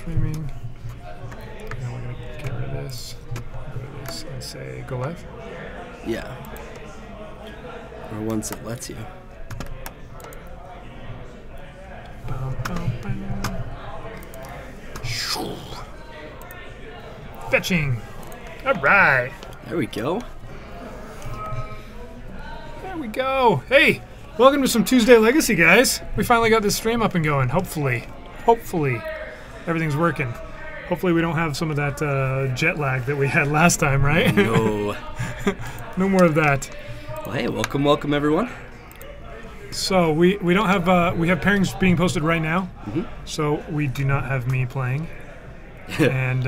streaming. Now we're going to get rid of this. Go to this and say go live. Yeah. Or once it lets you. Bum, bum, bum. Fetching. All right. There we go. There we go. Hey, welcome to some Tuesday Legacy, guys. We finally got this stream up and going. Hopefully everything's working. Hopefully we don't have some of that jet lag that we had last time, right? No. No more of that. Well, hey, welcome everyone. So we don't have we have pairings being posted right now. Mm-hmm. So we do not have me playing, and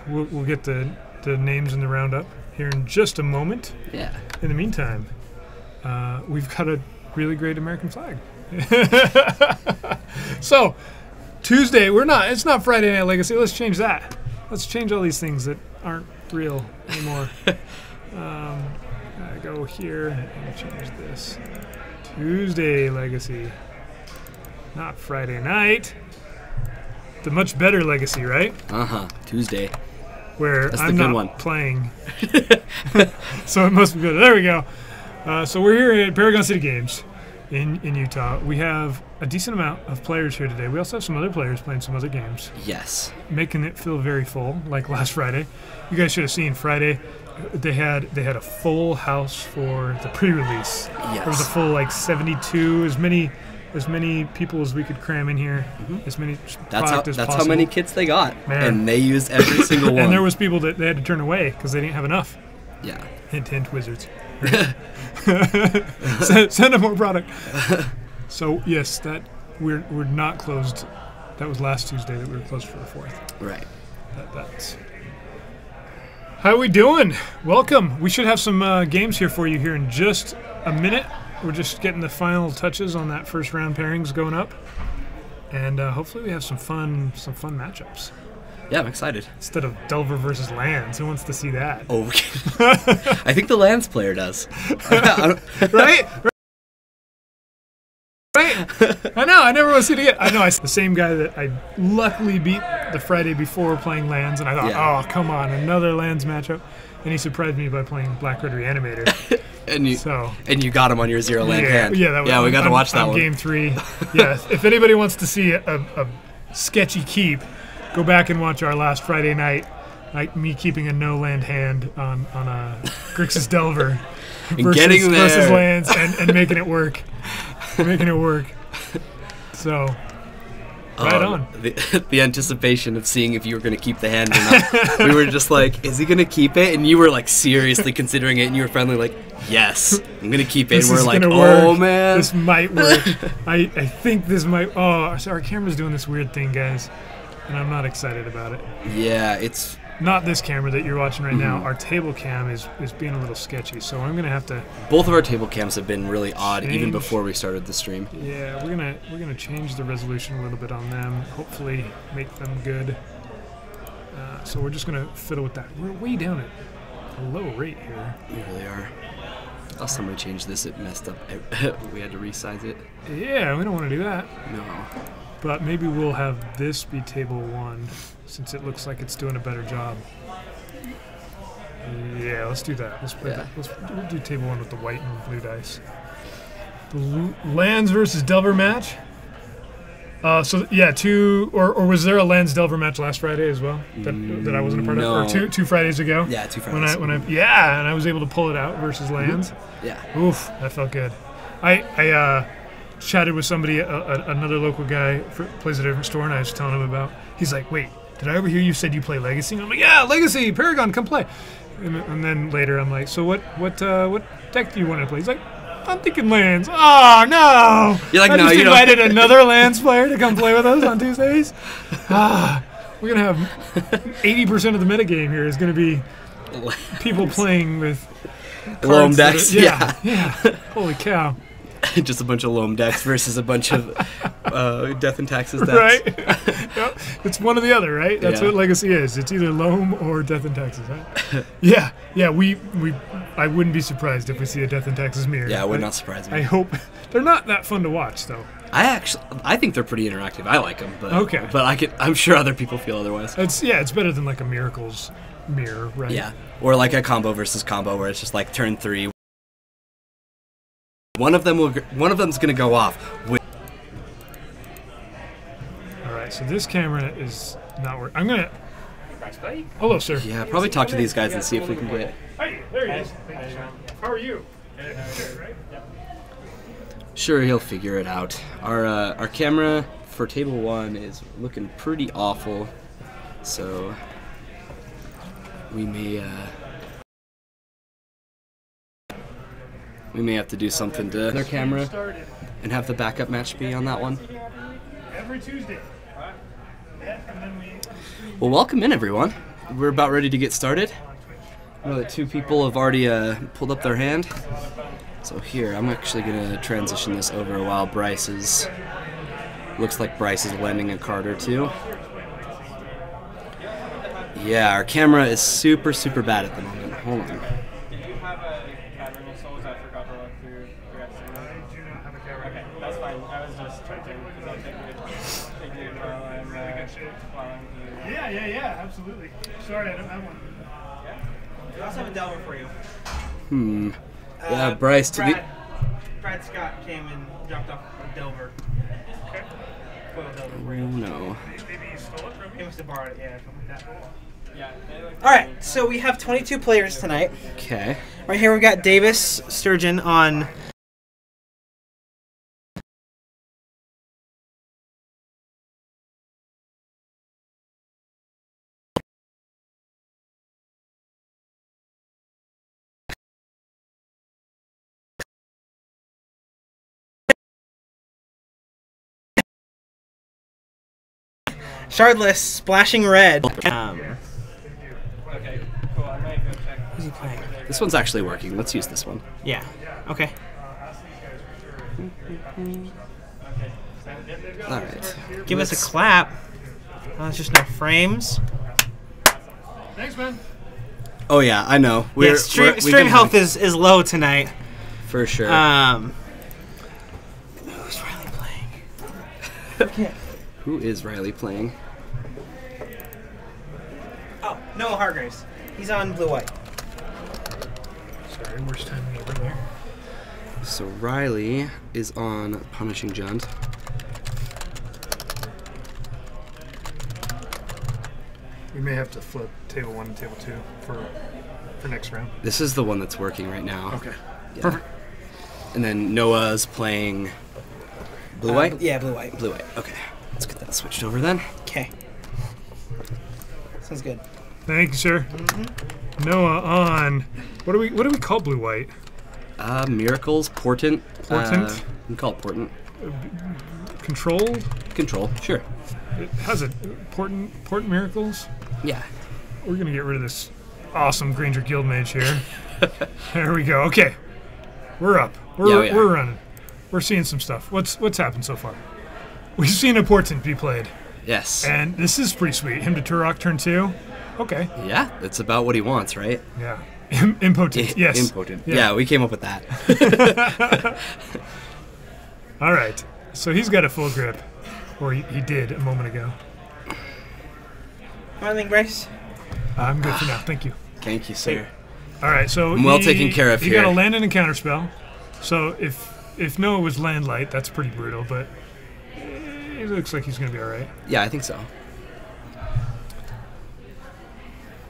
we'll get the names in the roundup here in just a moment. Yeah. In the meantime, we've got a really great American flag. So Tuesday, it's not Friday Night Legacy. Let's change that. Let's change all these things that aren't real anymore. I go here and change this. Tuesday Legacy, not Friday night. The much better Legacy, right? Tuesday. Where That's I'm the good not one. playing. So it must be good. There we go. So we're here at Paragon City Games in Utah. We have a decent amount of players here today. We also have some other players playing some other games, Yes. making it feel very full, like last Friday. You guys should have seen Friday. They had a full house for the pre-release. Yes. There was a full 72, as many people as we could cram in here, as many product as That's possible. how many kits they got. Man. And they used every single one. And there was people that they had to turn away because they didn't have enough. Yeah. Hint, hint, wizards. Send them more product. So yes, that we're not closed. That was last Tuesday that we were closed for the 4th. Right. That's. How we doing? Welcome. We should have some games here for you here in just a minute. We're just getting the final touches on that first round pairings going up, and hopefully we have some fun matchups. Yeah, I'm excited. Instead of Delver versus Lands, who wants to see that? Oh, I think the Lance player does. Right? Right? I know. I never want to see it again. I know. The same guy that I luckily beat the Friday before playing Lands, and I thought, Yeah. oh, come on, another Lands matchup. And he surprised me by playing Black Red Reanimator. and you got him on your 0 land hand. Yeah, that was, we got to watch that on one. Game 3. Yeah, if anybody wants to see a sketchy keep, go back and watch our last Friday night, like me keeping a no land hand on a Grixis Delver versus Lands and making it work. Making it work. So, right on. The anticipation of seeing if you were going to keep the hand or not. We were just like, is he going to keep it? And you were like seriously considering it, and you were finally like, yes, I'm going to keep it. This and we're is like, gonna oh work. man. This might work. I think this might. Oh, so our camera's doing this weird thing, guys. And I'm not excited about it. Yeah, it's not this camera that you're watching right now. Our table cam is being a little sketchy, so I'm gonna have to. Both of our table cams have been really odd, even change. before we started the stream. Yeah, we're gonna change the resolution a little bit on them. Hopefully, make them good. So we're just gonna fiddle with that. We're way down at a low rate here. We really are. Last time we changed this, it messed up. We had to resize it. Yeah, we don't want to do that. No. But maybe we'll have this be table 1, since it looks like it's doing a better job. Yeah, let's do that. We'll do table 1 with the white and blue dice. The Lands versus Delver match. So yeah, or was there a Lands Delver match last Friday as well that I wasn't a part No. of, or two Fridays ago? Yeah, 2 Fridays. And I was able to pull it out versus Lands. Yeah. Oof, that felt good. I chatted with somebody, another local guy plays at a different store, and I was telling him about. He's like, "Wait, did I overhear you said you play Legacy?" And I'm like, "Yeah, Legacy, Paragon, come play." And then later, I'm like, "So what deck do you want to play?" He's like, "I'm thinking Lands." Oh no! You're like, I no, just you don't. invited another Lands player to come play with us on Tuesdays. We're gonna have 80% of the metagame here is gonna be people playing with Loam cards that decks. are- yeah. Holy cow! Just a bunch of loam decks versus a bunch of Death and Taxes decks. Right? Yep. It's one or the other, right? That's Yeah. what Legacy is. It's either Loam or Death and Taxes, right? Yeah. I wouldn't be surprised if we see a Death and Taxes mirror. Yeah, it would not surprise me. I hope they're not that fun to watch, though. I think they're pretty interactive. I like them, but Okay. but I'm sure other people feel otherwise. It's better than like a Miracles mirror, right? Yeah, or like a combo versus combo where it's just like turn 3. One of them's gonna go off. All right, so this camera is not working. I'm gonna. Hello, sir. Yeah, probably talk to these guys and see if we can get. Hey, there he is. Thank you, sir. How are you? Good, right? Sure, he'll figure it out. Our camera for table 1 is looking pretty awful, so we may have to do something to their camera and have the backup match be on that one. Every Tuesday. Yeah, and then we. Well, welcome in, everyone. We're about ready to get started. I know that 2 people have already pulled up their hand. So here, I'm actually going to transition this over while Bryce is... Looks like Bryce is lending a card or 2. Yeah, our camera is super, super bad at the moment. Hold on. Did you have a Cavernous Souls? I forgot to look through the rest of it. I do not have a camera. Okay, that's fine. I was just checking because I figured while I'm here. Yeah, absolutely. Sorry, I don't have one. I also have a Delver for you. Yeah, Bryce, to the... Brad Scott came and dropped off a Delver. Okay. Foil Delver. Oh, no. Maybe you stole it from He me? must have borrowed it, yeah, something like that. Yeah. Alright, so we have 22 players tonight. Okay. Right here we've got Davis Sturgeon on... Shardless, Splashing Red. Okay, cool. I might go check. Who's he playing? This one's actually working. Let's use this one. Yeah, okay. Alright. Give us a clap. Oh, it's just no frames. Thanks, man. Oh, yeah, I know. Yeah, stream health is low tonight. For sure. Who's Riley playing? Who is Riley playing? Oh, Noah Hargraves. He's on blue-white. Sorry, worst timing ever there. So Riley is on Punishing Junt. We may have to flip table 1 and table 2 for next round. This is the one that's working right now. Okay. Yeah. Perfect. And then Noah's playing blue-white? Yeah, blue-white. Blue-white. Okay. Let's get that switched over then. Okay. Sounds good. Thank you, sir. Noah on. What do we call blue white? Miracles, Portent. Portent? You can call it Portent. Control? Control, sure. It has a Portent miracles. Yeah. We're gonna get rid of this awesome Granger Guild Mage here. There we go. Okay, we're up. We're running. We're seeing some stuff. What's happened so far? We've seen a Portent be played, Yes. and this is pretty sweet. Him to Turok turn 2. Okay. Yeah, that's about what he wants, right? Yeah. Impotent. Yes. Impotent. Yeah, we came up with that. All right. So he's got a full grip, or he did a moment ago. Morning, Bryce. I'm good for now. Thank you. Thank you, sir. All right. So I'm well taken care of he here. got a land and a counter spell. So if Noah was land light, that's pretty brutal, but it looks like he's going to be all right. Yeah, I think so.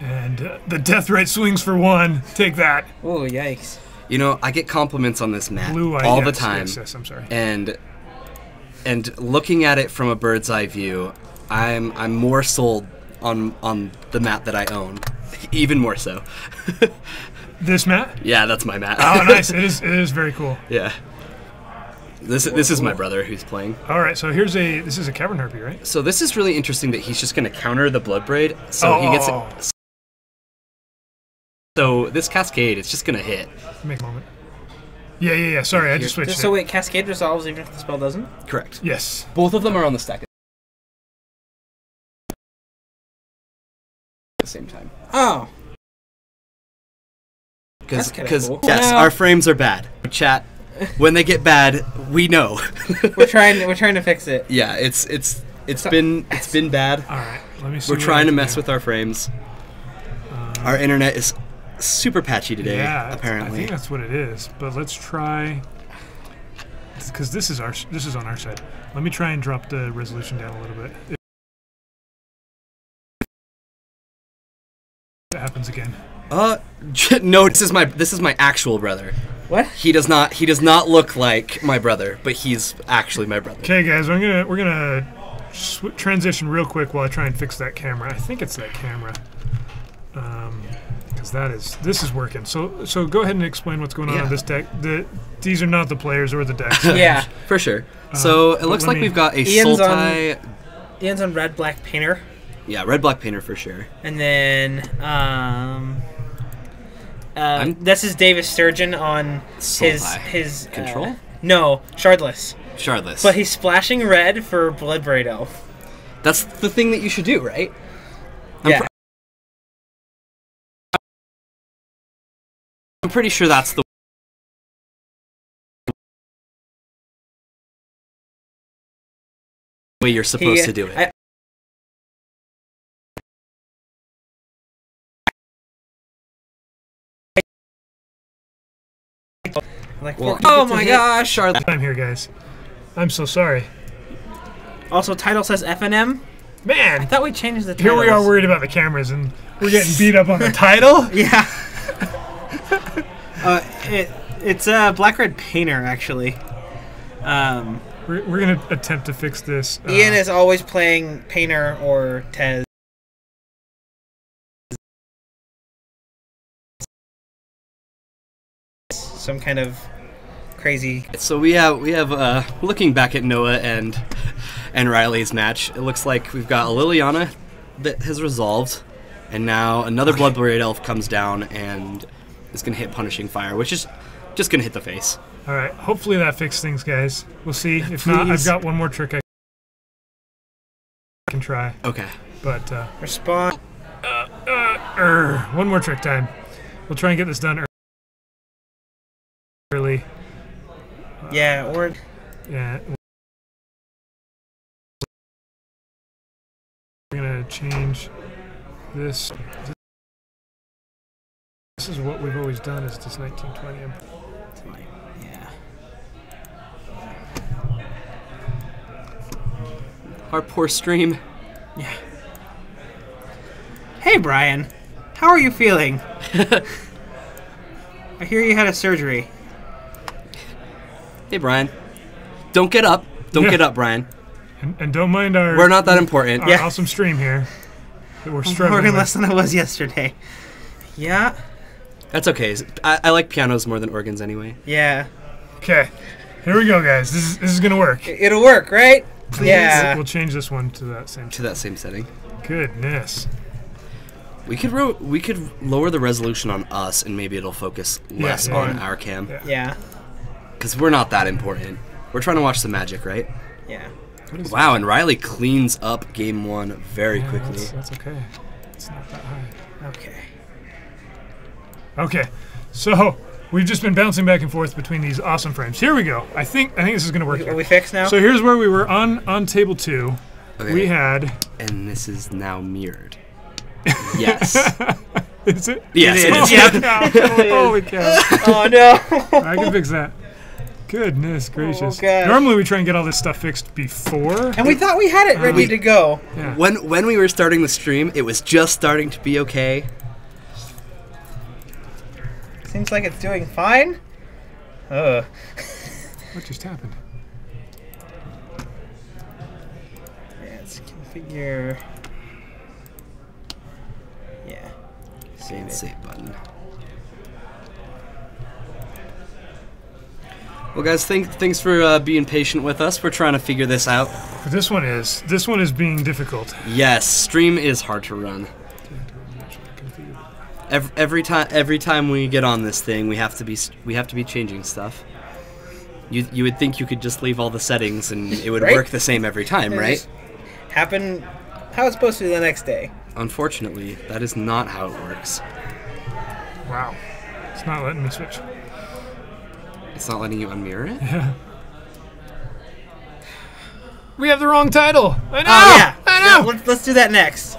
And the Deathrite swings for 1. Take that. Oh, yikes. You know, I get compliments on this map Blue eye. all yes, the time. Yes, I'm sorry. And looking at it from a bird's eye view, I'm more sold on the map that I own, even more so. This mat? Yeah, that's my map. Oh, nice. It is very cool. Yeah. This is my brother who's playing. All right. So this is a Cavern Harpy, right? So this is really interesting that he's just going to counter the Bloodbraid, so he gets Oh. it. So this Cascade, it's just going to hit. Make a moment. Yeah. Sorry, I just switched So it. wait, Cascade resolves even if the spell doesn't? Correct. Yes. Both of them are on the stack at the same time. Oh. That's kinda Because cool. yes, Now- our frames are bad. Chat, When they get bad, we know. We're trying to fix it. Yeah, it's been bad. All right, let me see. We're what trying I to can mess do. with our frames. Our internet is super patchy today, Yeah, I apparently. think that's what it is. But let's try, because this is on our side. Let me try and drop the resolution down a little bit. If it happens again. No, this is my actual brother. What? He does not look like my brother, but he's actually my brother. Okay, guys, we're gonna transition real quick while I try and fix that camera. I think it's that camera, because this is working. So go ahead and explain what's going on Yeah. this deck. These are not the players or the decks. Yeah. For sure. So it but looks let like me- we've got a Ian's on- Sultai. Ian's on red black painter, Yeah, red black painter for sure. and then this is Davis Sturgeon on Sultai. his Control? No, shardless. Shardless. But he's splashing red for Bloodbraid Elf. That's the thing that you should do, right? Yeah. I'm pretty sure that's the way you're supposed to do it. Well, oh my gosh! Shardless. I'm here, guys. I'm so sorry. Also, title says FNM. I Man, thought we changed the here titles. we are worried about the cameras, and we're getting beat up on the title. Yeah. It's a black red painter actually. We're gonna attempt to fix this. Ian is always playing painter or Tez. Some kind of crazy. So we have looking back at Noah and Riley's match, it looks like we've got a Liliana that has resolved, and now another Bloodbraid Elf comes down and is gonna hit Punishing Fire, which is just gonna hit the face. All right. Hopefully that fixed things, guys. We'll see. If not, I've Please. got one more trick I can try. Okay. But Respond. one more trick time. We'll try and get this done early. Yeah, or Yeah. We're gonna change this. This is what we've always done. Is this 1920? yeah. Our poor stream. Yeah. Hey Brian, how are you feeling? I hear you had a surgery. Hey Brian. Don't get up. Don't Yeah. get up, Brian. And don't mind our We're not that important. our Yeah. awesome stream here that we're I'm struggling working with. less than I was yesterday. Yeah. That's okay. I like pianos more than organs anyway. Yeah. Okay, here we go, guys. This is gonna work. It'll work, right? Yeah. We'll change this one to that same. To that same setting. Goodness. We could lower the resolution on us, and maybe it'll focus less yeah. on our cam. Yeah. Yeah. Because we're not that important. We're trying to watch the magic, right? Yeah. What is Wow, and Riley cleans up game one very that? Yeah, quickly. That's okay. It's not that high. Okay. Okay, so we've just been bouncing back and forth between these awesome frames. Here we go. I think this is gonna work. Are Here. we fixed now? So here's where we were on table 2. Okay. We had. And this is now mirrored. Yes. Is it? Yes, it is. Yep. Holy cow. Oh no. I can fix that. Goodness gracious. gosh. Normally we try and get all this stuff fixed before. And we thought we had it ready to go. Yeah. When we were starting the stream, it was just starting to be okay. Seems like it's doing fine. Ugh. What just happened? Yeah, let's configure. Yeah. Save it. save button. Well, guys, thanks for being patient with us. We're trying to figure this out. But this one is being difficult. Yes, stream is hard to run. Every time we get on this thing, we have to be changing stuff. You would think you could just leave all the settings and it would Right? work the same every time, It right? just happen how it's supposed to be the next day. Unfortunately, that is not how it works. Wow. It's not letting me switch. It's not letting you unmirror it? Yeah. We have the wrong title. I know. Oh yeah. I know. Let's do that next.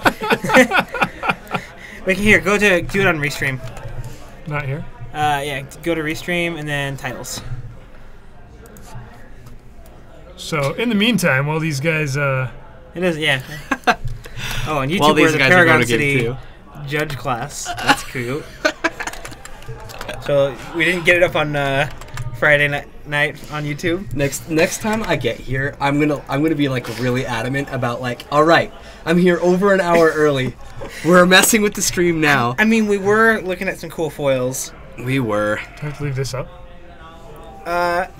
Wait, here. Go to do it on Restream. Not here. Yeah. Go to Restream and then titles. So in the meantime, while these guys, It is. Yeah. Oh, on YouTube While we're these the guys are going Paragon to game City 2. judge class. That's cute. So we didn't get it up on Friday night on YouTube. Next time I get here, I'm gonna be like really adamant about like, all right, I'm here over an hour early. We're messing with the stream now. I mean, we were looking at some cool foils. We were. do I have to leave this up? Man.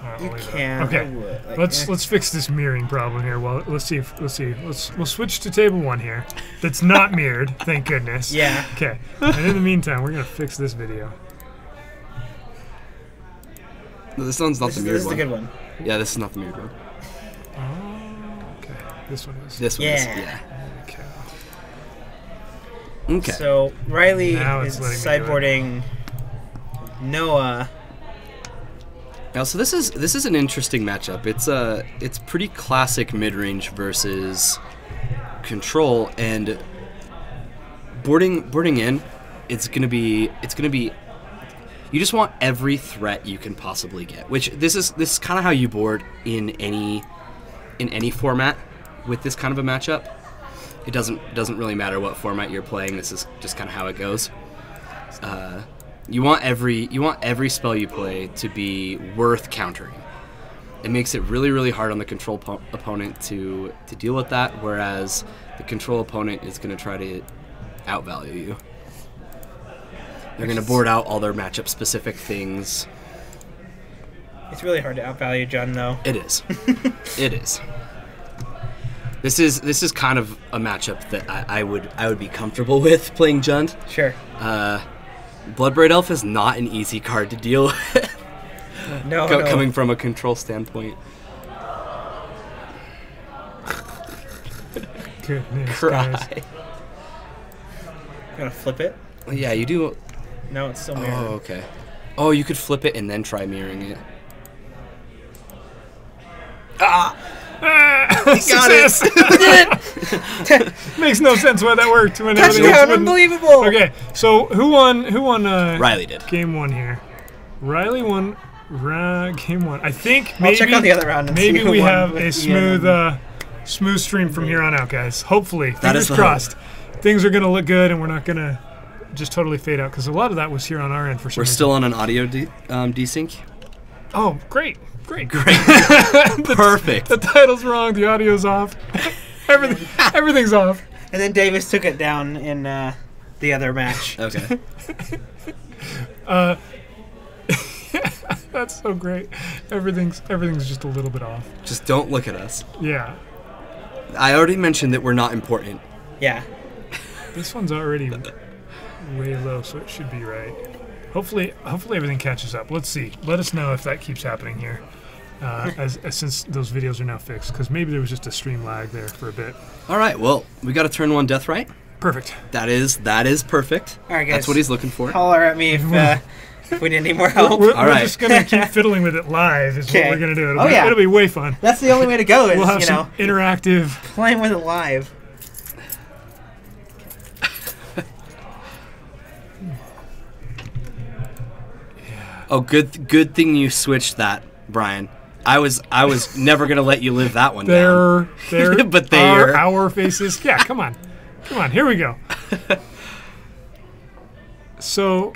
I'll You leave it up. can. Okay. I would, like, Let's fix this mirroring problem here. Well, let's see. We'll switch to table 1 here. That's not mirrored, thank goodness. Yeah. Okay. And in the meantime, we're gonna fix this video. No, this one's not This the is mirrored the one. good one. Yeah, this is not the mirrored one. Okay. This one is. This one is. Yeah. Yeah. Okay. Okay. So Riley Now is it's letting me do it. sideboarding Noah. Now, so this is an interesting matchup. It's pretty classic mid-range versus control, and boarding in. It's gonna be. You just want every threat you can possibly get. Which this is kind of how you board in any format with this kind of a matchup. It doesn't really matter what format you're playing. This is just kind of how it goes. You want every spell you play to be worth countering. It makes it really, really hard on the control opponent to deal with that, whereas the control opponent is going to try to outvalue you. They're going to board out all their matchup-specific things. It's really hard to outvalue John, though. It is. It is. This is kind of a matchup that I would be comfortable with playing Jund. Sure. Bloodbraid Elf is not an easy card to deal with. No, Coming from a control standpoint. Goodness, Cry. guys. Gonna flip it. Yeah, you do. No, it's still mirrored. Oh, okay. Oh, you could flip it and then try mirroring it. Got Success! it. Makes no sense why that worked when everything else Touchdown! wouldn't. Unbelievable. Okay, so who won? Riley did. Game 1 here. Riley won game 1. I think I'll maybe check out the other round and see maybe who we won have with a Ian smooth stream from here on out, guys. Hopefully, That is fingers the crossed. Things are gonna look good, and we're not gonna just totally fade out because a lot of that was here on our end for some We're reason. still on an audio desync. Oh, great. Perfect. The title's wrong. The audio's off. Everything's off. And then Davis took it down in the other match. Okay. That's so great. Everything's just a little bit off. Just don't look at us. Yeah. I already mentioned that we're not important. Yeah. This one's already way low, so it should be right. Hopefully everything catches up. Let's see. Let us know if that keeps happening here, as since those videos are now fixed. Because maybe there was just a stream lag there for a bit. All right. Well, we got a turn 1 death right. Perfect. That is perfect. All right, guys. That's what he's looking for. Holler at me if we need any more help. We're All right. just gonna keep fiddling with it live. Is what Okay. we're gonna do. Oh, yeah. It'll be way fun. That's the only way to go is, We'll have you know, some interactive. playing with it live. Oh, good thing you switched that, Brian. I was never gonna let you live that one down. There, But are there. our faces. Yeah, come on, here we go. So,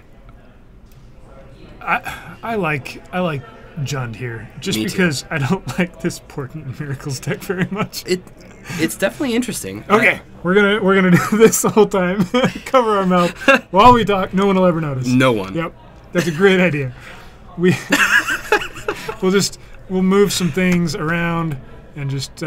I like Jund here, just Me too. because I don't like this Portent Miracles deck very much. It's definitely interesting. Okay, we're gonna do this the whole time. Cover our mouth while we talk. No one will ever notice. No one. Yep, that's a great idea. We'll move some things around and just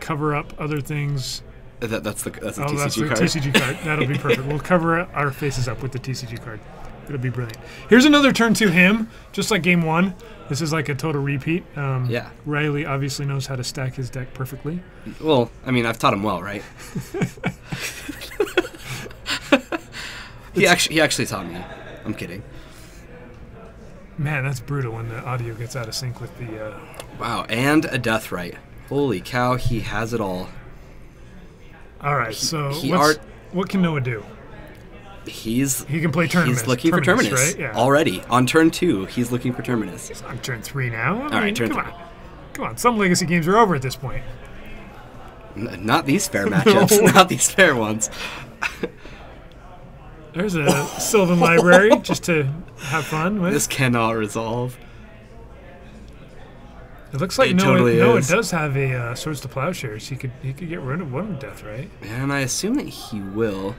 cover up other things. That's the That's TCG the card. TCG card. That'll be perfect. We'll cover our faces up with the TCG card. It'll be brilliant. Here's another turn to him, just like game 1. This is like a total repeat. Yeah. Riley obviously knows how to stack his deck perfectly. Well, I mean, I've taught him well, right? He actually taught me. I'm kidding. Man, that's brutal when the audio gets out of sync with the. Wow, and a Deathrite. Holy cow, he has it all. All right, so he what can Noah do? He can play Terminus. He's looking for Terminus, right? Yeah. already. On turn 2, he's looking for Terminus. It's on turn 3 now. All right, turn 3. Come on, some Legacy games are over at this point. Not these fair matchups. No. Not these fair ones. There's a Sylvan Library just to have fun with. This cannot resolve. It looks like It Noah, totally Noah is. does have a Swords to Plowshares. He could get rid of one death, right? And I assume that he will.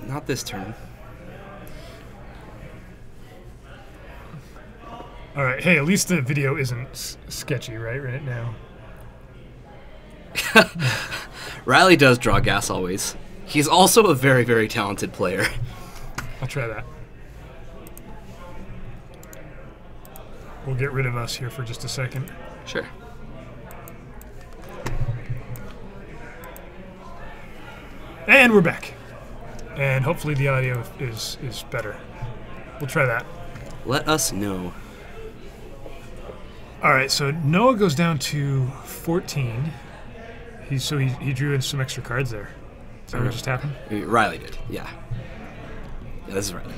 Not this turn. All right. Hey, at least the video isn't sketchy, right now. Riley does draw gas always. He's also a very, very talented player. I'll try that. We'll get rid of us here for just a second. Sure. And we're back. And hopefully the audio is better. We'll try that. Let us know. All right, so Noah goes down to 14. He drew in some extra cards there. Is that what just happened? Riley did, yeah. Yeah, this is Riley.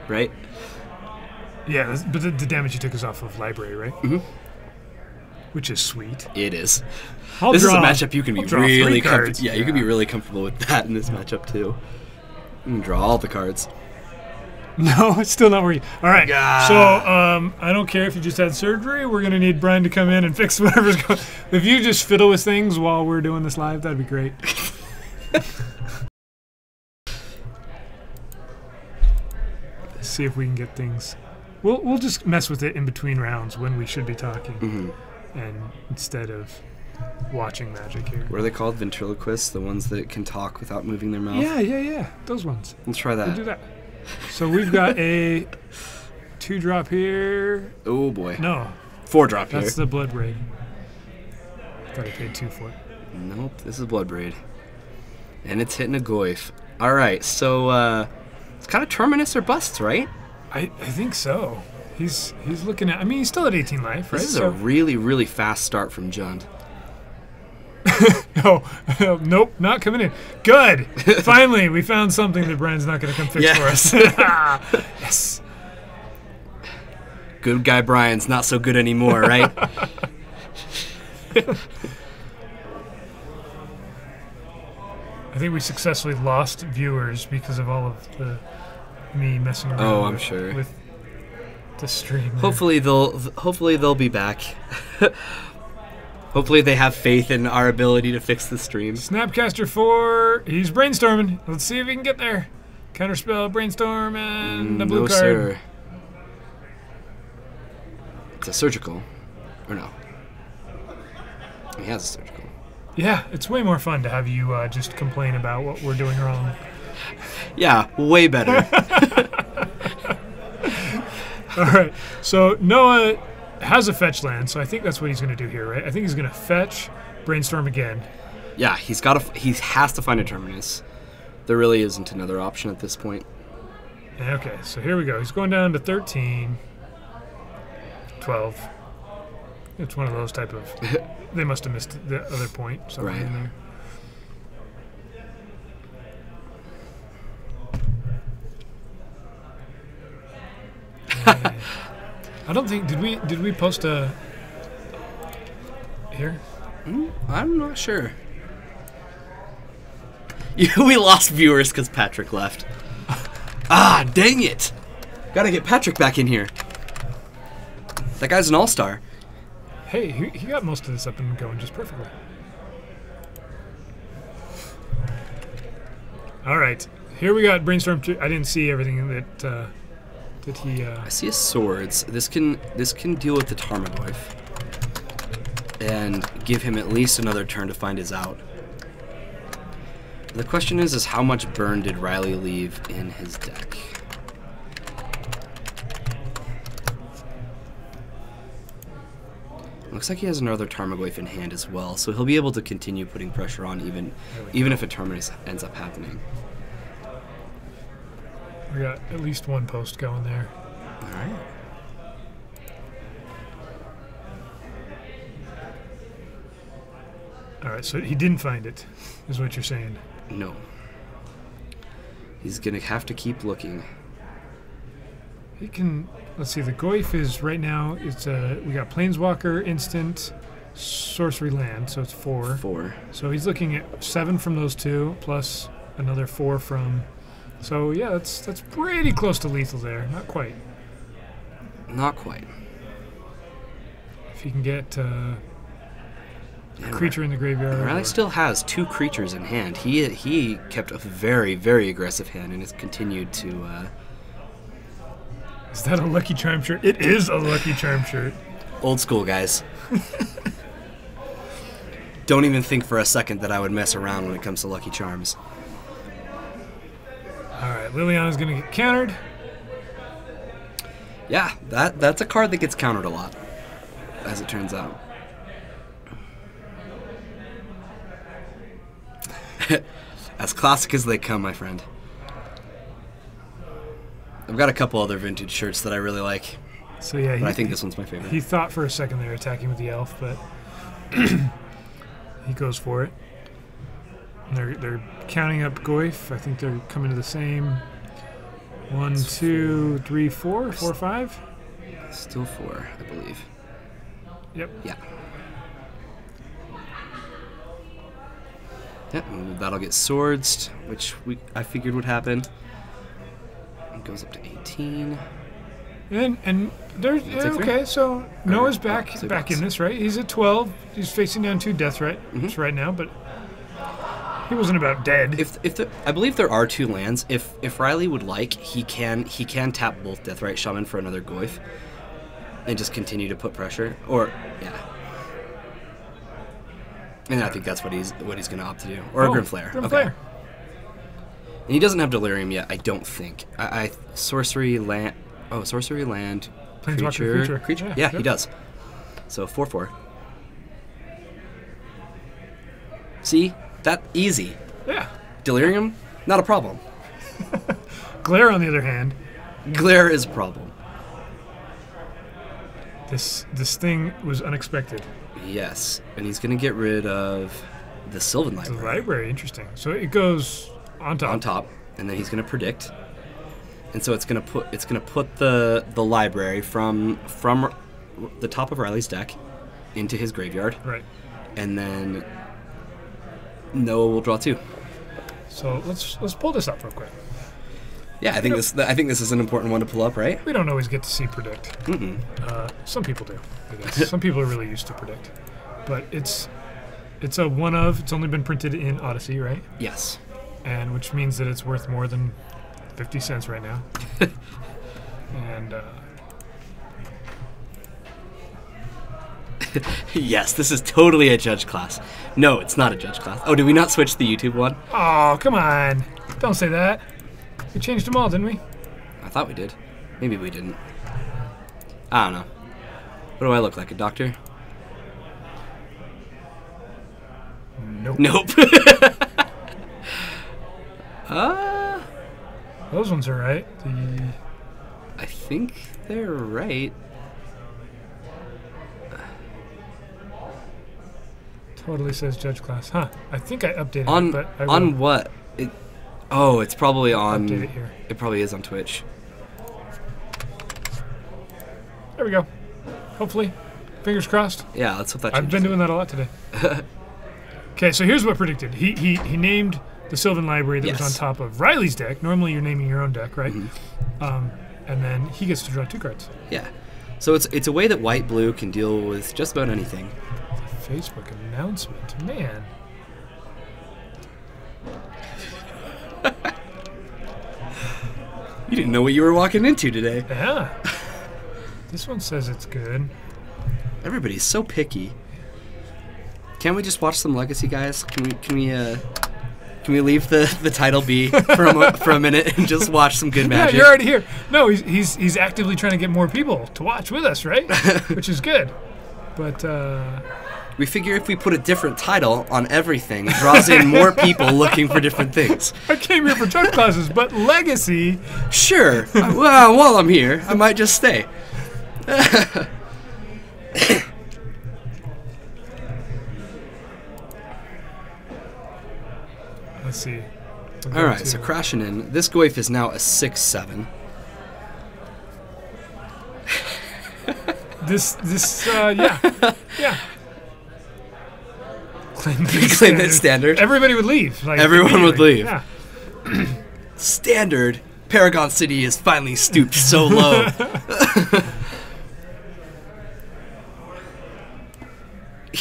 Right? Yeah, but the damage he took is off of Library, right? Mm-hmm. Which is sweet. It is. I'll This is a draw- matchup you can be I'll draw really 3 comfortable. cards. Yeah, you can be really comfortable with that in this matchup too. You can draw all the cards. No, it's still not working. All right. Ah. So I don't care if you just had surgery. We're gonna need Brian to come in and fix whatever's going. If you just fiddle with things while we're doing this live, that'd be great. See if we can get things. We'll just mess with it in between rounds when we should be talking, and instead of watching Magic here. What are they called? Ventriloquists? The ones that can talk without moving their mouth? Yeah. Those ones. Let's try We'll that. do that. So we've got a 2-drop here. Oh boy. No, 4-drop here. that's the Blood Braid. I thought I paid 2 for it. Nope, this is Blood Braid. And it's hitting a Goyf. Alright, so it's kind of Terminus or busts, right? I think so. He's looking at. I mean, he's still at 18 life, right? This is a really, really fast start from Jund. Oh, nope, not coming in. Good. Finally, we found something that Brian's not going to come fix for us. Yes. Good guy Brian's not so good anymore, right? I think we successfully lost viewers because of all of me messing around. Oh, I'm with, sure. with the stream. there. Hopefully they'll be back. Hopefully they have faith in our ability to fix the stream. Snapcaster 4. He's brainstorming. Let's see if he can get there. Counterspell, brainstorm, and a blue No, card. sir. It's a surgical. Or no. He has a surgical. Yeah, it's way more fun to have you just complain about what we're doing wrong. Yeah, way better. All right, so Noah has a fetch land, so I think that's what he's going to do here, right? I think he's going to fetch, brainstorm again. Yeah, he has to find a Terminus. There really isn't another option at this point. Okay, so here we go. He's going down to 13, 12. It's one of those type of... They must have missed the other point somewhere Right. in there. I don't think did we post a here? I'm not sure. We lost viewers because Patrick left. Ah, dang it! Gotta get Patrick back in here. That guy's an all-star. Hey, he got most of this up and going just perfectly. All right, here we got brainstorm 2. I didn't see everything that he. I see his swords. This can deal with the Tarmogoyf and give him at least another turn to find his out. The question is how much burn did Riley leave in his deck? Looks like he has another Tarmogoyf in hand as well, so he'll be able to continue putting pressure on even if a Terminus ends up happening. We got at least one post going there. All right. All right, so he didn't find it, is what you're saying. No. He's gonna have to keep looking. He can. Let's see. The Goyf is right now. It's we got Planeswalker, Instant, Sorcery Land, so it's 4. 4. So he's looking at 7 from those 2, plus another 4 from. So yeah, that's pretty close to lethal there. Not quite. Not quite. If he can get a Yeah, creature in the graveyard. Riley or- still has 2 creatures in hand. He kept a very, very aggressive hand and has continued to. Is that a Lucky Charm shirt? It is a Lucky Charm shirt. Old school, guys. Don't even think for a second that I would mess around when it comes to Lucky Charms. All right, Liliana's gonna get countered. Yeah, that's a card that gets countered a lot, as it turns out. As classic as they come, my friend. I've got a couple other vintage shirts that I really like, So yeah, but I think this one's my he favorite. thought for a second they were attacking with the elf, but he goes for it. And they're counting up Goyf. I think they're coming to the same. 1, 2, 3, 4, 4, 5. Still 4, I believe. Yep. Yeah. Yep, and that'll get swords, which I figured would happen. It goes up to 18. And there's It's a 3. okay. So Noah's back so back that's- in this, right? He's at 12. He's facing down 2 death right now, but he wasn't about dead. I believe there are 2 lands. If Riley would like, he can tap both Deathrite Shaman for another Goyf, and just continue to put pressure. Or yeah. And I think that's what he's going to opt to do, or a Grimflare. Grimflare. And he doesn't have Delirium yet, I don't think. Sorcery land. Oh, sorcery land. Planeswalker creature. Yeah, he yep. does. So 4/4. See, that easy. Yeah. Delirium, not a problem. Glare, on the other hand, Glare is a problem. this thing was unexpected. Yes, and he's gonna get rid of the Sylvan The Library library, interesting. So it goes on top. on top, and then he's gonna predict. And so it's gonna put the library from the top of Riley's deck into his graveyard, Right. and then Noah will draw 2. So let's pull this up real quick. Yeah, I think this is an important one to pull up, right? We don't always get to see predict. Some people do, I guess. Some people are really used to predict. But it's a one of. It's only been printed in Odyssey, right? Yes. And which means that it's worth more than 50 cents right now. And Yes, this is totally a judge class. No, it's not a judge class. Oh, did we not switch the YouTube one? oh, come on! Don't say that. We changed them all, didn't we? I thought we did. Maybe we didn't. I don't know. What do I look like, a doctor? Nope. Nope. Those ones are right. I think they're right. Totally says judge class. Huh. I think I updated On it, but I will on what? It's probably on. update it here. It probably is on Twitch. There we go. Hopefully. Fingers crossed. Yeah, let's hope that I've changes. been doing that a lot today. Okay, so here's what predicted. He named the Sylvan Library that was Yes. on top of Riley's deck. Normally you're naming your own deck, right? And then he gets to draw 2 cards. Yeah. So it's a way that white blue can deal with just about anything. Facebook announcement. Man. You didn't know what you were walking into today. Yeah. This one says it's good. Everybody's so picky. Can't we just watch some Legacy, guys? Can we leave the title be for a minute and just watch some good Magic? Yeah, you're already here. No, he's actively trying to get more people to watch with us, right? Which is good. But We figure if we put a different title on everything, it draws in more people looking for different things. I came here for judge classes, but Legacy. Sure. Well, while I'm here, I might just stay. Let's see. All right, so crashing in. This Goyf is now a 6/7. Yeah. Claim it standard. Everybody would leave. Like, Everyone would immediately. leave. Yeah. Standard. Paragon City has finally stooped so low.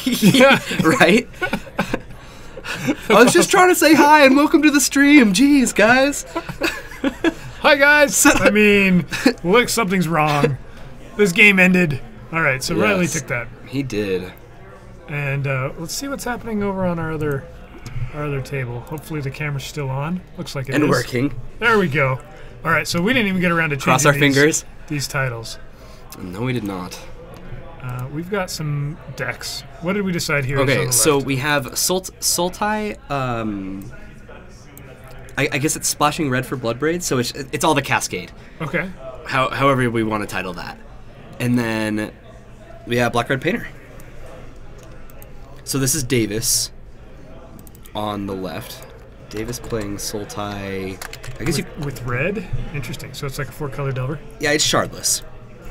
Yeah. Right? I was just trying to say hi and welcome to the stream. Jeez, guys. Hi guys. I mean, look, something's wrong. This game ended. All right, so Riley Yes. took that, He did. and let's see what's happening over on our other table. Hopefully the camera's still on. Looks like it is. And working. There we go. All right, so we didn't even get around to changing Cross our fingers. these titles. No, we did not. We've got some decks. What did we decide here? is on Okay, the so left? we have Sultai. I guess it's splashing red for Bloodbraid, so it's all the Cascade. Okay. However we want to title that. And then we have Black Red Painter. So this is Davis on the left. Davis playing Sultai. I guess with red. Interesting. So it's like a 4-color Delver. yeah, it's Shardless.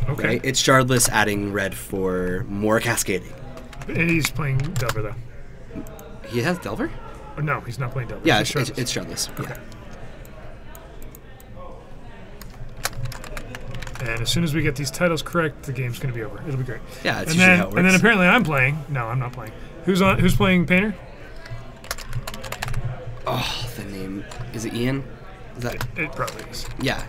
Okay. Right? It's Shardless adding red for more cascading. And he's playing Delver though. He has Delver? Or no, he's not playing Delver. Yeah, It's it's just Shardless. Okay. And as soon as we get these titles correct, the game's going to be over. It'll be great. Yeah, it's and usually then, how it works. and then apparently I'm playing. No, I'm not playing. Who's playing Painter? Oh, the name. Is it Ian? Is that? It probably is. Yeah.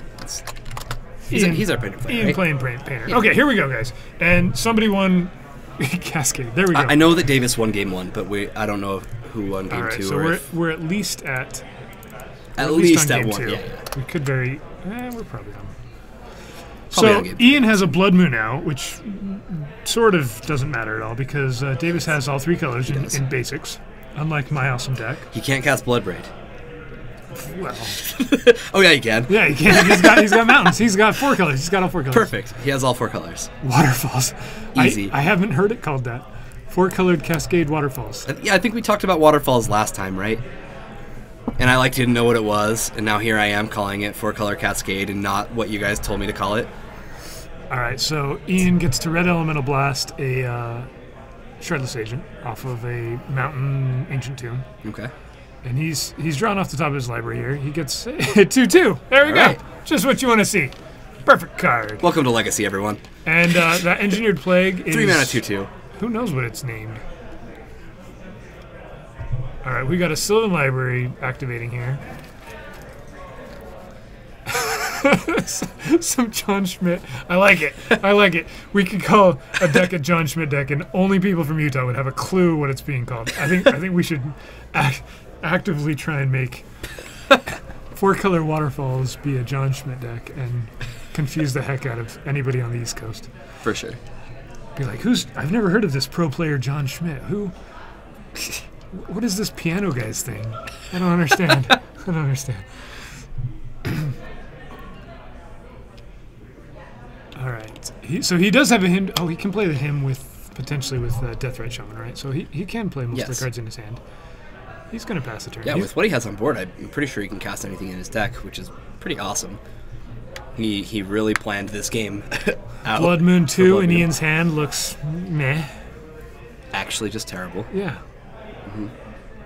He's our painter player, Ian right? playing Painter. Yeah. Okay, here we go, guys. And somebody won Cascade. There we go. I know that Davis won game 1, but I don't know who won game All right, 2. so or we're, if, we're at least at at on least at game 1. 2. Yeah. We could very. We're probably on. Probably So on game Ian has a Blood Moon out, which sort of doesn't matter at all because Davis has all 3 colors does. in basics, unlike my awesome deck. He can't cast Bloodbraid. Well, Oh yeah, he can. yeah, he can. He's got mountains. He's got 4 colors. He's got all 4 colors. Perfect. He has all 4 colors. Waterfalls. Easy. I haven't heard it called that. 4-colored Cascade waterfalls. Yeah, I think we talked about waterfalls last time, right? And I didn't know what it was, and now here I am calling it 4-color Cascade and not what you guys told me to call it. All right, so Ian gets to Red Elemental Blast a Shardless Agent off of a Mountain Ancient Tomb. Okay. And he's drawn off the top of his library here. He gets 2/2. There we All go. right. Just what you want to see. Perfect card. Welcome to Legacy, everyone. And that Engineered Plague is... 3 mana 2/2. Who knows what it's named? All right, we got a Sylvan Library activating here. Some John Schmidt. I like it. I like it. We could call a deck a John Schmidt deck, and only people from Utah would have a clue what it's being called. I think we should actively try and make 4-color waterfalls be a John Schmidt deck and confuse the heck out of anybody on the East Coast. For sure. Be like, I've never heard of this pro player John Schmidt. What is this piano guy's thing? I don't understand. I don't understand. All right. So he does have a hymn. Oh, he can play the hymn potentially with Deathrite Shaman, right? So he can play most of Yes. the cards in his hand. He's going to pass the turn. Yeah, He's- with what he has on board, I'm pretty sure he can cast anything in his deck, which is pretty awesome. He really planned this game out. Blood Moon 2 Blood in Moon. Ian's hand looks meh. Actually just terrible. Yeah.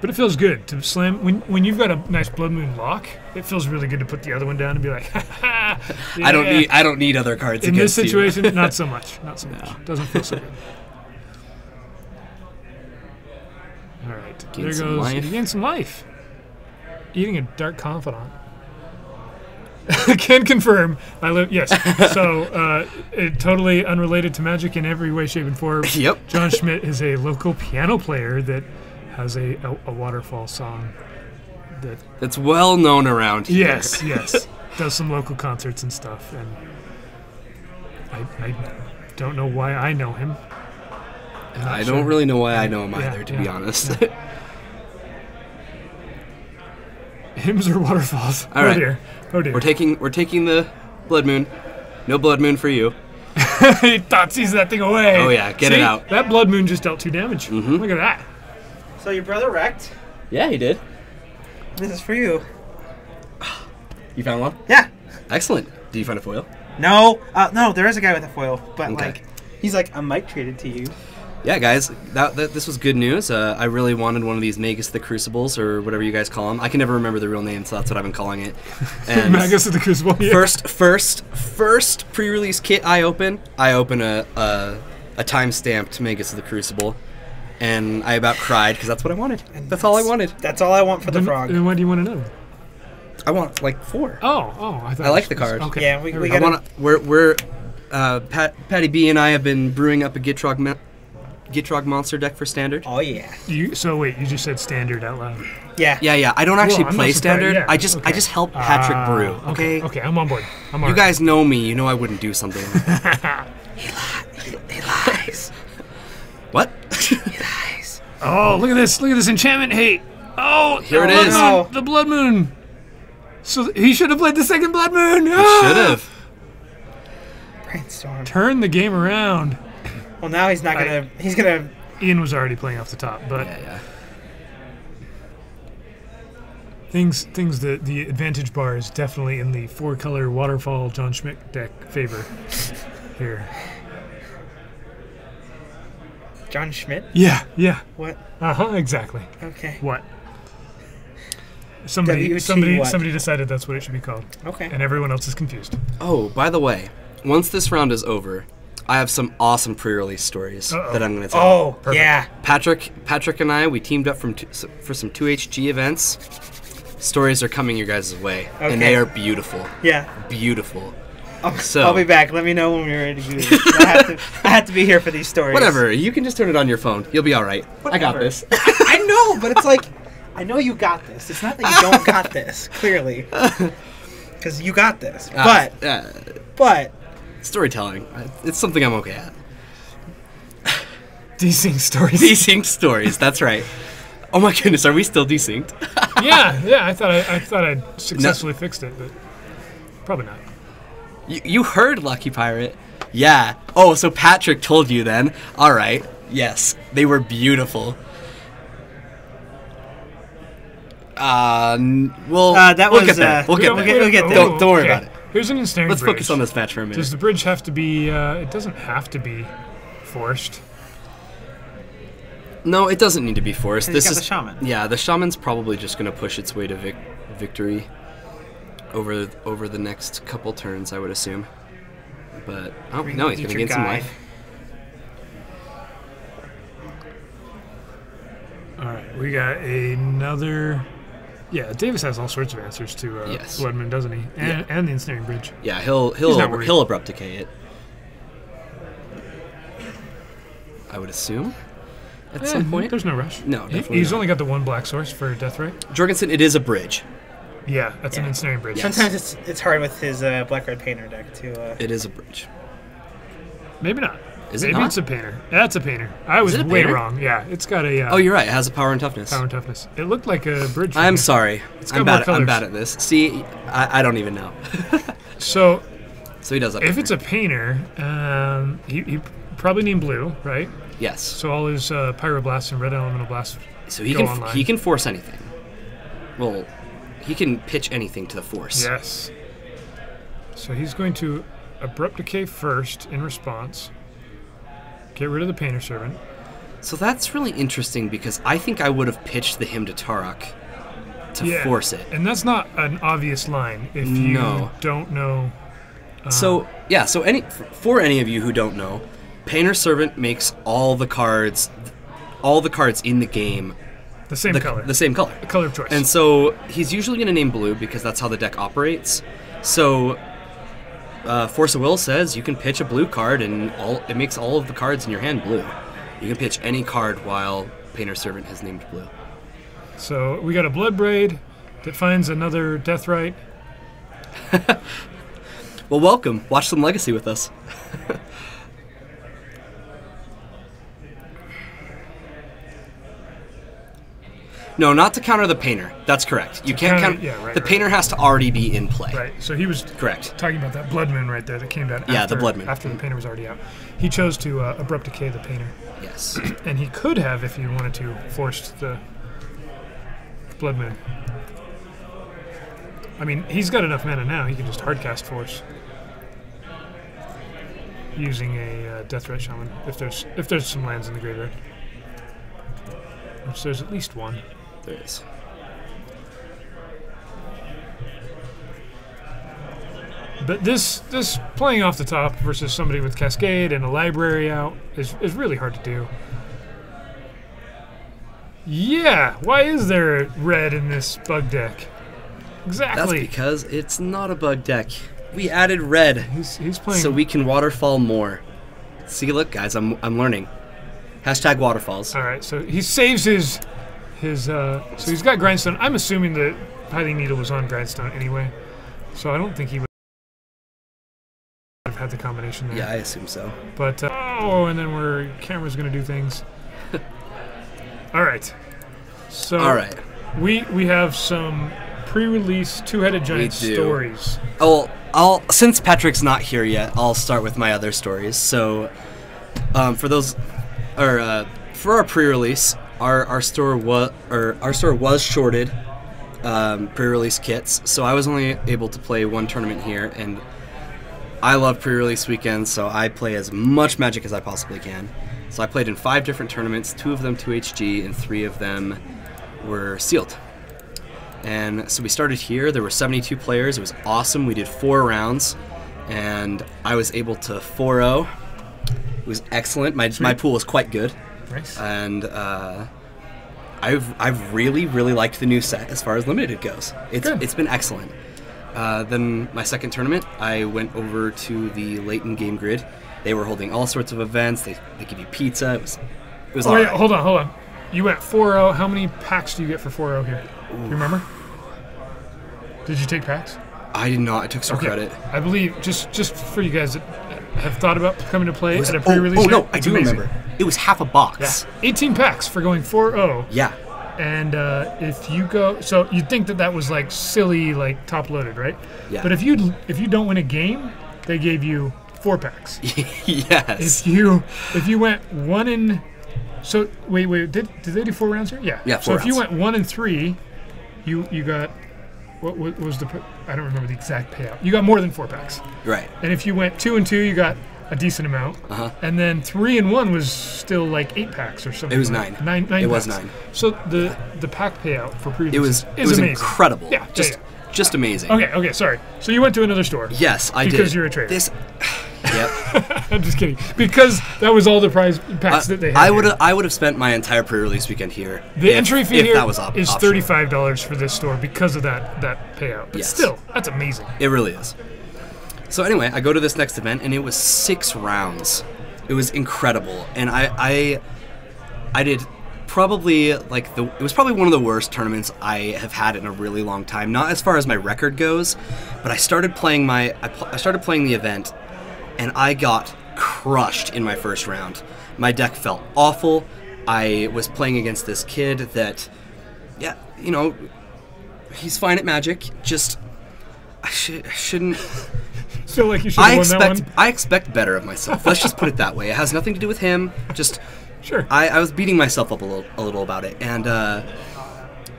But it feels good to slam when you've got a nice Blood Moon lock. It feels really good to put the other one down and be like, ha ha. Yeah. I don't need other cards In this against you. situation, not so much. Not so much. Doesn't feel so good. All right. Gain There some goes. life. You gain some life. Eating a Dark Confidant. Can confirm. I live. Yes. So, totally unrelated to Magic in every way, shape, and form. Yep. John Schmidt is a local piano player that has a waterfall song. That's well known around here. Yes. Does some local concerts and stuff, and I don't know why I know him. I don't really know why I know him Yeah, either, to be yeah, honest. Hymns or waterfalls? All Oh right. dear. Oh dear. We're taking the Blood Moon. No Blood Moon for you. He Thoughtseize that thing away. Oh, yeah, get it See? out. That Blood Moon just dealt 2 damage. Mhm. Look at that. So your brother wrecked. Yeah, he did. This is for you. You found one? Yeah. Excellent. Did you find a foil? No. No, there is a guy with a foil, but Okay. like, he's like, I might trade it to you. Yeah, guys, this was good news. I really wanted one of these Magus the Crucibles, or whatever you guys call them. I can never remember the real name, so that's what I've been calling it. And Magus of the Crucible. Yeah. first pre-release kit I open a time-stamped Magus of the Crucible, and I about cried because that's what I wanted. That's all I wanted. That's all I want for the Then- frog. Then why do you want to know? I want like 4. Oh, I thought I like it the was- card. Okay. Yeah, we There we gotta- go. I want to. Patty B and I have been brewing up a Gitrog monster deck for Standard. Oh yeah. So wait, you just said standard out loud. Yeah. Yeah. I don't actually Well, I'm play not surprised, Standard. yeah, I just okay. help Patrick brew. Okay. Okay, I'm on board. I'm You alright. guys know me. You know I wouldn't do something. He lies. What? He lies. Oh, look at this! Look at this enchantment hate. Oh, Here it the Blood is. Moon, the Blood Moon. So he should have played the second Blood Moon. You Ah! should have. Brainstorm. Turn the game around. Well, now he's not gonna. He's gonna. Ian was already playing off the top, but Yeah. things the advantage bar is definitely in the 4-color waterfall John Schmidt deck favor here. John Schmidt. Yeah. What? Exactly. Okay. What? Somebody WT what? decided that's what it should be called, Okay. and everyone else is confused. Oh, by the way, once this round is over, I have some awesome pre-release stories Uh-oh. that I'm going to tell. Oh Perfect. yeah. Patrick and I, we teamed up for some 2HG events. Stories are coming your guys' way, Okay. and they are beautiful. Yeah. Beautiful. I'll, So- I'll be back. Let me know when we're ready to do this. I have to be here for these stories. Whatever, you can just turn it on your phone. You'll be all right. I got Whatever. this. I know, but it's like, I know you got this. It's not that you don't got this, clearly. Because you got this. But, Storytelling. It's something I'm okay at. Desync stories. Desynced stories, that's right. Oh my goodness, are we still desynced? yeah. I thought I'd successfully fixed it, but probably not. You heard Lucky Pirate. Yeah. Oh, so Patrick told you then. All right. Yes, they were beautiful. We'll that we'll was, get there. We'll get there. we'll get there. Don't worry about it. Here's an ensnaring Let's bridge. focus on this match for a minute. Does the bridge have to be? It doesn't have to be forced. No, it doesn't need to be forced. He's This got is the shaman. Yeah, the shaman's probably just going to push its way to victory over the next couple turns, I would assume. But oh no, he's going to gain some life. All right, we got another. Yeah, Davis has all sorts of answers to Yes. Blood Moon, doesn't he? And the ensnaring bridge. Yeah, he'll not worried. abrupt decay it. I would assume at some point. There's no rush. No, definitely He's not. only got the 1 black source for Deathray. Jorgensen, it is a bridge. Yeah, that's an Yeah. ensnaring bridge. Sometimes it's hard with his black-red painter deck to. It is a bridge. Maybe not. Is it Maybe not? it's a painter. That's a painter. I was it a way painter? wrong. Yeah, it's got a Oh, you're right. It has a power and toughness. power and toughness. It looked like a bridge. I'm from sorry. It's I'm got more bad. I'm colors. bad at this. See, I don't even know. here. So So he does that. if it's a painter, he probably named blue, right? yes, So all his pyroblasts and red elemental blasts. so he go can online. he can force anything. Well, he can pitch anything to the force. Yes. So he's going to abrupt decay first in response. Get rid of the painter servant. So that's really interesting because I think I would have pitched the hymn to Tarok to Yeah, force it. And that's not an obvious line if you No. don't know. So yeah, so for any of you who don't know, Painter Servant makes all the cards in the game The same color. the same color. The color of choice. And so he's usually going to name blue because that's how the deck operates. So Force of Will says you can pitch a blue card and it makes all of the cards in your hand blue. You can pitch any card while Painter Servant has named blue. So we got a Bloodbraid that finds another Deathrite. Well, welcome. Watch some Legacy with us. No, not to counter the painter. That's correct. You can't counter- count. yeah, right, the right. painter has to already be in play. Right. So he was Correct. talking about that Blood Moon right there that came down. Yeah, after, the Blood Moon. after the painter was already out. He chose to abrupt decay the painter, Yes. and he could have, if he wanted to, forced the Blood Moon. I mean, he's got enough mana now. He can just hardcast Force using a Deathrat Shaman if there's some lands in the graveyard, which there's at least one. There is. But this playing off the top versus somebody with Cascade and a library out is really hard to do. Yeah, why is there red in this bug deck? That's Exactly. because it's not a bug deck. We added red He's playing. so we can waterfall more. See, look, guys, I'm learning. Hashtag waterfalls. All right, so he saves his. So he's got Grindstone. I'm assuming that Hiding Needle was on Grindstone anyway, so I don't think he would have had the combination there. Yeah, I assume so. But and then camera's gonna do things. All right. So All right. we have some pre-release two-headed giant do. stories. Oh, since Patrick's not here yet, I'll start with my other stories. So, for our pre-release, our store was shorted pre-release kits, so I was only able to play one tournament here, and I love pre-release weekends, so I play as much Magic as I possibly can. So I played in 5 different tournaments, 2 of them 2HG, and 3 of them were sealed. And so we started here. There were 72 players. It was awesome. We did 4 rounds, and I was able to 4-0. It was excellent. My pool was quite good, Nice. and I've really liked the new set as far as limited goes. Good. It's been excellent. Then my second tournament, I went over to the Leighton Game Grid. They were holding all sorts of events. They give you pizza. It was Oh, all wait, right. hold on. You went 4-0. How many packs do you get for 4-0 here? Do you remember? Did you take packs? I did not. I took some credit. I believe just for you guys that have thought about coming to play It was- at a pre-release. oh no, night, I it's do amazing. remember. It was half a box. Yeah, 18 packs for going 4-0. Yeah. And if you go, so you'd think that was like silly, like top loaded, right? Yeah. But if you don't win a game, they gave you 4 packs. Yes. If you went 1 in, so wait, did they do 4 rounds here? Yeah. Yeah, So 4 if you rounds. went 1 and 3, you got what was I don't remember the exact payout. You got more than 4 packs. Right. And if you went 2 and 2, you got a decent amount. Uh-huh. And then 3 and 1 was still like 8 packs or something. It was like 9. Nine It was packs. 9. So the pack payout for pre It was amazing. incredible. Yeah, Just amazing. Okay, sorry. So you went to another store. Yes, I did. Because you're a trader. This. Yep. I'm just kidding. Because that was all the prize packs that they had. I would have spent my entire pre-release weekend here. The if- entry fee if here that was is optional. $35 for this store because of that payout. But Yes. still, that's amazing. It really is. So anyway, I go to this next event, and it was 6 rounds. It was incredible, and I did probably it was probably one of the worst tournaments I have had in a really long time. Not as far as my record goes, but I started playing the event, and I got crushed in my first round. My deck felt awful. I was playing against this kid that, yeah, he's fine at Magic. Just I shouldn't. Feel like you should have won that one. I expect better of myself. Let's just put it that way. It has nothing to do with him. Just Sure. I was beating myself up a little about it, and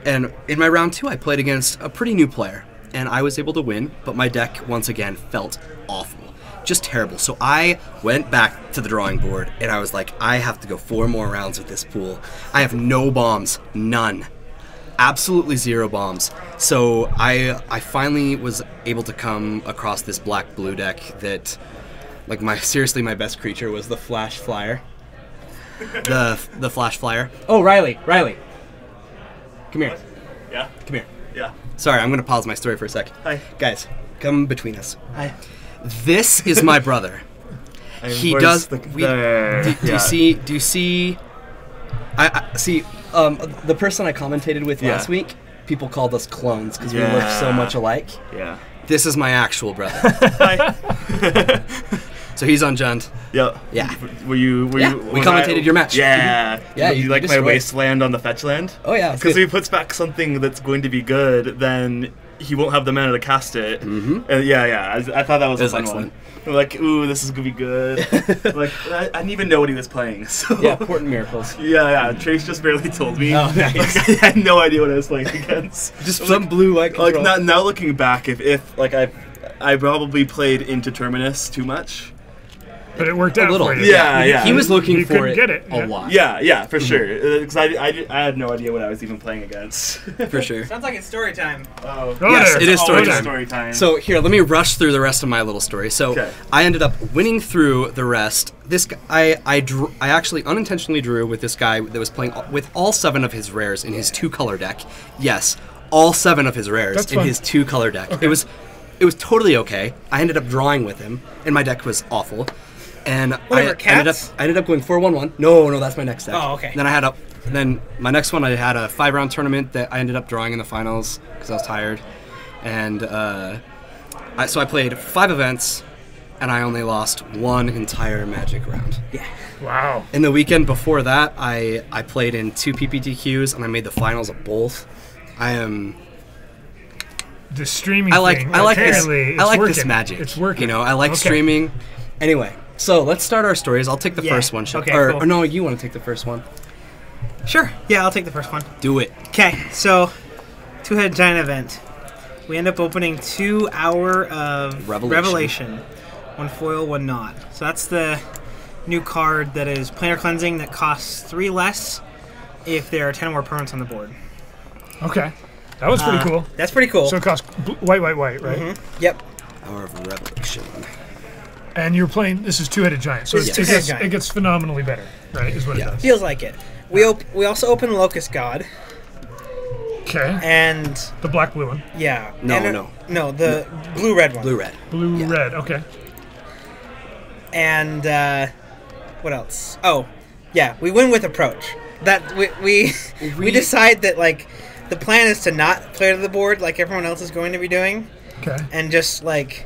in my round 2, I played against a pretty new player, and I was able to win. But my deck once again felt awful, just terrible. So I went back to the drawing board, and I was like, I have to go 4 more rounds with this pool. I have no bombs, none. Absolutely 0 bombs. So I finally was able to come across this black-blue deck that, my best creature was the Flash Flyer. The Flash Flyer. Oh, Riley. Come here. Yeah. Come here. Yeah. Sorry, I'm going to pause my story for a sec. Hi. Guys, come between us. Hi. This is my brother. He does. Do you see? I see. The person I commentated with last week, people called us clones because we look so much alike. Yeah. This is my actual brother. Hi. So he's on Jund. Yeah. Yeah. Were you? Yeah, we was commentated your match. Yeah. Yeah, You you like my destroyed. wasteland on the fetch land? Oh yeah, it's Because good. if he puts back something that's going to be good, then he won't have the mana to cast it. Mhm. And yeah. I thought that was It a was fun excellent. one. Like, ooh, this is gonna be good. Like, I didn't even know what he was playing. So. Yeah, Important Miracles. Yeah. Trace just barely told me. Oh, nice. Like, I had no idea what I was playing against. Just some blue white Like control. now looking back, if like I probably played into Terminus too much. But it worked out little. for you. Yeah. He was looking You for couldn't it, get it, a yeah. lot. Yeah, for sure. Because I had no idea what I was even playing against. For sure. Sounds like it's story time. Oh, Oh, Yes, there. it is story always time. story time. So here, let me rush through the rest of my little story. So Okay. I ended up winning through the rest. This I actually unintentionally drew with this guy that was playing with all 7 of his rares in his 2-color deck. Yes, all 7 of his rares That's in fun. his 2-color deck. It was totally okay. I ended up drawing with him, and my deck was awful. And Whatever, I ended up going 4-1-1. No, that's my next deck. Oh, okay. Then my next one, I had a 5-round tournament that I ended up drawing in the finals because I was tired, and so I played 5 events, and I only lost 1 entire Magic round. Yeah. Wow. In the weekend before that, I played in 2 PPTQs, and I made the finals of both. The streaming I like thing, this apparently, it's this working. magic. It's working. You know, I like Okay. streaming. Anyway, so let's start our stories. I'll take the Yeah, first one. Shep. okay, or cool. no, you want to take the first one? Sure. Yeah, I'll take the first one. Do it. Okay, so 2-headed giant event. We end up opening 2 Hour of Revelation. 1 foil, 1 not. So that's the new card that is planar cleansing that costs 3 less if there are 10 more permanents on the board. Okay. That was pretty cool. That's pretty cool. So it costs white, right? Yep. Hour of Revelation. And you're playing, this is Two-Headed Giant, so It's it, Two-Headed gets, Giant. it gets phenomenally better, right, is what Yeah. it does. Feels like it. We also open Locust God Okay. and The black-blue one. yeah. No, and, no. No, the blue-red one. Blue-red. Blue-red, okay. And what else? Oh, yeah, we win with approach. That we decide that like the plan is to not play to the board like everyone else is going to be doing, Okay. and just like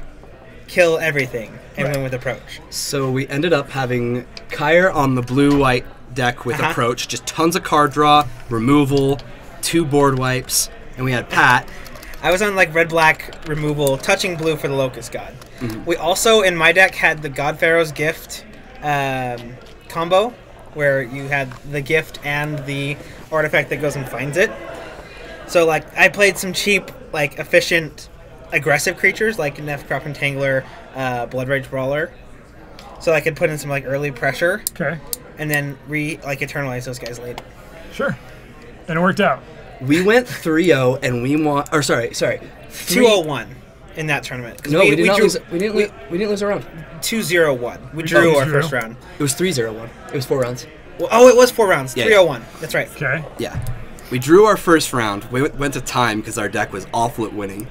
kill everything and Right. win with approach. So we ended up having Kyre on the blue-white deck with Uh-huh. approach, just tons of card draw, removal, 2 board wipes, and we had Pat. I was on like red-black removal, touching blue for the Locust God. Mm-hmm. We also in my deck had the God Pharaoh's Gift combo, where you had the gift and the artifact that goes and finds it. So like I played some cheap, like efficient, aggressive creatures like Nefcrop Entangler, Blood Rage Brawler, so I could put in some like early pressure Okay. and then eternalize those guys late. Sure. And it worked out. We went 3-0 and we won. Or sorry. 201 in that tournament. 'Cause No, we did not drew- lose. We didn't lose a round. 2-0-1. We drew our 2-0. first round. It was 3-0-1. It was 4 rounds. Well, oh, it was 4 rounds. Yeah. 3-0-1. That's right. Okay. Yeah. We drew our first round. We went to time because our deck was awful at winning.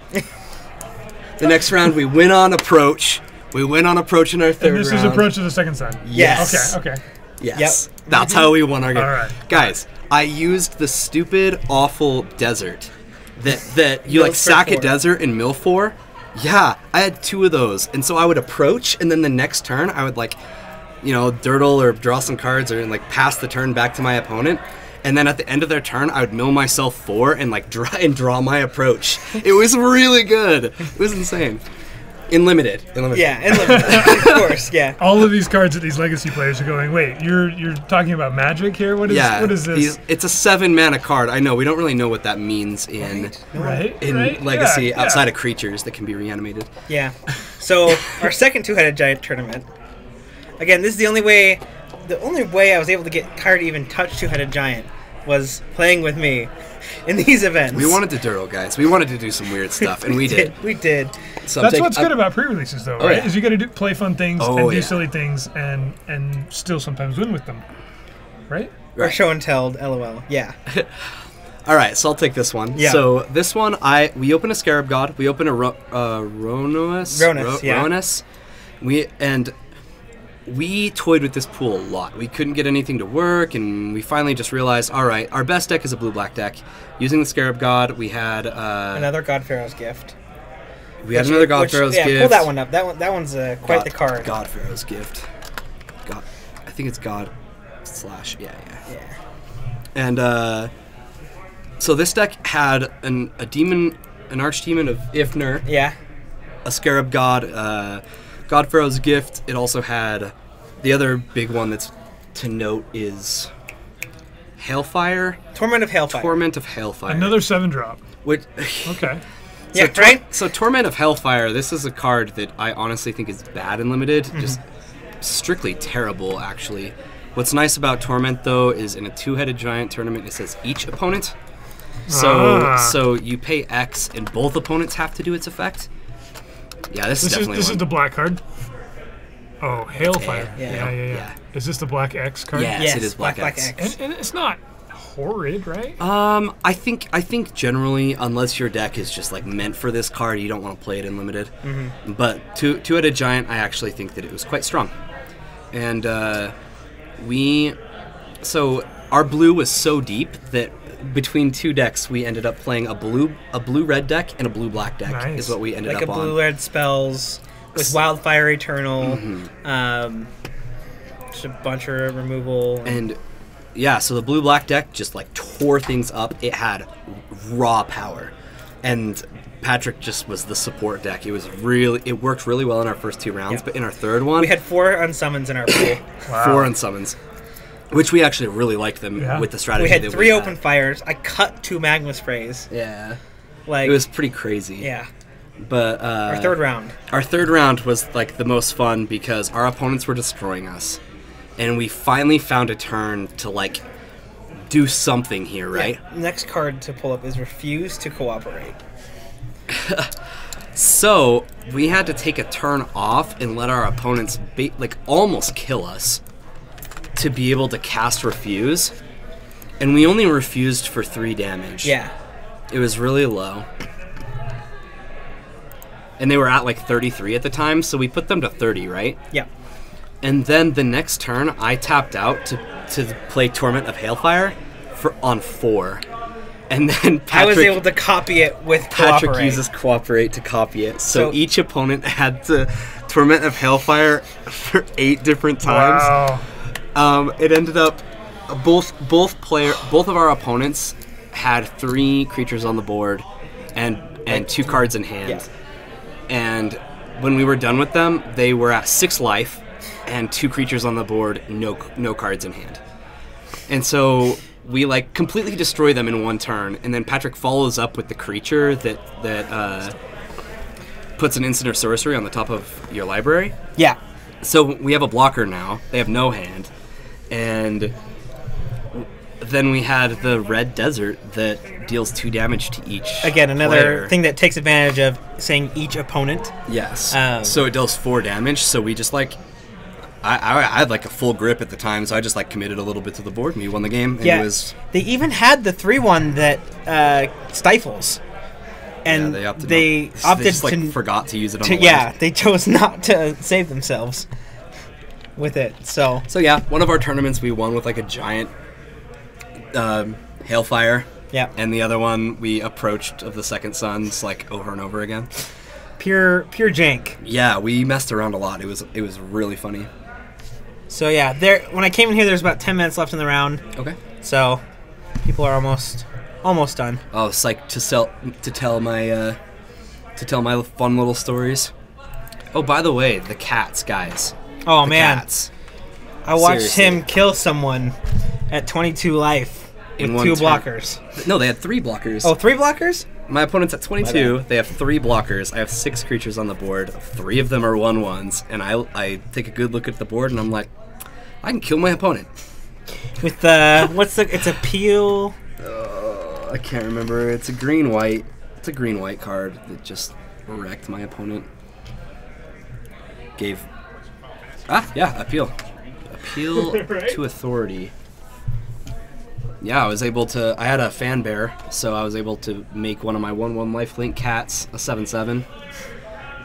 The next round, we win on approach. We win on approach in our third And this round. is approach to the second side. Yes. Okay. Yes. Yep. That's how we won our game. All right. Guys, I used the stupid, awful desert that you like Mills for sack a 4. desert and mill for. Yeah, I had 2 of those. And so I would approach, and then the next turn, I would like, dirtle or draw some cards or like pass the turn back to my opponent. And then at the end of their turn, I would mill myself 4 and like draw my approach. It was really good. It was insane. In limited. Yeah, and of course, yeah. All of these cards that these legacy players are going, wait, you're talking about magic here? What is this? It's a 7-mana card. I know we don't really know what that means in Right? Legacy Yeah, outside yeah. of creatures that can be reanimated. Yeah. So our second 2-headed giant tournament. Again, this is the only way I was able to get Kyre to even touch 2-headed giant was playing with me in these events. We wanted to Duro, guys. We wanted to do some weird stuff, and we did. We did. So That's what's good about pre-releases, though, Oh, right? yeah. Is you got to play fun things Oh, and do yeah. silly things and still sometimes win with them, right? Or show and tell, LOL. Yeah. All right, so I'll take this one. Yeah. So this one, we open a Scarab God. We open a Ronus. Yeah. Ronus. We toyed with this pool a lot. We couldn't get anything to work, and we finally just realized, all right, our best deck is a blue-black deck. Using the Scarab God, we had... Another God Pharaoh's Gift. We had another God Which, Pharaoh's yeah, gift. pull that one up. That one's quite the card. God Pharaoh's gift. God, I think it's God / yeah. And so this deck had an archdemon of Ifnir, Yeah. a scarab god, God Pharaoh's gift. It also had the other big one that's to note is Hailfire. Torment of Hailfire. Torment of Hailfire. Another 7-drop. Which, Okay. Yeah, right? So Torment of Hellfire, this is a card that I honestly think is bad and limited. Just strictly terrible, actually. What's nice about Torment, though, is in a 2-headed giant tournament, it says each opponent. So you pay X, and both opponents have to do its effect. Yeah, this is definitely This one. is the black card. Oh, Hailfire. Yeah. Yeah. Is this the black X card? Yes, Yes, it is Black X. And it's not horrid, right? I think generally, unless your deck is just like meant for this card, you don't want to play it in limited. But two-headed giant, I actually think that it was quite strong. And so our blue was so deep that between two decks, we ended up playing a blue-red deck and a blue-black deck. Nice. Is what we ended Like up a on. blue-red spells with Wildfire Eternal. Just a bunch of removal. And yeah, so the blue-black deck just like tore things up. It had raw power, and Patrick just was the support deck. It worked really well in our first 2 rounds, but in our third one, We had 4 unsummons in our pool. 4 unsummons, which we actually really liked them with the strategy. We had that 3 open fires. I cut 2 magma sprays. Yeah, Like it was pretty crazy. yeah. But Our third round. Our third round was like the most fun because our opponents were destroying us, and we finally found a turn to like do something here, right? Yeah. Next card to pull up is Refuse to Cooperate. So we had to take a turn off and let our opponents like almost kill us to be able to cast Refuse, and we only refused for 3 damage. Yeah. It was really low. And they were at like 33 at the time, so we put them to 30, right? Yeah. And then the next turn, I tapped out to play Torment of Hailfire on 4. And then Patrick, I was able to copy it with Patrick Cooperate. uses Cooperate to copy it. So So- each opponent had to Torment of Hailfire for 8 different times. Wow. It ended up both of our opponents had 3 creatures on the board and 2 cards in hand. Yeah. And when we were done with them, they were at 6 life and 2 creatures on the board, no cards in hand. And so we like completely destroy them in 1 turn, and then Patrick follows up with the creature that puts an instant or sorcery on the top of your library. Yeah. So we have a blocker now. They have no hand. And then we had the red desert that deals 2 damage to each Again, another player. thing that takes advantage of saying each opponent. Yes. So it deals 4 damage. So we just like, I had like a full grip at the time, so I just like committed a little bit to the board, and we won the game. And Yeah. it was They even had the 3-1 that stifles. And they opted they not- opted they just, like, to forgot to use it on to, the yeah, land. they chose not to save themselves with it. So So yeah, one of our tournaments we won with like a giant Hailfire. yeah, And the other one we approached of the Second Sons like over and over again. pure jank. Yeah, we messed around a lot. It was really funny. So yeah, when I came in here, there's about 10 minutes left in the round. Okay. So people are almost done. Oh, psyched to tell my fun little stories. Oh, by the way, the cats, guys. Oh The man, cats. I watched Seriously. him kill someone at 22 life In with 2 one turn. blockers. No, they had 3 blockers. Oh, 3 blockers? My opponent's at My 22. They have 3 blockers. I have 6 creatures on the board. 3 of them are 1/1s, and I take a good look at the board, and I'm like, I can kill my opponent. With it's a peel. I can't remember. It's a green-white. It's a green-white card that just wrecked my opponent. Appeal. Appeal to authority. Yeah, I was able to. I had a fan bear, so I was able to make one of my 1/1 lifelink cats a 7/7,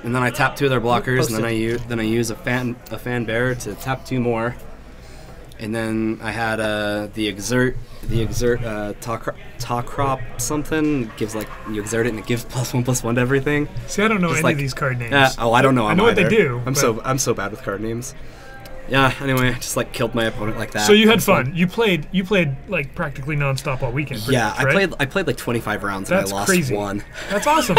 and then I tap 2 of their blockers, and then I use a fan bear to tap 2 more, And then I had the exert talk crop something gives like you exert it and it gives +1/+1 to everything. See, I don't know Just any like- of these card names. I don't know. I know what they do. I'm but- so bad with card names. Yeah. Anyway, I just like killed my opponent like that. So you had It's fun. You played like practically nonstop all weekend. pretty Yeah, much, right? I played like 25 rounds That's and I lost crazy. one. That's awesome.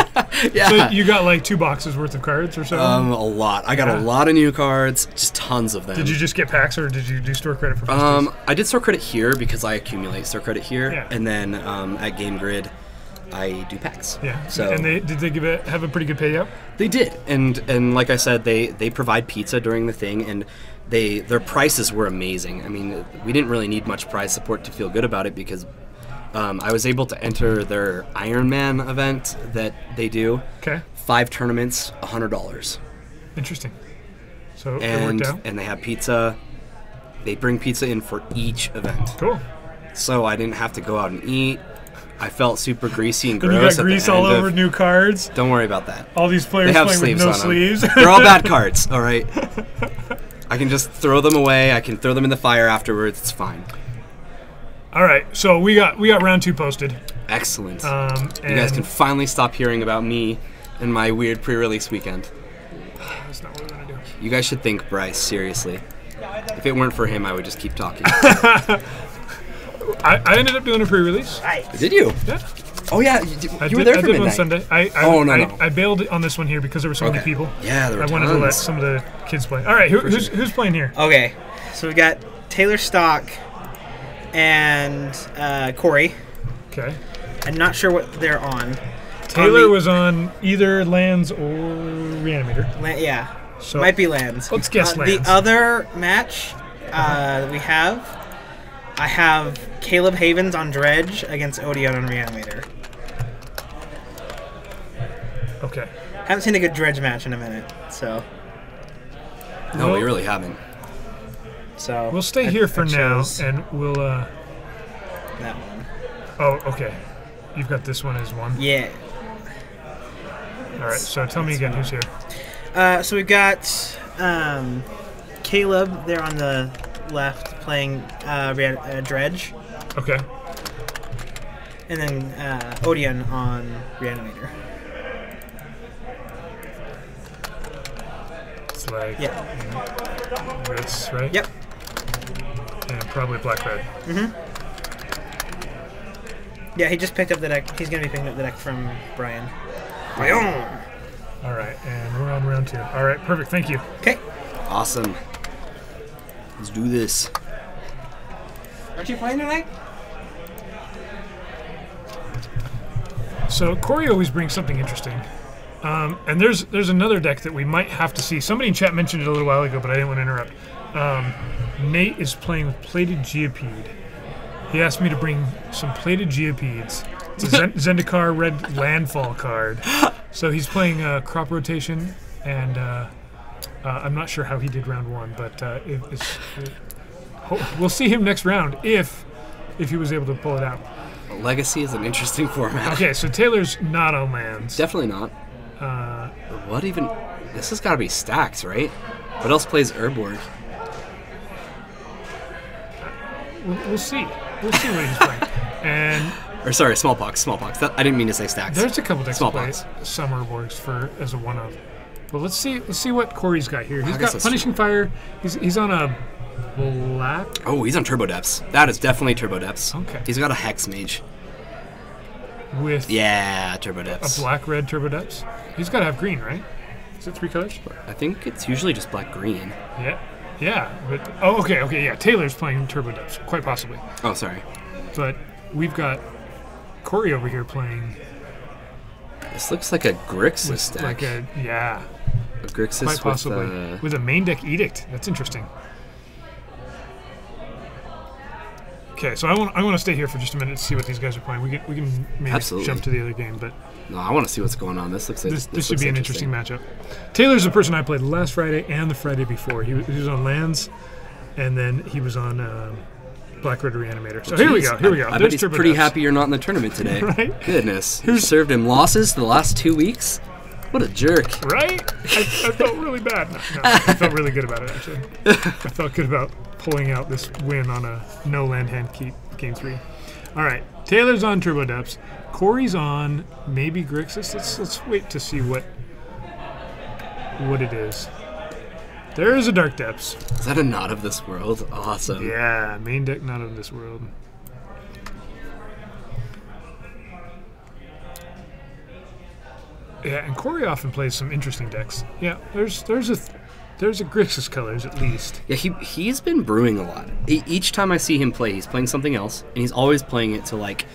Yeah. So you got like 2 boxes worth of cards or so. A lot. I got Yeah. a lot of new cards, just tons of them. Did you just get packs or did you do store credit for first place? I did store credit here because I accumulate store credit here, Yeah. and then at Game Grid, I do packs. Yeah. So And did they have a pretty good payout? they did, and like I said, they provide pizza during the thing, and their prices were amazing. I mean, we didn't really need much prize support to feel good about it because I was able to enter their Iron Man event that they do. Okay. 5 tournaments, $100, Interesting. So it worked out. and they have pizza. They bring pizza in for each event, Cool. so I didn't have to go out and eat. I felt super greasy and And gross. you got at the grease all end of- over new cards. Don't worry about that. All these They players have playing with sleeves no on sleeves. them. They're all bad cards. All right. I can just throw them away. I can throw them in the fire afterwards. It's fine. All right. So we got round 2 posted. Excellent. And You guys can finally stop hearing about me and my weird pre-release weekend. That's not what we're gonna do. You guys should thank Bryce, seriously. If it weren't for him, I would just keep talking. I ended up doing a pre-release. Did you? Yeah. Oh, yeah. You were there I for did midnight. one Sunday. Oh, no. I bailed on this one here because there were so many people. Yeah, there were I wanted to let tons. some of the kids play. All right, who's playing here? Okay, so we've got Taylor Stock and Corey. Okay. I'm not sure what they're on. Taylor the- was on either Lands or Reanimator. Yeah, So might be Lands. let's guess Lands. The other match that we have, I have Caleb Havens on Dredge against Odeon on Reanimator. Okay. Haven't seen a good Dredge match in a minute, so No, Well- we really haven't. We'll stay here for now, chose and we'll. that one. Oh, okay. You've got this one as one. Yeah. All right. So tell me again who's here. So we've got Caleb there on the left playing Dredge, Okay. and then Odeon on Reanimator. It's like Yeah. this, right? Yep. And probably black red. Yeah, he just picked up the deck. He's gonna be picking up the deck from Brian. Brian. All right, and we're on round 2. All right, perfect. Thank you. Okay. Awesome. Let's do this. Aren't you playing tonight? So Corey always brings something interesting. And there's another deck that we might have to see. Somebody in chat mentioned it a little while ago, but I didn't want to interrupt. Nate is playing with Plated Geopede. He asked me to bring some Plated Geopedes. It's a Zendikar red landfall card. So he's playing crop rotation, and I'm not sure how he did round 1, but we'll see him next round if he was able to pull it out. Legacy is an interesting format. Okay, so Taylor's not on lands. Definitely not. What even? This has got to be Stacks, right? What else plays Urborg? We'll see. We'll see what he's playing. And Or sorry, Smallpox. That, I didn't mean to say Stacks. there's a couple decks that play Smallpox. Summer Borgs as a one-of. But let's see what Corey's got here. He's I guess got that's Punishing Fire. He's on a black. Oh, he's on Turbo Depths. That is definitely Turbo Depths. Okay. He's got a Hex Mage. With Yeah, Turbo a Depths. black-red Turbo Depths. He's got to have green, right? Is it 3 colors? I think it's usually just black-green. Yeah. But okay, yeah. Taylor's playing Turbo Depths, quite possibly. Oh, sorry. But we've got Corey over here playing This looks like a Grixis deck. like a Grixis quite possibly with a main deck Edict. That's interesting. Okay, so I want to stay here for just a minute to see what these guys are playing. We can maybe Absolutely. jump to the other game, but No, I want to see what's going on. This looks like this should looks be an interesting matchup. Taylor's the person I played last Friday and the Friday before. He was on lands, and then he was on Black Red Reanimator. So here we go. I bet There's he's Turbo pretty Depths. happy you're not in the tournament today. Right? Goodness. You served him losses the last 2 weeks? What a jerk. Right? I felt really bad. No, I felt really good about it, actually. I felt good about pulling out this win on a no land hand keep game 3. All right, Taylor's on Turbo Depths. Corey's on maybe Grixis. Let's wait to see what it is. There is a Dark Depths. Is that a Not of This World? Awesome. Yeah, main deck Not of This World. Yeah, and Corey often plays some interesting decks. Yeah, there's a Grixis colors at least. Yeah, he's been brewing a lot. Each time I see him play, he's playing something else, and he's always playing it to like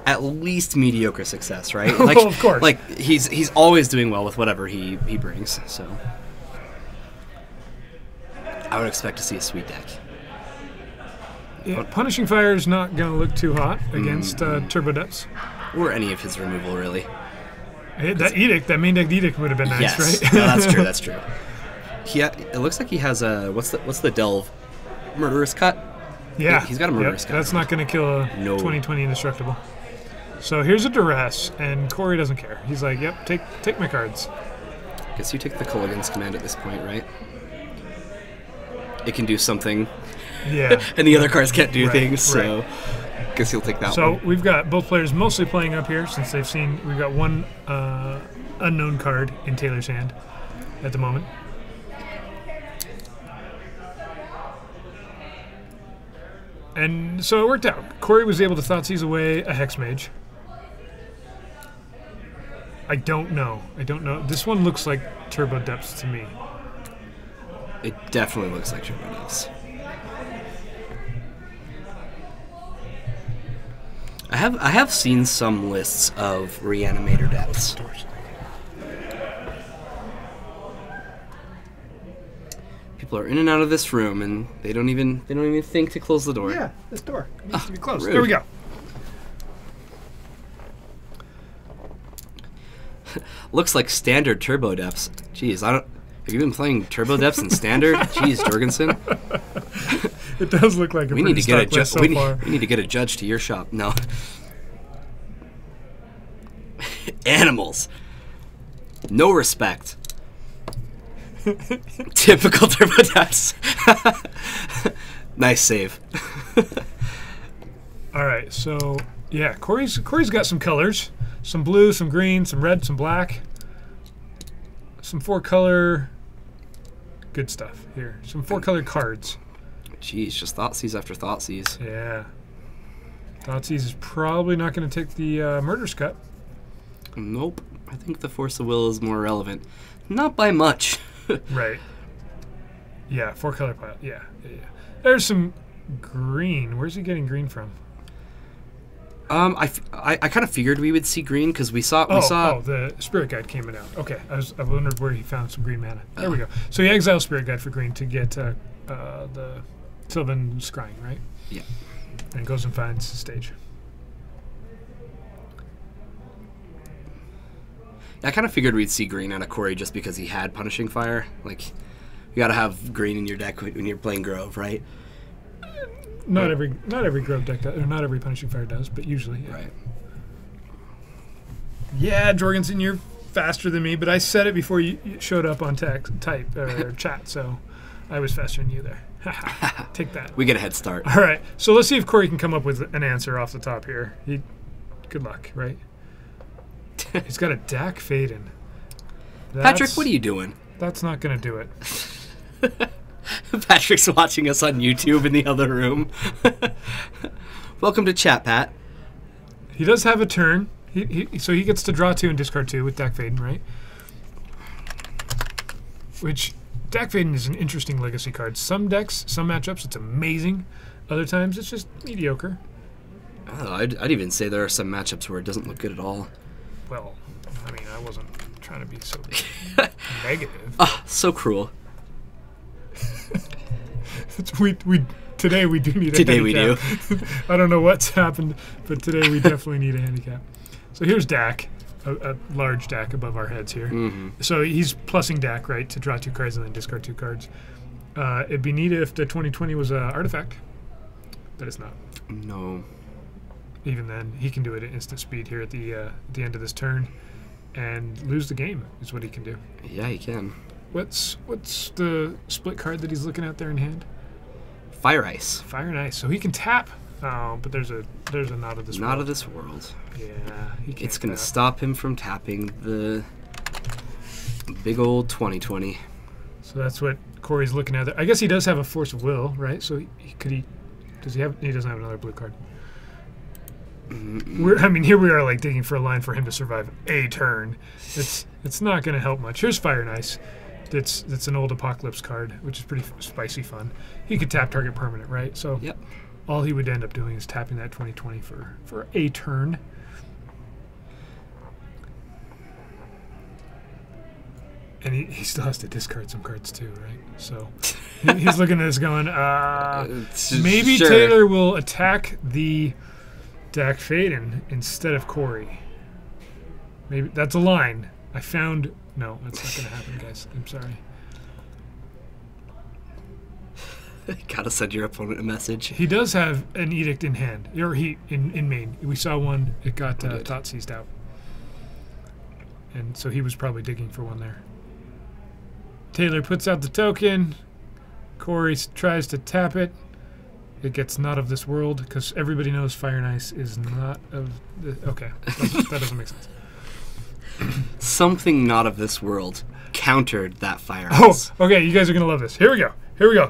at least mediocre success, right? Like, Well, of course. Like he's always doing well with whatever he brings. So I would expect to see a sweet deck. Yeah, Punishing Fire is not going to look too hot against Turbo Depths. Or any of his removal, really. Hey, that edict, that main deck edict would have been nice, Yes, right? no, that's true. That's true. It looks like he has a what's the delve, Murderous Cut. Yeah, He's got a Murderous Cut. That's not going to kill a No. 2020 Indestructible. So here's a Duress, and Corey doesn't care. He's like, "Yep, take my cards." Guess you take the Culligan's Command at this point, right? It can do something, Yeah. and the other cards can't do Right, things. So guess you'll take that So one. we've got both players mostly playing up here since they've seen we've got one unknown card in Taylor's hand at the moment. And so it worked out. Corey was able to Thoughtseize away a Hex Mage. I don't know. This one looks like Turbo Depths to me. It definitely looks like Turbo Depths. I have seen some lists of Reanimator Depths. People are in and out of this room, and they don't even think to close the door. Yeah, this door needs to be closed. rude. There we go. Looks like standard Turbo Depths. Jeez, have you been playing Turbo Depths in standard? Jeez, Jorgensen. It does look like a We need pretty to get a stock list judge. so far. We need to get a judge to your shop. No. Animals. No respect. Typical Turbo Depths. Nice save. All right, so yeah, Corey's got some colors, some blue, some green, some red, some black, some 4-color, good stuff here. Some 4-color cards. Jeez, just Thoughtseize after Thoughtseize. Yeah. Thoughtseize is probably not going to take the Murderous Cut. Nope. I think the Force of Will is more relevant. Not by much. Right. Yeah, 4-color pile. Yeah. There's some green. Where's he getting green from? I kind of figured we would see green because we saw The Spirit Guide came out. Okay, I wondered where he found some green mana. There we go. So he exiles Spirit Guide for green to get the Sylvan Scrying, right? Yeah. And goes and finds the stage. I kind of figured we'd see green out of Corey just because he had Punishing Fire. Like, you gotta have green in your deck when you're playing Grove, right? Not every Grove deck does, or not every Punishing Fire does, but usually. Yeah. Right. Yeah, Jorgensen, you're faster than me, but I said it before you showed up on chat, so I was faster than you there. Take that. We get a head start. All right, so let's see if Corey can come up with an answer off the top here. Good luck, right? He's got a Dak Faden. Patrick, what are you doing? That's not going to do it. Patrick's watching us on YouTube in the other room. Welcome to chat, Pat. He does have a turn. So he gets to draw 2 and discard 2 with Dak Faden, right? Which, Dak Faden is an interesting legacy card. Some decks, some matchups, it's amazing. Other times, it's just mediocre. Oh, I'd even say there are some matchups where it doesn't look good at all. Well, I mean, I wasn't trying to be so negative. Ah, so cruel. Today we do need a Today we do. handicap. I don't know what's happened, but today we definitely need a handicap. So here's Dak, a large Dak above our heads here. Mm-hmm. So he's plussing Dak, right, to draw 2 cards and then discard 2 cards. It'd be neat if the 2020 was an artifact, but it's not. No. Even then, he can do it at instant speed here at the end of this turn, and lose the game is what he can do. Yeah, he can. What's the split card that he's looking at there in hand? Fire Ice. Fire and Ice. So he can tap. Oh, but there's a not of this Not world. of this world. Yeah, he can't It's going to tap. stop him from tapping the big old 2020. So that's what Corey's looking at there. I guess he does have a force of will, right? So does he have? He doesn't have another blue card. Here we are, like digging for a line for him to survive a turn. It's not going to help much. Here's Fire and Ice. That's an old Apocalypse card, which is pretty spicy fun. He could tap target permanent, right? So Yep. all he would end up doing is tapping that 20/20 for a turn. And he still has to discard some cards too, right? So he's looking at this going, maybe Sure. Taylor will attack the Dak Faden instead of Corey. Maybe that's a line. I found... No, that's not going to happen, guys. I'm sorry. Gotta send your opponent a message. He does have an edict in hand. Or in main. We saw one. It got did. Totseized out. And so he was probably digging for one there. Taylor puts out the token. Corey tries to tap it. It gets not of this world because everybody knows Fire and Ice is not of the... Okay, that doesn't make sense. Something not of this world countered that Fire Oh, Ice. okay, you guys are going to love this. Here we go.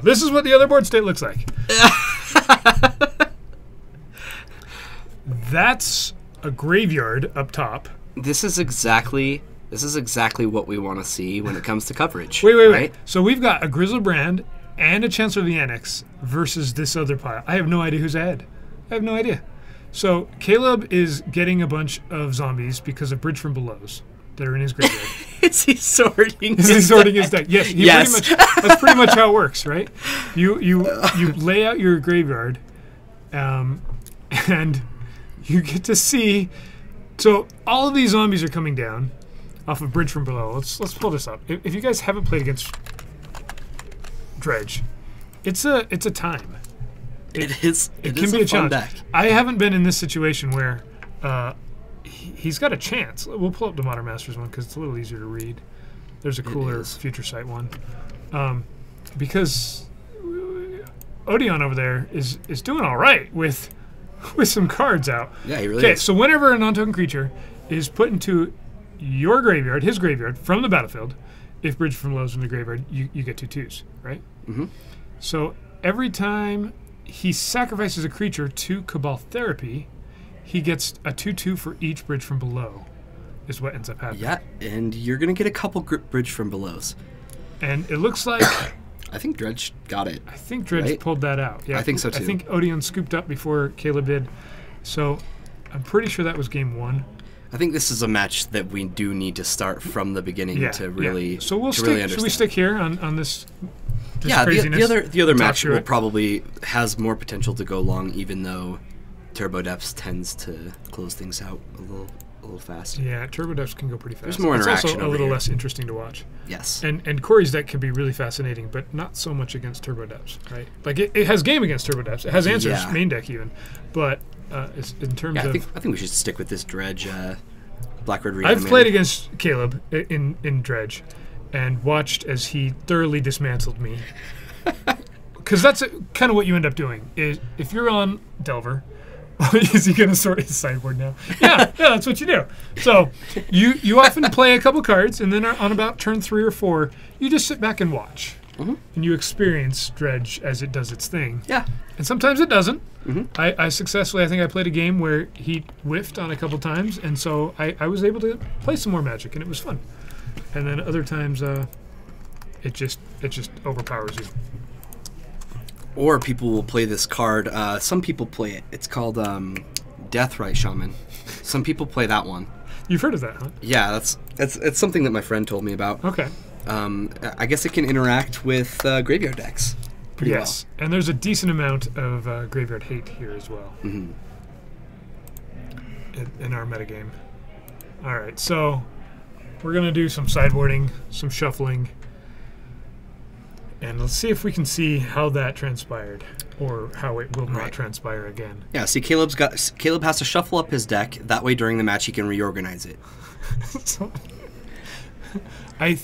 This is what the other board state looks like. That's a graveyard up top. This is exactly what we want to see when it comes to coverage. Wait. Right? So we've got a Grizzlebrand and a Chancellor of the Annex versus this other pile. I have no idea who's ahead. I have no idea. So Caleb is getting a bunch of zombies because of Bridge from Below's that are in his graveyard. Is he sorting? He's sorting his deck. Yes, Yes. That's pretty much how it works, right? You lay out your graveyard, and you get to see. So all of these zombies are coming down off of Bridge from Below. Let's pull this up. If you guys haven't played against Dredge, it's a time. It can Can be a fun challenge. deck. I haven't been in this situation where he's got a chance. We'll pull up the Modern Masters one because it's a little easier to read. There's a cooler is. Future Sight one. Because Odeon over there is doing all right with some cards out. Yeah, he really Okay, is. so whenever a non-token creature is put into your graveyard, his graveyard, from the battlefield, if Bridge from Below's in the graveyard, you get 2/2s, right? Mhm. So every time he sacrifices a creature to Cabal Therapy, he gets a 2/2 for each Bridge from Below, is what ends up happening. Yeah, and you're gonna get a couple Bridge from Belows. And it looks like, I think Dredge got it. I think Dredge Right? pulled that out. Yeah, I think so, I too. think Odeon scooped up before Caleb did. So I'm pretty sure that was game one. I think this is a match that we do need to start from the beginning to really, So we'll to stick. really Should we understand. stick here on this? Yeah, craziness? the other Talk match through will it. probably has more potential to go long, even though Turbo Depths tends to close things out a little fast. Yeah, Turbo Depths can go pretty fast. There's more it's interaction also a over little here. less interesting to watch. Yes. And Corey's deck can be really fascinating, but not so much against Turbo Depths, right? Like it has game against Turbo Depths. It has answers, Yeah. main deck even. But it's, in terms Yeah, I of... think we should stick with this Dredge. Black Red I've Reanimator. played against Caleb in Dredge and watched as he thoroughly dismantled me. Because that's kind of what you end up doing. Is if you're on Delver, is he going to sort his sideboard now? Yeah, that's what you do. So you often play a couple cards, and then on about turn 3 or 4, you just sit back and watch. Mhm. And you experience Dredge as it does its thing. Yeah. And sometimes it doesn't. Mhm. I successfully, I think I played a game where he whiffed on a couple times, and so I was able to play some more Magic, and it was fun. And then other times, it just overpowers you. Or people will play this card. Some people play it. It's called Deathrite Shaman. Some people play that one. You've heard of that, huh? Yeah, it's something that my friend told me about. Okay. I guess it can interact with graveyard decks pretty Yes, and there's a decent amount of graveyard hate here as well well. Hmm. in our metagame. All right, so we're gonna do some sideboarding, some shuffling, and let's see if we can see how that transpired, or how it will not Right. transpire again. Yeah, see, Caleb has to shuffle up his deck. That way, during the match, he can reorganize it. So, I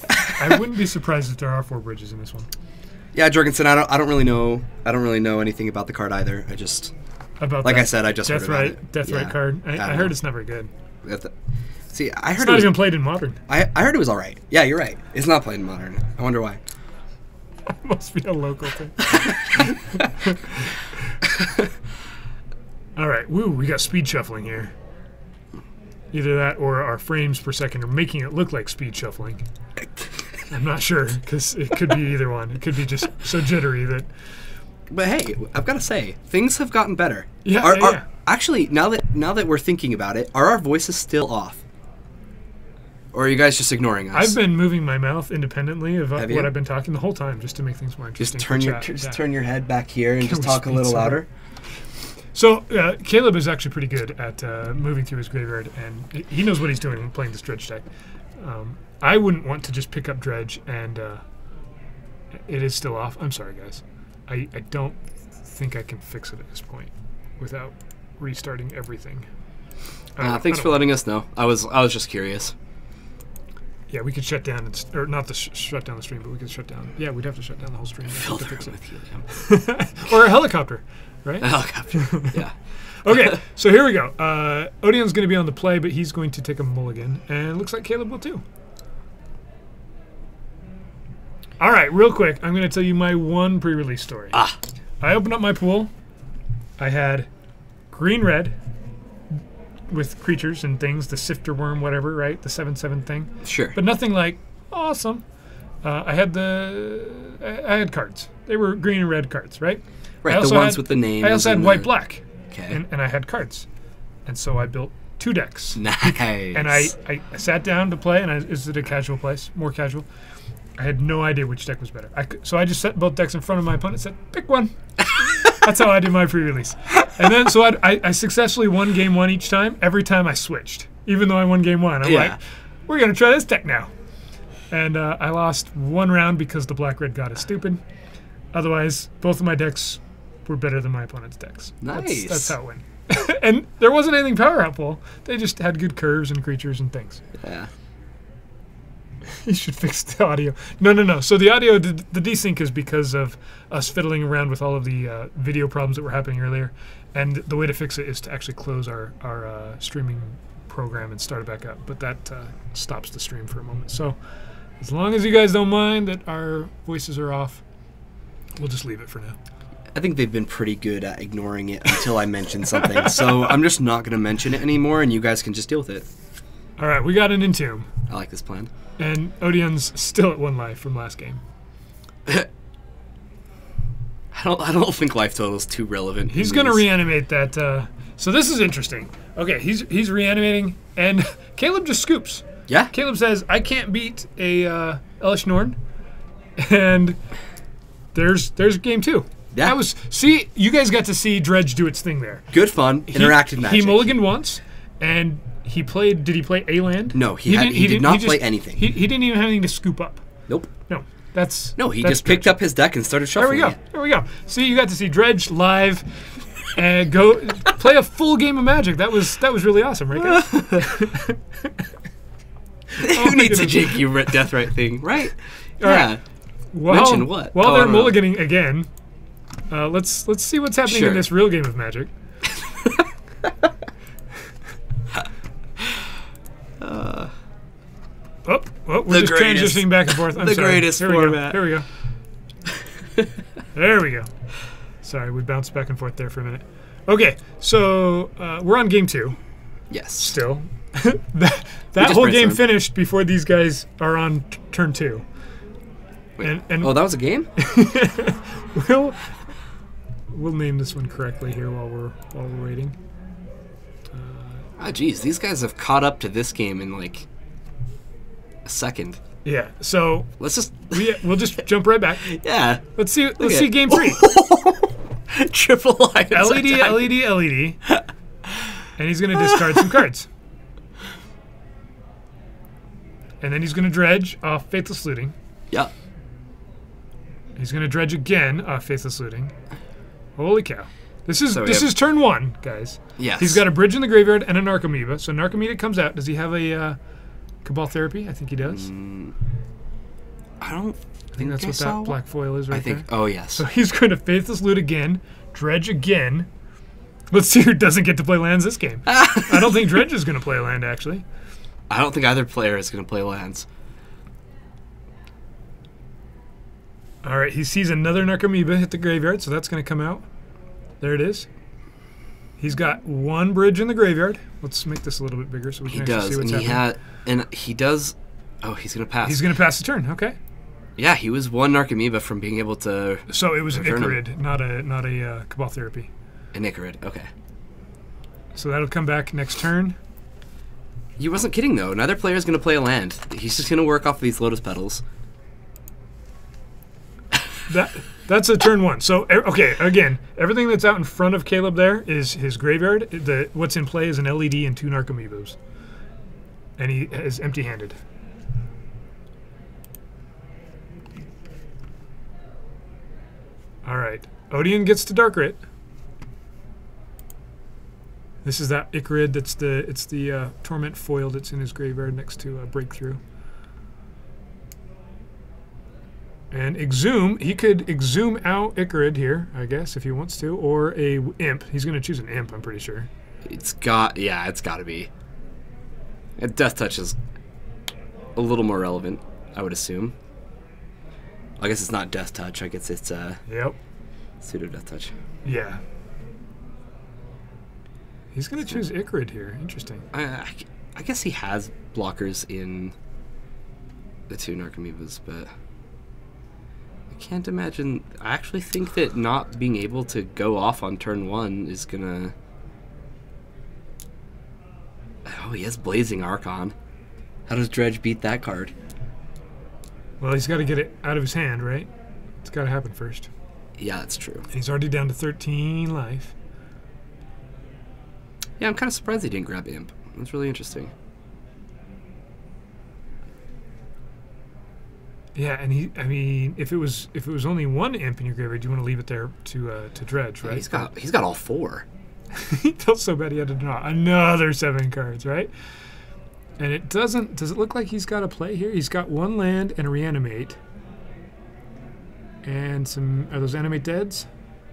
wouldn't be surprised if there are 4 bridges in this one. Yeah, Jorgensen. I don't really know. I don't really know anything about the card either. I just About like that I said, I just heard about it. Death Yeah. Right card. I don't heard know. it's never good. See, I It's heard not it was, even played in Modern. I heard it was all right. Yeah, you're right. It's not played in Modern. I wonder why. Must be a local thing. All right, woo, we got speed shuffling here. Either that or our frames per second are making it look like speed shuffling. I'm not sure, because it could be either one. It could be just so jittery that... But hey, I've got to say, things have gotten better. Yeah, yeah. Actually, now that we're thinking about it, are our voices still off? Or are you guys just ignoring us? I've been moving my mouth independently of Have what you? I've been talking the whole time, just to make things more interesting. just for chat. Yeah. turn your head back here and Can just we talk a speed little some? louder. So Caleb is actually pretty good at moving through his graveyard, and he knows what he's doing when playing this dredge deck. I wouldn't want to just pick up dredge, and it is still off. I'm sorry, guys. I don't think I can fix it at this point without restarting everything. Thanks for letting us know. I was just curious. Yeah, we could shut down, or not shut down the stream, but we could shut down. Yeah, we'd have to shut down the whole stream Fill to the fix room it. with helium. Or a helicopter, right? Helicopter. Yeah. Okay, so here we go. Odion's going to be on the play, but he's going to take a mulligan, and it looks like Caleb will too. All right, real quick, I'm going to tell you my one pre-release story. I opened up my pool. I had green-red with creatures and things, the sifter worm, whatever, right? The 7/7 thing. Sure. But nothing like awesome. I had cards. They were green and red cards, right? I Right, the also ones had- with the names. I also had and white the- black, Okay. and I had cards, and so I built 2 decks. Nice. And I sat down to play, and is it a casual place? More casual. I had no idea which deck was better. So I just set both decks in front of my opponent and said, pick one. That's how I did my pre-release. And then, so I successfully won game 1 each time. Every time I switched. Even though I won game 1. I'm Yeah. like, we're going to try this deck now. And I lost 1 round because the black-red god is stupid. Otherwise, both of my decks were better than my opponent's decks. Nice. That's how it went. And there wasn't anything powerful. They just had good curves and creatures and things. Yeah. You should fix the audio. No. So the audio, the desync is because of us fiddling around with all of the video problems that were happening earlier. And the way to fix it is to actually close our streaming program and start it back up. But that stops the stream for a moment. So as long as you guys don't mind that our voices are off, we'll just leave it for now. I think they've been pretty good at ignoring it until I mention something. So I'm just not going to mention it anymore, and you guys can just deal with it. All right, we got an Entomb. I like this plan. And Odion's still at 1 life from last game. I don't think life total is too relevant. He's in going to these. reanimate that. So this is interesting. Okay, he's reanimating, and Caleb just scoops. Yeah. Caleb says, I can't beat a Elish Norn. And there's game 2. Yeah. That was, see, you guys got to see Dredge do its thing there. Good fun. Interactive magic. He mulliganed once, and he played, did he play a land? No, he did not play anything. He didn't even have anything to scoop up. Nope. No, that's... No, he that's just picked Dredge. up his deck and started There shuffling we go. it. There we go. See, you got to see Dredge live and go play a full game of Magic. That was really awesome, right, guys? Who needs a janky death right thing, right? All yeah. right. While, Mention what? While Oh, they're I don't know. mulliganing again, let's see what's happening Sure. in this real game of Magic. We're The just greatest- transitioning back and forth. I'm the sorry. greatest Here format. We go. There we go. Sorry, we bounced back and forth there for a minute. Okay, so we're on game 2 Yes. still. that just whole game brainstormed. finished before these guys are on turn 2. Wait. And Oh, that was a game? we'll name this one correctly here while we're waiting. Ah, geez, these guys have caught up to this game in like a second. Yeah, so Let's just we'll just jump right back. yeah. Let's see at- game 3. Triple items. LED, attack. LED. And he's going to discard some cards. And then he's going to dredge off Faithless Looting. Yep. He's going to dredge again off Faithless Looting. Holy cow. This is So we have- turn 1, guys. Yes. He's got a Bridge in the Graveyard and a Narcomoeba. So Narcomoeba comes out. Does he have a Cabal Therapy? I think he does. I don't think that's I what saw that black foil is right I think. there. Oh yes. So he's going to Faithless Loot again, Dredge again. Let's see who doesn't get to play lands this game. I don't think Dredge is going to play a land, actually. I don't think either player is going to play lands. All right, he sees another Narcomoeba hit the graveyard, so that's going to come out. There it is. He's got one bridge in the graveyard. Let's make this a little bit bigger so we He can actually does, see what's and happening. he does. Oh, he's going to pass. He's going to pass the turn. Okay. Yeah, he was one Narcomoeba from being able to. So it was an Return him. Icarid, not a Cabal Therapy. An Icarid. Okay. So that'll come back next turn. You wasn't kidding though. Neither player is going to play a land. He's just going to work off these Lotus Petals. That's a turn one. So okay, again, everything that's out in front of Caleb there is his graveyard. What's in play is an LED and 2 Narcomoebas, and he is empty-handed. All right, Odian gets to Darkrit. This is that Icarid. It's the Torment foil that's in his graveyard next to Breakthrough. And Exhume, he could Exhume out Icarid here, I guess, if he wants to, or a Imp. He's going to choose an Imp, I'm pretty sure. It's got to be. And Death Touch is a little more relevant, I would assume. I guess it's not Death Touch. I guess it's Yep. Pseudo Death Touch. Yeah. He's going to choose Icarid here. Interesting. I guess he has blockers in the 2 Narcomoebas, but I can't imagine. I actually think that not being able to go off on turn 1 is gonna. Oh, he has Blazing Archon. How does Dredge beat that card? Well, he's got to get it out of his hand, right? It's got to happen first. Yeah, that's true. And he's already down to 13 life. Yeah, I'm kind of surprised he didn't grab Imp. That's really interesting. Yeah, and I mean, if it was only one Imp in your graveyard, you want to leave it there to Dredge, right? Yeah, he's got all 4. He felt so bad he had to draw another 7 cards, right? And it doesn't. Does it look like he's got a play here? He's got 1 land and a Reanimate, and some. Are those Animate Deads?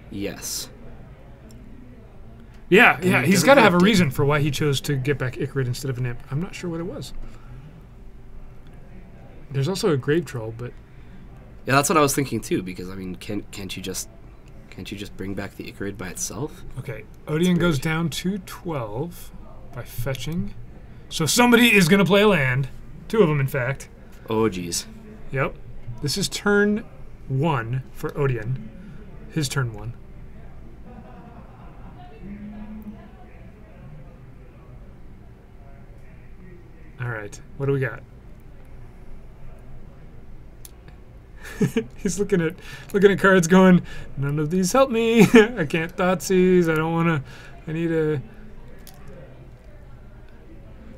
Yes. Yeah, And yeah. he He's doesn't got to have a have to- reason for why he chose to get back Icarid instead of an Imp. I'm not sure what it was. There's also a Grave Troll, but Yeah, that's what I was thinking too. Because I mean, can't you just bring back the Icarid by itself? okay. Odian goes down to 12 by fetching. So somebody is going to play a land. 2 of them, in fact. Oh, geez. Yep. This is turn 1 for Odian. His turn 1. All right. What do we got? He's looking at cards going, none of these help me. I can't Thoughtseize. I don't want to. I need a...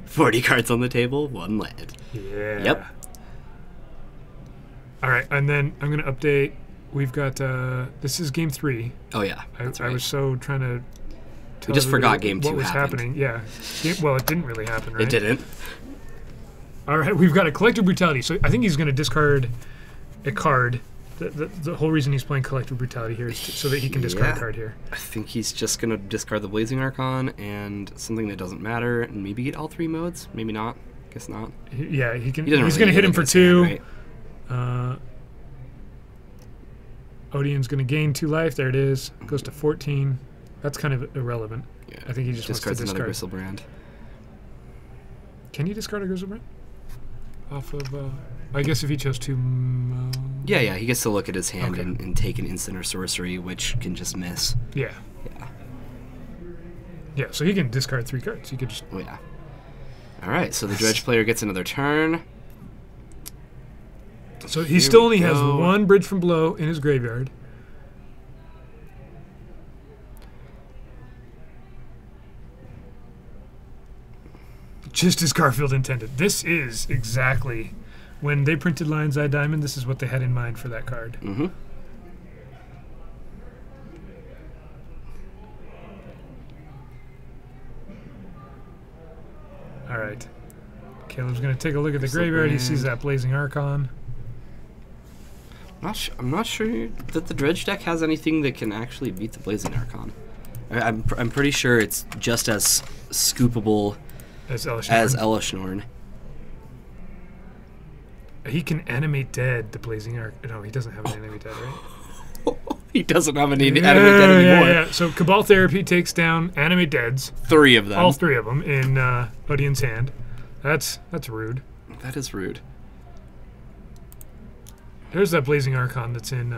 40 cards on the table, 1 land. Yeah. Yep. All right, and then I'm going to update. We've got, this is game 3. Oh yeah, that's I right. was so trying to tell just forgot everybody game what 2 was happened. happening. Yeah. Well, it didn't really happen, right? It didn't. All right, we've got a Collective Brutality. So I think he's going to discard a card. The whole reason he's playing Collective Brutality here is so that he can discard Yeah. a card here. I think he's just gonna discard the Blazing Archon and something that doesn't matter, and maybe get all 3 modes. Maybe not. Guess not. Yeah, he can. He doesn't He's really going to hit need him to for look at his 2. hand, right? Odian's going to gain 2 life. There it is. Goes to 14. That's kind of irrelevant. Yeah. I think he just discards wants to another discard. Gristlebrand. Can he discard a Grizzlebrand? Off of, I guess if he chose 2. Yeah, he gets to look at his hand Okay. and take an instant or sorcery, which can just miss. Yeah. Yeah. Yeah, so he can discard 3 cards. He could just. Oh yeah. All right, so the Dredge player gets another turn. So he Here still we only has go. 1 Bridge from Below in his graveyard. Just as Garfield intended. This is exactly when they printed Lion's Eye Diamond. This is what they had in mind for that card. Mm-hmm. All right. Caleb's going to take a look at the There's the graveyard. He sees brand. that Blazing Archon. I'm not sure that the Dredge deck has anything that can actually beat the Blazing Archon. I'm pretty sure it's just as scoopable As as Elesh Elishnorn. He can animate dead the Blazing Arc. No, he doesn't have an animate dead, right? He doesn't have any animate dead anymore. Yeah. So Cabal Therapy takes down animate deads, 3 of them. all 3 of them in Odin's hand. That's rude. That is rude. There's that Blazing Archon that's in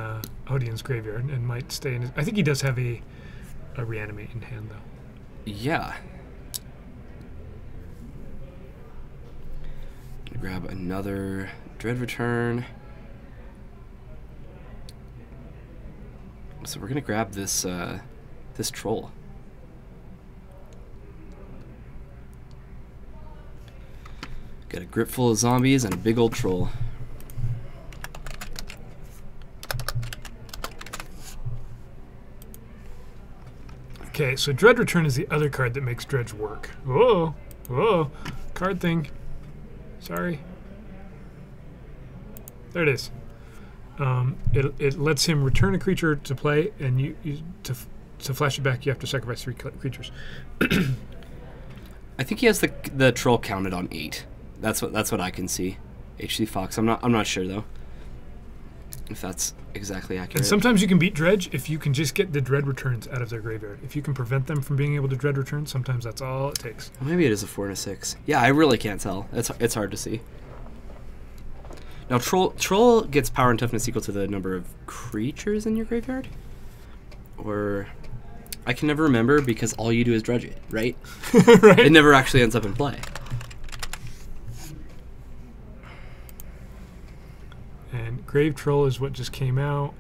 Odin's graveyard and might stay in his... I think he does have a reanimate in hand, though. Yeah. Grab another Dread Return. So we're gonna grab this this troll. Got a grip full of zombies and a big old troll. Okay, so Dread Return is the other card that makes Dredge work. Whoa, whoa, card thing. Sorry. There it is. It lets him return a creature to play, and to flash it back, you have to sacrifice 3 creatures. I think he has the troll counted on 8. That's what I can see. HC Fox. I'm not sure though. If that's exactly accurate. And sometimes you can beat Dredge if you can just get the Dread Returns out of their graveyard. If you can prevent them from being able to Dread Return, sometimes that's all it takes. Well, maybe it is a 4 and a 6. Yeah, I really can't tell. It's hard to see. Now, troll gets power and toughness equal to the number of creatures in your graveyard, or I can never remember because all you do is dredge it, right? Right? It never actually ends up in play. And Grave Troll is what just came out.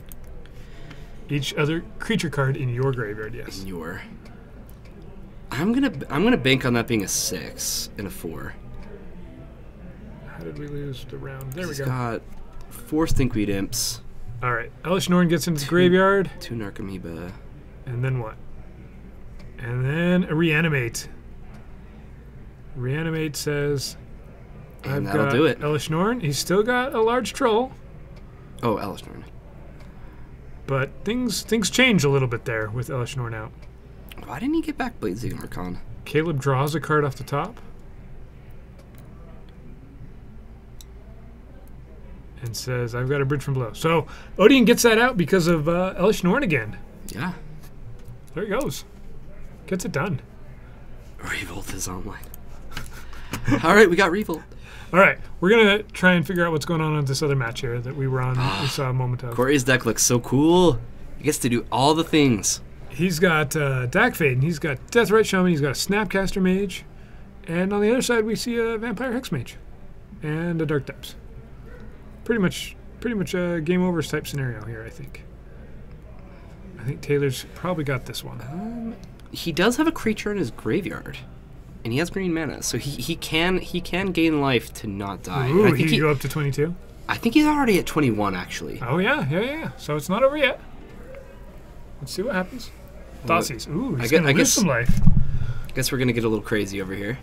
Each other creature card in your graveyard, yes. In your. I'm gonna bank on that being a 6 and a 4. How did we lose the round? There we He's go. got 4 Stinkweed Imps, All right, Elesh Norn gets into the graveyard, 2 Narcomoeba. and then what? And then a Reanimate. Reanimate says, And I've that'll got do it. Elesh Norn. He's still got a large troll, Oh, Elishnorn. but things change a little bit there with Elesh Norn out. Why didn't he get back Blazing Archon? Caleb draws a card off the top and says, I've got a Bridge from Below. So Odin gets that out because of Elesh Norn again. Yeah. There he goes. Gets it done. Revolt is online. All right, we got Revolt. All right, we're going to try and figure out what's going on with this other match here that we were on. We saw a moment of. Corey's deck looks so cool. He gets to do all the things. He's got Dak Faden, he's got Deathrite Shaman, he's got a Snapcaster Mage, and on the other side we see a Vampire Hex Mage and a Dark Depths. Pretty much a game overs type scenario here, I think. I think Taylor's probably got this one. He does have a creature in his graveyard, and he has green mana, so he can gain life to not die. Ooh, I he think can go up to 22. I think he's already at 21 actually. Oh yeah. So it's not over yet. Let's see what happens. Well, Thoughtseas. Ooh, I he's gue- gonna I lose guess- some life. Guess we're gonna get a little crazy over here.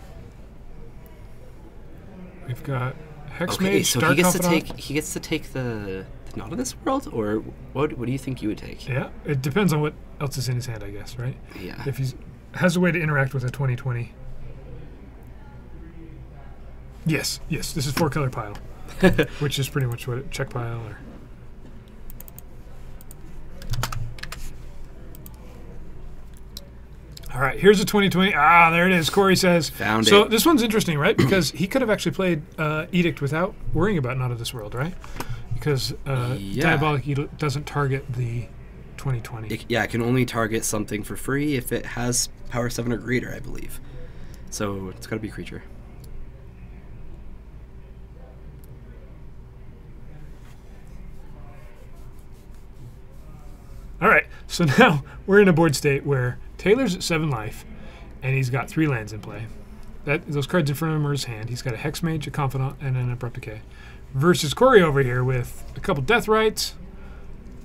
We've got Hex Okay, Mage, so Dark he Confidant. gets to take the Not of This World, or what do you think you would take? Yeah, it depends on what else is in his hand, I guess, right? Yeah. If he has a way to interact with a 2020. Yes, this is 4-color pile, which is pretty much what check pile or. All right, here's a 2020. Ah, there it is. Corey says. Found So it. this one's interesting, right? Because he could have actually played Edict without worrying about Not of This World, right? Because Yeah. Diabolic Edict doesn't target the 2020. It can only target something for free if it has power 7 or greater, I believe. So it's got to be a creature. All right, so now we're in a board state where Taylor's at 7 life, and he's got 3 lands in play. Those cards in front of him are his hand. He's got a Hex Mage, a Confidant, and an Abrupt Decay. Versus Corey over here with a couple Deathrights,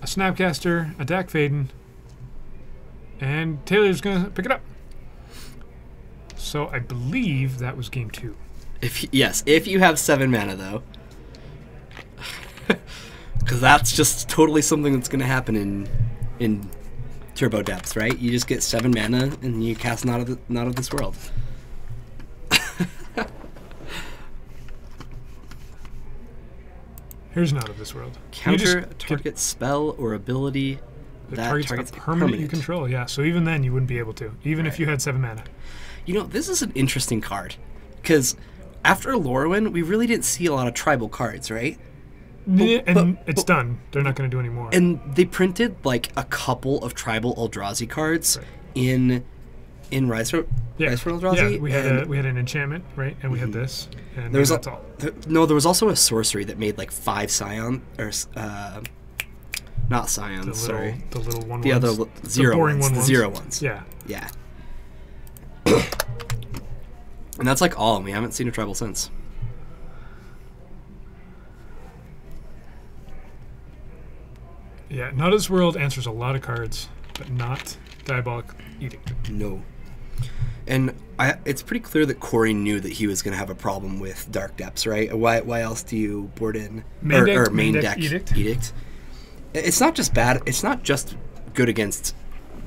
a Snapcaster, a Dak Faden, and Taylor's going to pick it up. So I believe that was game 2. If you have 7 mana though. Because that's just totally something that's going to happen in Turbo Depths, right? You just get 7 mana and you cast Not of This World. Here's Not of This World. Counter a target spell or ability that targets a permanent you control. Yeah, so even then you wouldn't be able to, even if you had 7 mana. You know, this is an interesting card. Because after Lorwyn, we really didn't see a lot of tribal cards, right? It's done. They're not going to do any more. And they printed like a couple of tribal Eldrazi cards in Rise for Eldrazi. Yeah, we had an enchantment, right? And we had this. And There was that's all. there was also a sorcery that made like 5 Scion or not Scions. Sorry, The little one. the other zero boring ones, the 1/1s. 0 ones. Yeah. Yeah. And that's like all, and we haven't seen a tribal since. Yeah, Not of This World answers a lot of cards, but not Diabolic Edict. No. And it's pretty clear that Corey knew that he was going to have a problem with Dark Depths, right? Why else do you board in Main deck deck Edict? It's not just bad. It's not just good against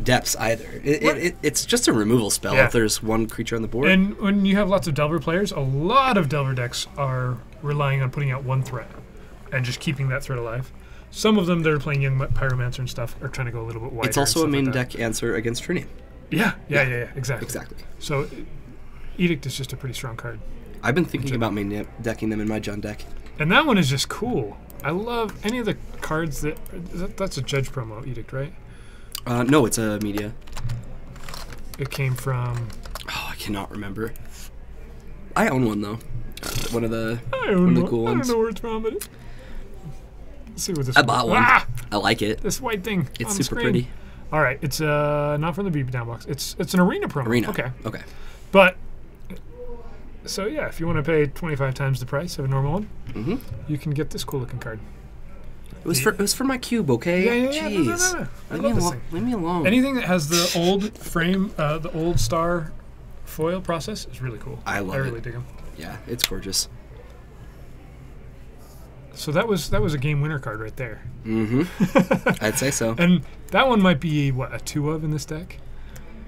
Depths either. It's just a removal spell if there's one creature on the board. And when you have lots of Delver players, a lot of Delver decks are relying on putting out one threat and just keeping that threat alive. Some of them that are playing Young Pyromancer and stuff are trying to go a little bit wider. It's also a and stuff main like that. deck answer against Trinium. Yeah, exactly. Exactly. So Edict is just a pretty strong card. I've been thinking about main decking them in my Jund deck. And that one is just cool. I love any of the cards that's a Judge promo, Edict, right? No, it's a media. It came from... Oh, I cannot remember. I own one though. One of the I don't know. cool I ones. don't know where it's from, but let's see what this I bought one. Ah! I like it. This white thing It's on the super screen. pretty. All right, it's not from the BB Down box. It's an arena promo. Arena. Okay. Okay. But so yeah, if you want to pay 25 times the price of a normal one, Mm-hmm. you can get this cool looking card. It was for my cube, okay? Yeah. Jeez. No. I Leave love me this alone. thing. Leave me alone. Anything that has the old frame, the old star foil process is really cool. I love I it. really dig them. Yeah, it's gorgeous. So that was a game winner card right there. Mm-hmm. I'd say so. And that one might be what, a 2 of in this deck,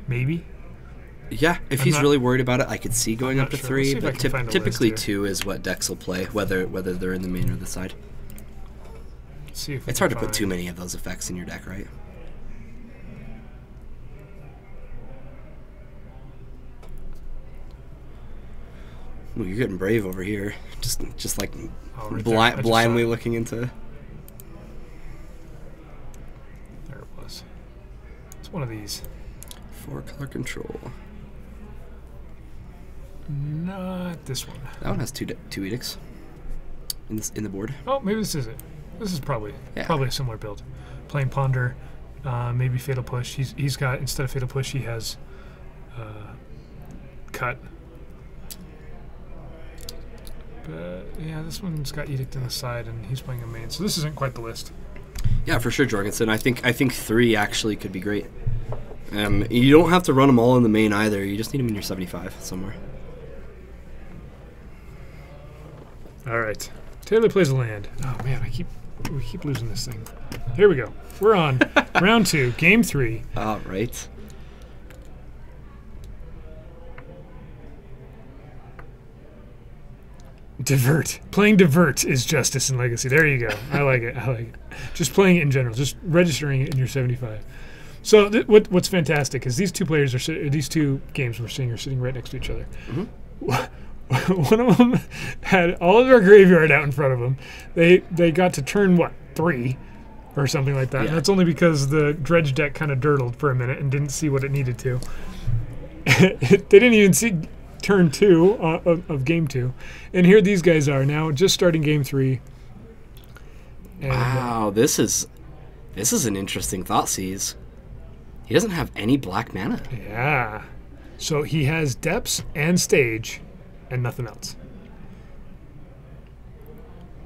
maybe. Yeah, if I'm he's not- really worried about it, I could see going I'm up to not sure. 3, We'll see if I but can find a typically list here. 2 is what decks will play, whether they're in the main or the side. Let's see if we It's can hard to put find- too many of those effects in your deck, right? Ooh, you're getting brave over here. Just like Oh, right there. I just blindly saw it. looking into. There it was. It's one of these. 4 color control. Not this one. That one has two edicts in the board. Oh, maybe this is it. This is probably Yeah. a similar build. Playing Ponder, maybe Fatal Push. He's got, instead of Fatal Push, he has Cut. But yeah, this one's got Edict in the side, and he's playing a main. So this isn't quite the list. Yeah, for sure, Jorgensen. I think 3 actually could be great. You don't have to run them all in the main either. You just need them in your 75 somewhere. All right, Taylor plays a land. Oh man, we keep losing this thing. Here we go. We're on round 2, game 3. All right. Divert. Playing Divert is Justice in Legacy. There you go. I like it. Just playing it in general. Just registering it in your 75. So what's fantastic is these two players these two games we're seeing are sitting right next to each other. Mm-hmm. One of them had all of their graveyard out in front of them. They got to turn 3 or something like that. Yeah. And that's only because the dredge deck kind of dirtled for a minute and didn't see what it needed to. They didn't even see turn 2 of game 2, and here these guys are now just starting game 3. And, Wow, this is an interesting Thoughtseize. He doesn't have any black mana. yeah, so he has depths and stage, and nothing else.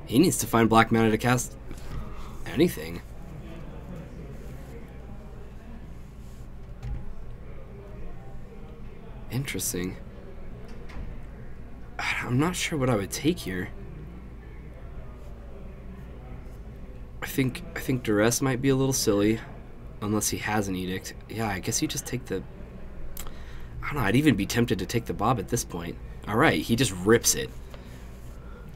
He needs to find black mana to cast anything. Interesting. I'm not sure what I would take here. think duress might be a little silly, unless he has an edict. Yeah, I guess you just take the. I don't know. I'd even be tempted to take the Bob at this point. All right, he just rips it.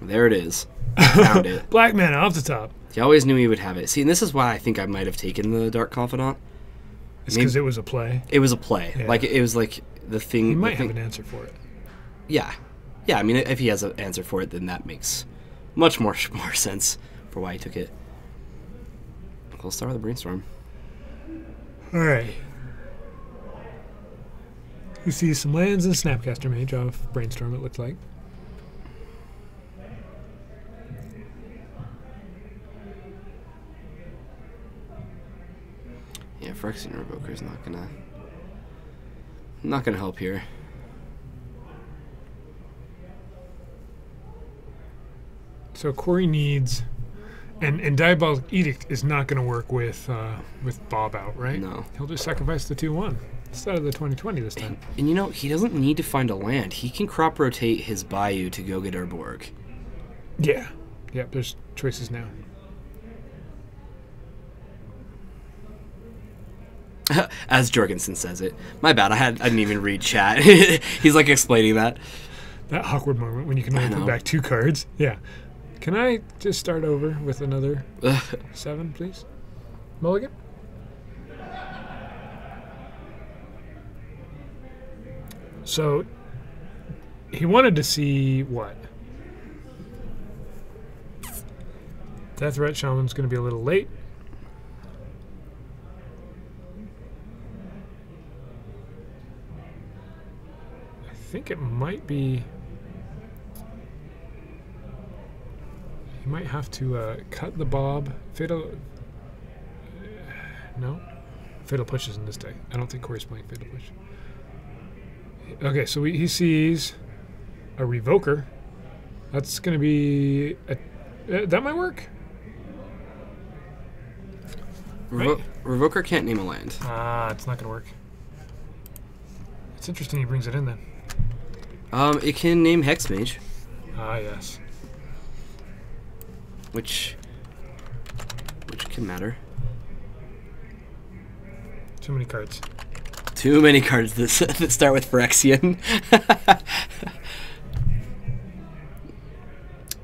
There it is. Found it. Black mana off the top. He always knew he would have it. See, and this is why I think I might have taken the Dark Confidant. It's because it was a play. It was a play. Yeah. Like it was like the thing. He might have an answer for it. Yeah, yeah. I mean, if he has an answer for it, then that makes much more sense for why he took it. We'll start with a brainstorm. All right. You see some lands and Snapcaster Mage off brainstorm. It looked like. Yeah, Phyrexian Revoker is not gonna help here. So Corey needs, and Diabolic Edict is not going to work with Bob out, right? No. He'll just sacrifice the 2/1 instead of the 20/20 this time. And you know, he doesn't need to find a land. He can crop rotate his Bayou to go get Urborg. Yeah. Yep. There's choices now. As Jorgensen says it. My bad. I didn't even read chat. He's like explaining that. That awkward moment when you can only put back 2 cards. Yeah. Can I just start over with another 7, please? Mulligan? So, he wanted to see what? Deathrat Shaman's going to be a little late. I think it might be... You might have to cut the Bob. Fatal... no? Fatal Push is in this deck. I don't think Corey's playing Fatal Push. Okay, so he sees a Revoker. That's going to be... that might work? Right? Revoker can't name a land. Ah, it's not going to work. It's interesting he brings it in then. It can name Hexmage. Ah, yes. Which can matter. Too many cards. Too many cards that start with Phyrexian.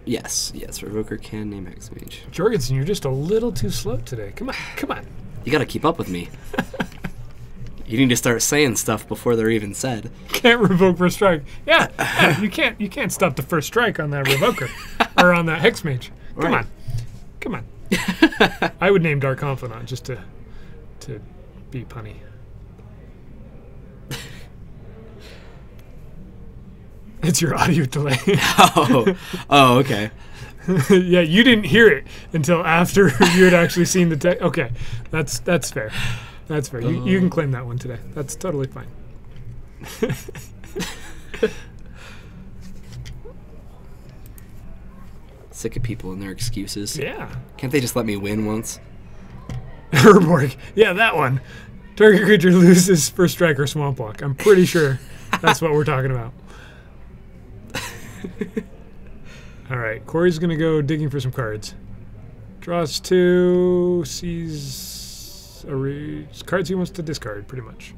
Yes, Revoker can name Hexmage. Jorgensen, you're just a little too slow today. Come on. You gotta keep up with me. You need to start saying stuff before they're even said. Can't revoke first strike. Yeah, you can't stop the first strike on that Revoker or on that Hexmage. Come on. I would name Dark Confidant just to be punny. It's your audio delay. Oh, okay. Yeah, you didn't hear it until after you had actually seen the text. Okay, that's fair. That's fair. You can claim that one today. That's totally fine. Sick of people and their excuses. Yeah. Can't they just let me win once? Urborg. Yeah, that one. Target creature loses first strike or swamp walk. I'm pretty sure that's what we're talking about. All right, Corey's going to go digging for some cards. Draws 2, sees cards he wants to discard, pretty much.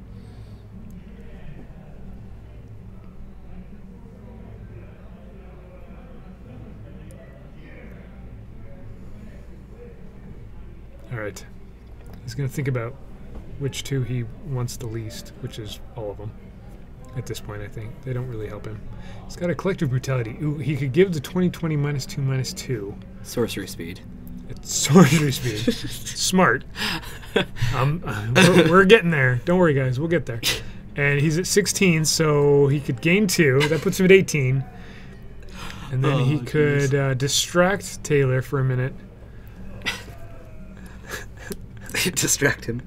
All right. He's going to think about which 2 he wants the least, which is all of them. At this point, I think. They don't really help him. He's got a Collective Brutality. Ooh, he could give the 20/20 -2/2. Sorcery speed. It's sorcery speed. Smart. We're getting there. Don't worry, guys. We'll get there. And he's at 16, so he could gain 2. That puts him at 18. And then he could distract Taylor for a minute. Distract him.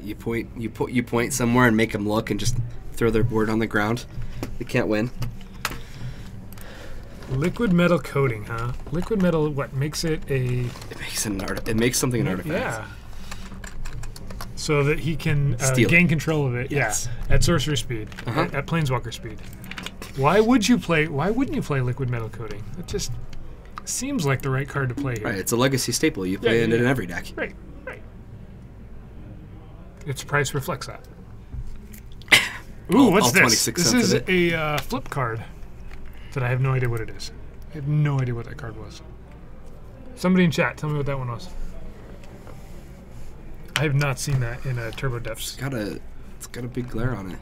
You point somewhere and make them look and just throw their board on the ground. They can't win. Liquid metal coating, huh? Liquid metal, what makes it a? It makes something an artifact. Yeah. So that he can Steal gain it. control of it. Yes. Yeah. At sorcery speed. At planeswalker speed. Why wouldn't you play Liquid Metal Coating? It just seems like the right card to play here. Right, it's a legacy staple. You play it in every deck. Right. Its price reflects that. Ooh, All what's this? 26 This cents is of it. a flip card that I have no idea what it is. I have no idea what that card was. Somebody in chat, tell me what that one was. I have not seen that in a Turbo Depths. It's got a big glare on it.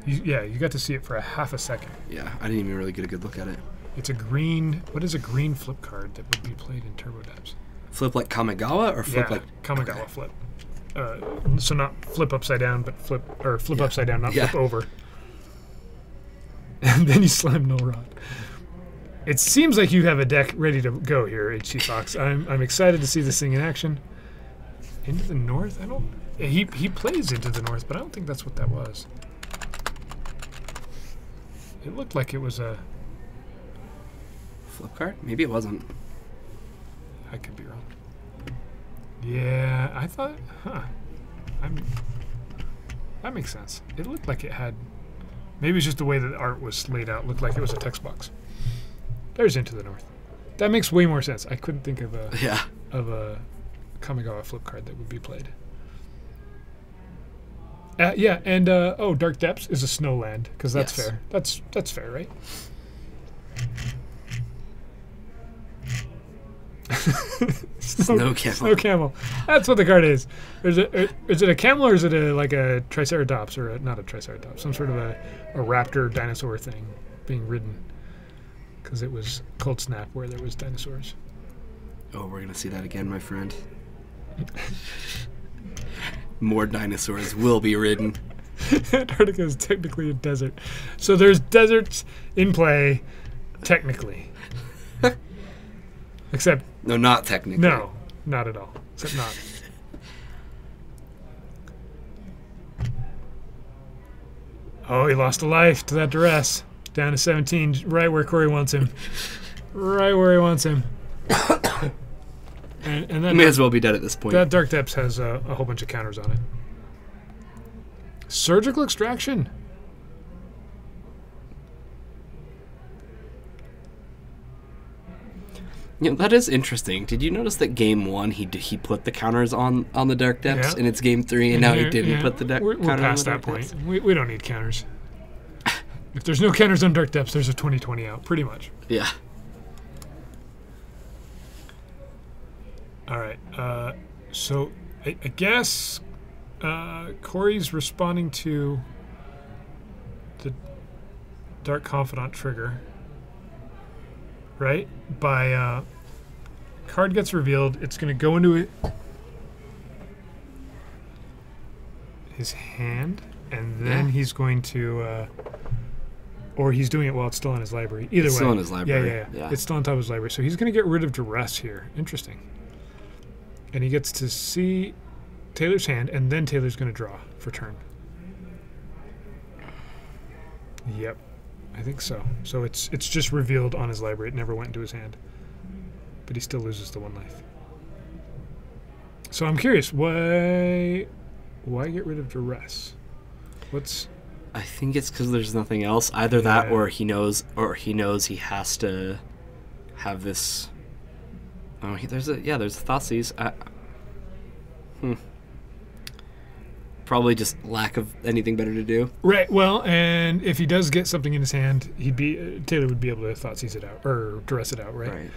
You got to see it for a half a second. Yeah, I didn't even really get a good look at it. It's a green. What is a green flip card that would be played in Turbo Depths? Flip like Kamigawa or flip like Kamigawa okay. flip. So not flip upside down, but flip upside down, not flip over. And then you slam Null Rod. It seems like you have a deck ready to go here, HC Fox. I'm excited to see this thing in action. Into the North? I don't. He plays Into the North, but I don't think that's what that was. It looked like it was a. Flip card? Maybe it wasn't. I could be wrong. Yeah, I thought. Huh. That makes sense. It looked like it had. Maybe it's just the way that the art was laid out. It looked like it was a text box. There's Into the North. That makes way more sense. I couldn't think of a Kamigawa flip card that would be played. Yeah, and Dark Depths is a Snowland because that's fair. That's fair, right? Snow Camel. Snow Camel. That's what the card is. Is it a camel or is it like a Triceratops or not a Triceratops? Some sort of a raptor dinosaur thing being ridden. Because it was Cold Snap where there was dinosaurs. Oh, we're gonna see that again, my friend. More dinosaurs will be ridden. Antarctica is technically a desert. So there's deserts in play, technically. Except... No, not technically. No, not at all. Except not. Oh, he lost a life to that duress. Down to 17, right where Corey wants him. Right where he wants him. and that may as well be dead at this point. That Dark Depths has a whole bunch of counters on it. Surgical Extraction. Yeah, that is interesting. Did you notice that game 1 he put the counters on the Dark Depths, and it's game 3, and now he didn't put the we're counters on past the that Dark point. Depths? We don't need counters. If there's no counters on Dark Depths, there's a 2020 out, pretty much. Yeah. All right. So I guess Corey's responding to the Dark Confidant trigger, right? By card gets revealed, it's going to go into his hand, and then he's going to, or he's doing it while it's still in his library. Either way, still in his library. Yeah. It's still on top of his library, so he's going to get rid of duress here. Interesting. And he gets to see Taylor's hand, and then Taylor's going to draw for turn. Yep, I think so. So it's just revealed on his library. It never went into his hand. But he still loses the 1 life. So I'm curious, why get rid of duress? I think it's because there's nothing else. Either that, or he knows he has to have this. Oh, there's a Thoughtseize. Probably just lack of anything better to do. Right. Well, and if he does get something in his hand, Taylor would be able to Thoughtseize it out or duress it out. Right.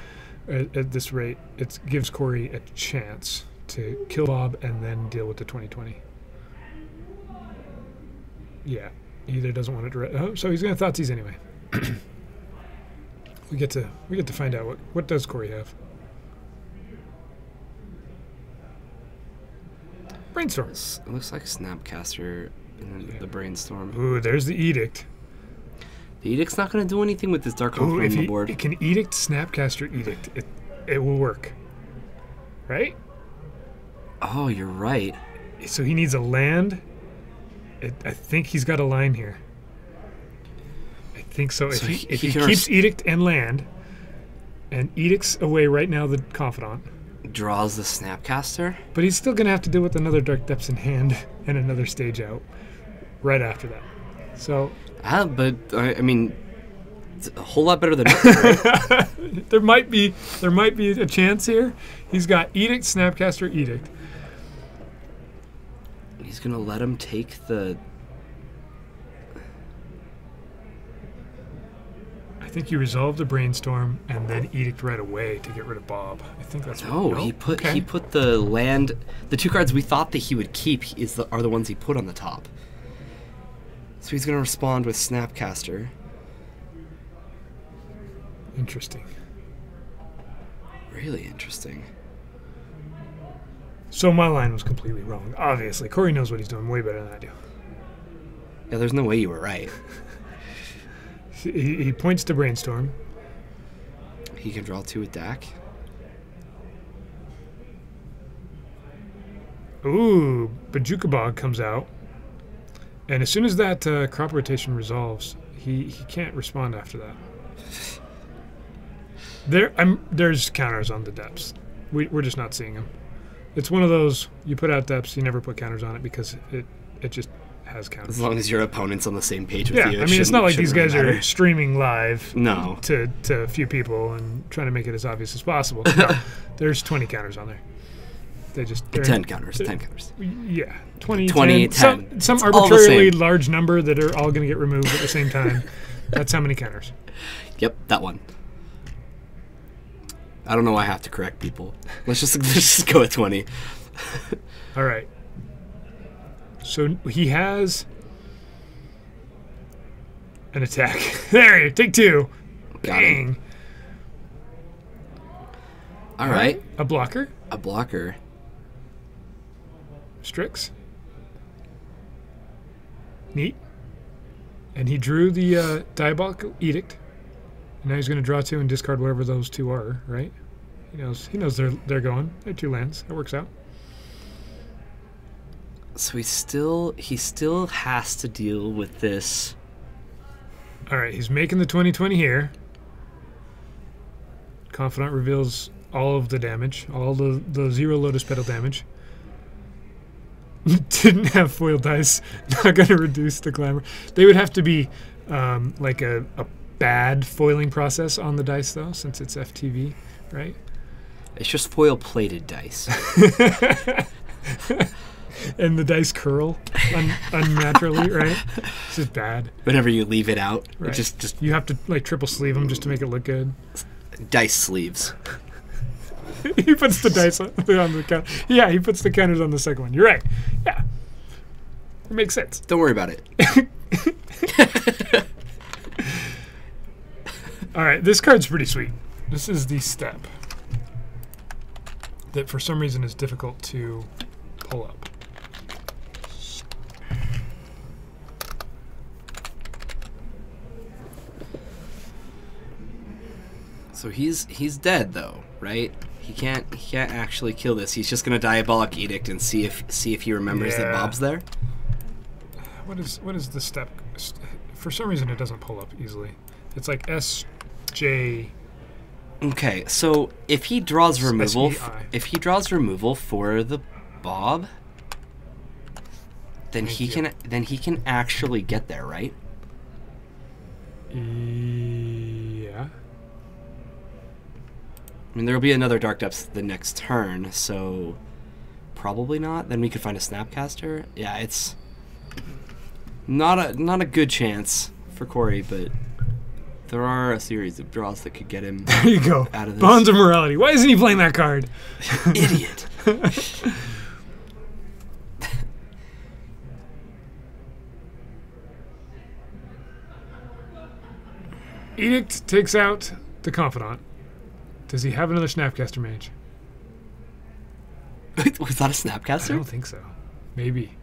At this rate, it gives Corey a chance to kill Bob and then deal with the 2020. Yeah. He either doesn't want to duress. Oh, so he's going to Thoughtseize anyway. We get to find out what does Corey have. Brainstorm. It looks like Snapcaster in the Brainstorm. Ooh, there's the Edict. The Edict's not going to do anything with this Dark Confidant on the board. It can Edict, Snapcaster, Edict. It will work. Right? Oh, you're right. So he needs a land. I think he's got a line here. I think so. If he keeps Edict and land, and Edict's away right now, the Confidant. Draws the Snapcaster. But he's still going to have to deal with another Dark Depths in hand and another stage out right after that. So But I mean, it's a whole lot better than nothing, right? there might be a chance here. He's got Edict, Snapcaster, Edict. He's gonna let him take the. I think you resolve the Brainstorm and then Edict right away to get rid of Bob. I think that's No, what, he put the land. The 2 cards we thought that he would keep are the ones he put on the top. So he's gonna respond with Snapcaster. Interesting. Really interesting. So my line was completely wrong. Obviously, Corey knows what he's doing way better than I do. Yeah, there's no way you were right. He points to Brainstorm. He can draw 2 with Dak. Ooh, Bajukabog comes out. And as soon as that crop rotation resolves, he can't respond after that. There's counters on the depths. We're just not seeing them. It's one of those, you put out depths, you never put counters on it because it just has counters. As long as your opponent's on the same page with Yeah, you. I mean, it's not like these shouldn't guys really are matter. streaming live No. to a few people and trying to make it as obvious as possible. No, there's 20 counters on there. They're 10 counters. 10 counters. Yeah, 20, 20, 10. Some It's all the arbitrarily same. large number that are all going to get removed at the same time. That's how many counters. Yep, that one. I don't know why I have to correct people. Let's just go with 20. All right. So he has an attack. There, take 2. Got it. Bang. All right. A blocker. A blocker. Strix. Neat. And he drew the Diabolical Edict. And now he's going to draw 2 and discard whatever those 2 are, right? He knows they're going. They're 2 lands. That works out. So he still has to deal with this. All right, he's making the 20/20 here. Confidant reveals all of the damage, all the 0 Lotus Petal damage. Didn't have foil dice. Not going to reduce the glamour. They would have to be like a bad foiling process on the dice, though, since it's FTV, right? It's just foil plated dice. And the dice curl unnaturally, right? It's just bad. Whenever you leave it out, Right. it just You have to like triple sleeve them just to make it look good. dice sleeves. He puts the dice on the counter. Yeah, he puts the counters on the second one. You're right. Yeah. It makes sense. Don't worry about it. All right, this card's pretty sweet. This is the step that for some reason is difficult to pull up. So he's dead though, right? He can't actually kill this. He's just gonna Diabolic Edict and see if he remembers that Yeah. Bob's there. What is the step? For some reason, it doesn't pull up easily. It's like SJ. Okay, so if he draws removal, SEI. for the Bob, then Thank he can actually get there, right? Yeah. I mean, there'll be another Dark Depths the next turn, so probably not. Then we could find a Snapcaster. Yeah, it's not a good chance for Corey, but there are a series of draws that could get him There you go. out of this. Bonds of Morality. Why isn't he playing that card? Idiot. Edict takes out the Confidant. Does he have another Snapcaster Mage? Was that a I Snapcaster? don't think so. Maybe.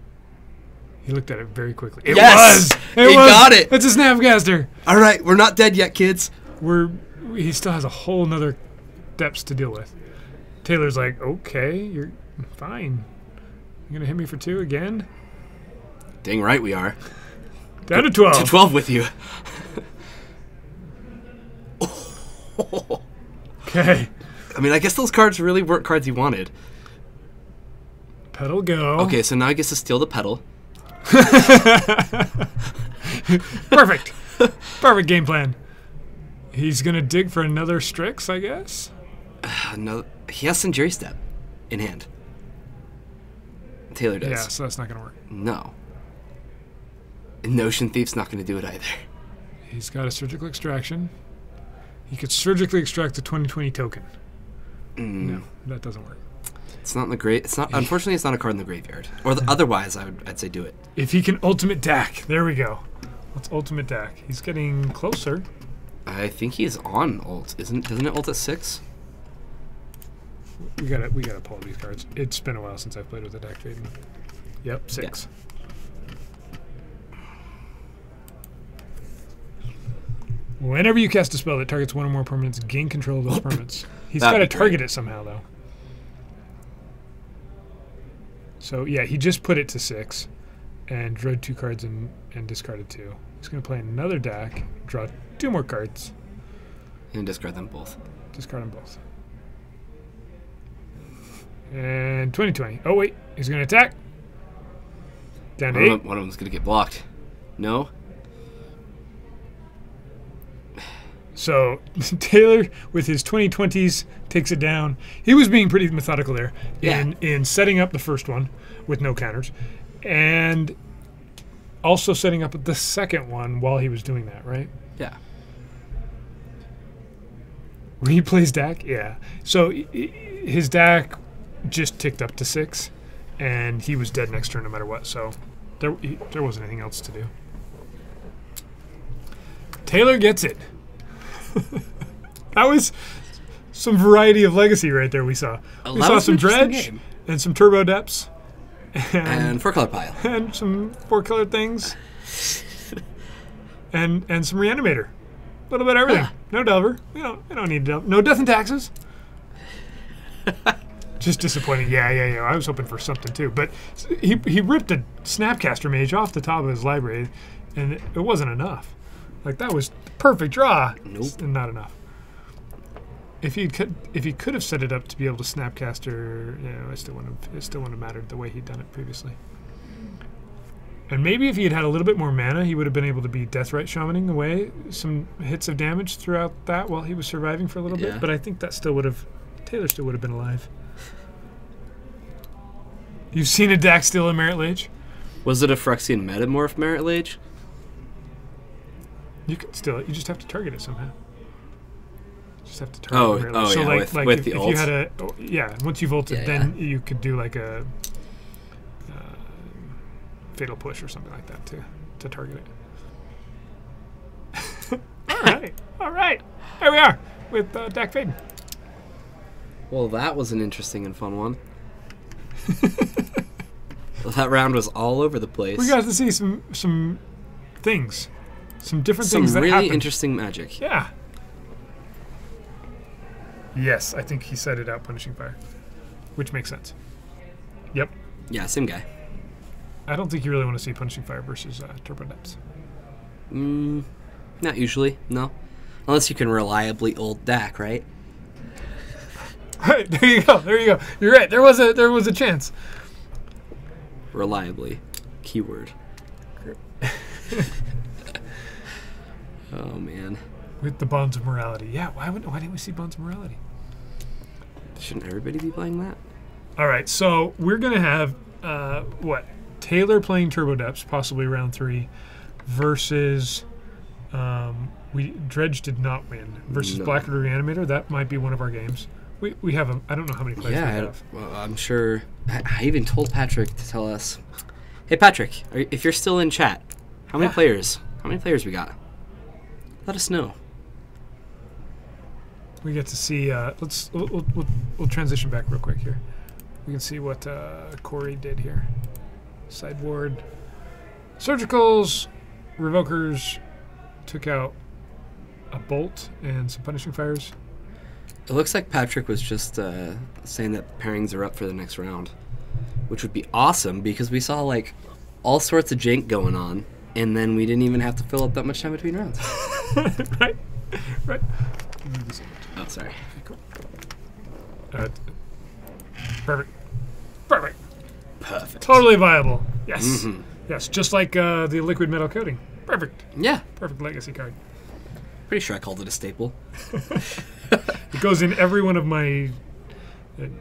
He looked at it very quickly. It Yes! was! It He was! got it! It's a Snapcaster! All right, we're not dead yet, kids. He still has a whole nother depths to deal with. Taylor's like, okay, you're fine. You're gonna hit me for 2 again? Dang right we are. Down to 12. To 12 with you. Okay. I mean, I guess those cards really weren't cards he wanted. Pedal go. Okay, so now he gets to steal the pedal. Perfect. Perfect game plan. He's going to dig for another Strix, I guess. No, he has Sendiri Step in hand. Taylor does. Yeah, so that's not going to work. No. And Notion Thief's not going to do it either. He's got a surgical extraction. He could surgically extract the 2020 token. No, that doesn't work. It's not in the It's not. Unfortunately, it's not a card in the graveyard. Or otherwise, I'd say do it. If he can ultimate DAC, there we go. Let's ultimate DAC. He's getting closer. I think he's on ult. Doesn't it ult at 6? We gotta pull these cards. It's been a while since I've played with the DAC Faden. Yep, 6. Whenever you cast a spell that targets one or more permanents, gain control of those permanents. He's got to target it somehow, though. So, yeah, he just put it to 6 and drew 2 cards and discarded 2. He's going to play another DAC, draw 2 more cards. And discard them both. Discard them both. And 2020. Oh, wait. He's going to attack. Down to 8. One of them's going to get blocked. No? So Taylor, with his 2020s, takes it down. He was being pretty methodical there in setting up the first one with no counters, and also setting up the second one while he was doing that, right? Yeah. When he plays DAC, yeah. So his DAC just ticked up to 6, and he was dead next turn no matter what. So there wasn't anything else to do. Taylor gets it. That was some variety of legacy right there we saw. We saw some Dredge and some Turbo Depths. And 4-color pile. And some 4-color things. and some Reanimator. A little bit of everything. No Delver. We don't need Delver. No Death and Taxes. Just disappointing. Yeah. I was hoping for something too. But he ripped a Snapcaster Mage off the top of his library, and it wasn't enough. Like, that was perfect draw. Nope. And not enough. If he could have set it up to be able to Snapcaster, it still wouldn't have mattered the way he'd done it previously. And maybe if he had had a little bit more mana, he would have been able to be Deathrite Shamaning away some hits of damage throughout that while he was surviving for a little bit. But I think that Taylor still would have been alive. You've seen a DAC steal a Merit Lage? Was it a Phyrexian Metamorph Merit Lage? You can steal it. You just have to target it somehow. You just have to target it. So yeah, with the ult. If you had once you've ulted, then you could do like a Fatal Push or something like that to target it. All right. There we are with DAC Faden. Well, that was an interesting and fun one. Well, that round was all over the place. We got to see some things. Some different things that really happened. Interesting magic. Yeah. Yes, I think he set it out Punishing Fire, which makes sense. Yep. Yeah, same guy. I don't think you really want to see Punishing Fire versus Turbo Depths. Not usually, no. Unless you can reliably ult DAC, right? Right, there you go. You're right. There was a chance. Reliably. Keyword. Oh, man. With the Bonds of Morality. Yeah, why didn't we see Bonds of Morality? Shouldn't everybody be playing that? All right, so we're going to have, Taylor playing Turbo Depths, possibly round 3, versus, Dredge did not win, versus Blackwood Reanimator. That might be one of our games. We have, I don't know how many players we have. Well, I'm sure. I even told Patrick to tell us, hey, Patrick, if you're still in chat, how many players we got? Let us know. We get to see. We'll transition back real quick here. We can see what Corey did here. Sideboard, surgicals, revokers, took out a bolt and some punishing fires. It looks like Patrick was just saying that pairings are up for the next round, which would be awesome because we saw like all sorts of jank going on, and then we didn't even have to fill up that much time between rounds. Right. Oh, sorry. Okay, cool. Perfect. Perfect. Totally viable. Yes. Mm-hmm. Yes, just like the liquid metal coating. Perfect. Yeah, Perfect legacy card. pretty sure I called it a staple. It goes in every one of my.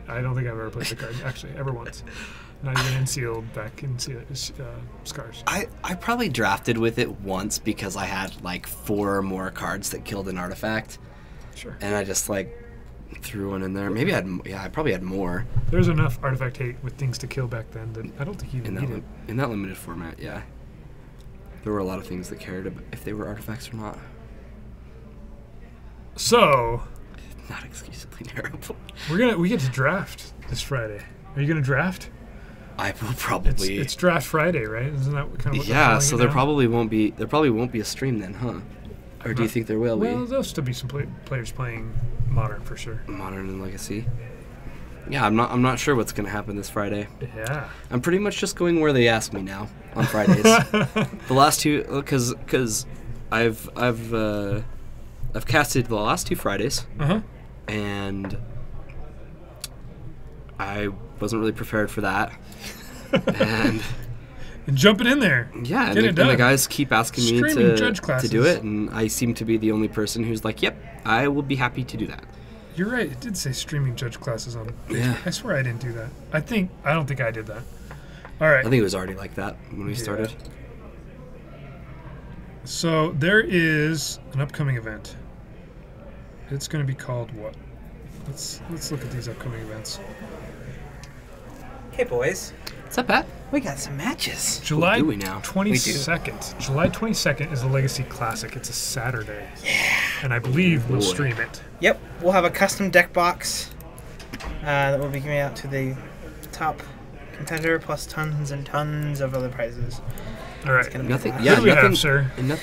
I don't think I've ever played the card actually ever once. Not even in sealed back in Scars. I probably drafted with it once because I had like 4 or more cards that killed an artifact, Sure. and I just like threw one in there. Maybe I probably had more There's enough artifact hate with things to kill back then that I don't think you even need it. in that limited format. Yeah, there were a lot of things that cared about if they were artifacts or not. So Not exclusively terrible. we get to draft this Friday. Are you gonna draft? I will probably. It's draft Friday, right? Isn't that kind of what they're Yeah, calling so it there now? probably won't be a stream then, huh? Or do you think there will Well, be? there'll still be some players playing Modern for sure. Modern and Legacy. Yeah, I'm not sure what's gonna happen this Friday. Yeah. I'm pretty much just going where they ask me now on Fridays. The last two, because I've casted the last 2 Fridays, Uh-huh. and I wasn't really prepared for that. And And jumping in there. yeah, and Get it and done. the guys keep asking me Streaming judge to classes. do it, and I seem to be the only person who's like, "Yep, I will be happy to do that." You're right. It did say streaming judge classes on. Yeah. I swear I didn't do that. I don't think I did that. All right. I think it was already like that when we Yeah. started. So there is an upcoming event. It's going to be called what? Let's look at these upcoming events. Hey, boys. What's up, Pat? We got some matches. July do we now? 22nd. July 22nd is the Legacy Classic. It's a Saturday. Yeah. And I believe we'll Boy. stream it. Yep, we'll have a custom deck box that will be giving out to the top competitor, plus tons and tons of other prizes. All right. gonna be Nothing. What Yeah, do we have, nothing. sir? and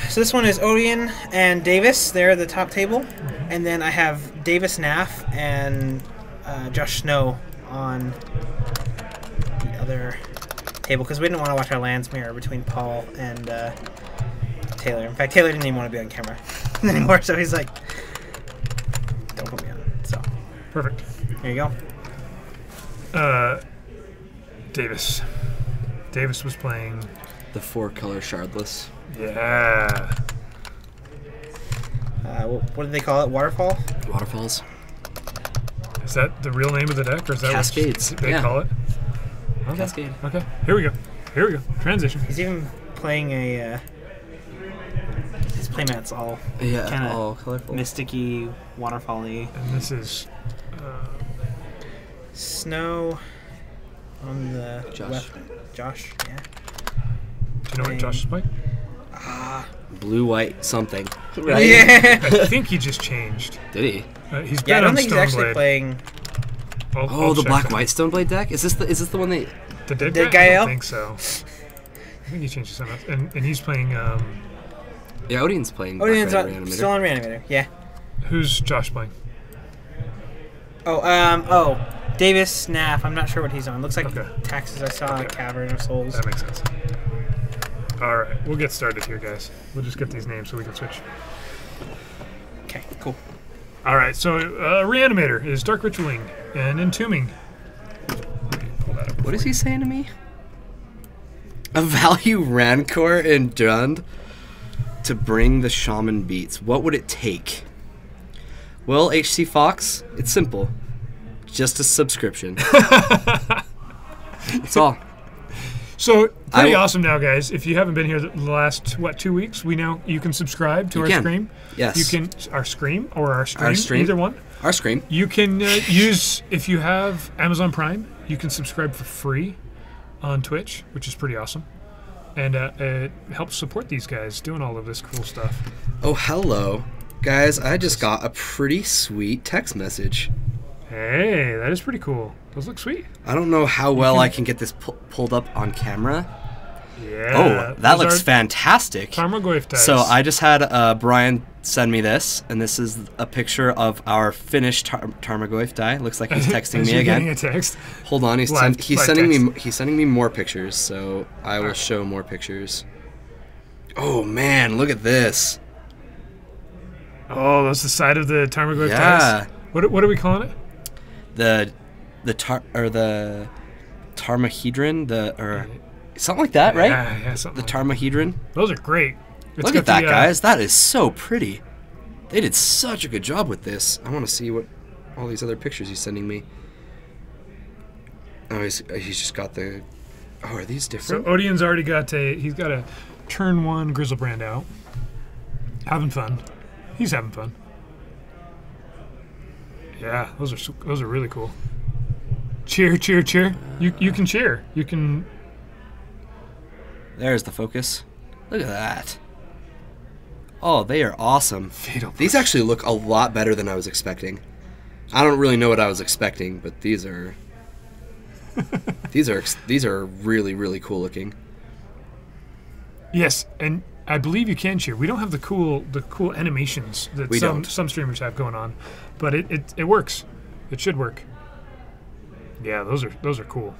So this one is Odian and Davis. They're at the top table. And then I have Davis Naff and Josh Snow on the other table because we didn't want to watch our lands mirror between Paul and Taylor. In fact, Taylor didn't even want to be on camera anymore, so he's like, don't put me on. So, Perfect. here you go. Davis. Davis was playing. the 4-color shardless. Yeah. What did they call it? Waterfall? Waterfalls. Is that the real name of the deck, or is that Cascades, what they yeah. call it? Okay. Cascade. Okay. Here we go. Transition. He's even playing a. His playmat's all Yeah, Kinda all colorful. mysticky, waterfall-y. And this is. Snow on the Josh. left. Josh, yeah. Do you know what Josh is playing? Blue, white, something. Yeah. I think he just changed. Did he? He's Yeah, I been don't on think he's actually Stoneblade. playing. Oh, the black white Stoneblade deck. Is this the one that? The dead Dead guy? I Gael? don't think so. I think he changed something else. And he's playing. Yeah, Odian's playing. Odian's Black Red on, Reanimator. still on Reanimator, yeah. Who's Josh playing? Davis Snaff. I'm not sure what he's on. Looks like Okay. Taxes I saw, Cavern of Souls. That makes sense. All right, we'll get started here, guys. We'll just get these names so we can switch. Okay, cool. All right, so Reanimator is Dark Ritualing and Entombing. Let me pull that up. What is he saying to me? A value Rancor and Dund to bring the Shaman beats. What would it take? Well, HC Fox, it's simple. Just a subscription. That's all. So pretty I- awesome now, guys. If you haven't been here the last 2 weeks, you can subscribe to You our can. stream. Yes. You can our stream or our stream, Our stream. either one. Our scream. You can use if you have Amazon Prime, you can subscribe for free on Twitch, which is pretty awesome, and it helps support these guys doing all of this cool stuff. Oh, hello. Guys, I just got a pretty sweet text message. Hey, that is pretty cool. Those look sweet. I don't know how well I can get this pulled up on camera. Yeah. Oh, that those looks are fantastic. Tarmogoyf dice. So I just had Brian send me this, and this is a picture of our finished Tarmogoyf die. Looks like he's texting As me you're again. getting a text. Hold on, he's Live sending me more pictures, so I will show more pictures. Oh man, look at this. Oh, that's the side of the Tarmogoyf Yeah. dice. What are we calling it? The Tarmahedron, Something like that, right? Yeah, something. The like Tarmahedron. Those are great. It's Look got at that, the, guys. That is so pretty. They did such a good job with this. I want to see what all these other pictures he's sending me. Oh, he's just got the... Oh, are these So different? Odeon's already got he's got a turn 1 Grizzlebrand out. Having fun. He's having fun. Yeah, those are really cool. Cheer, cheer, cheer. You can cheer. You can. There's the focus. Look at that. Oh, they are awesome. Fatal These push. actually look a lot better than I was expecting. I don't really know what I was expecting, but these are these are really, really cool looking. Yes, and I believe you can cheer. We don't have the cool animations that We some don't. streamers have going on, but it works. It should work. Yeah, those are cool.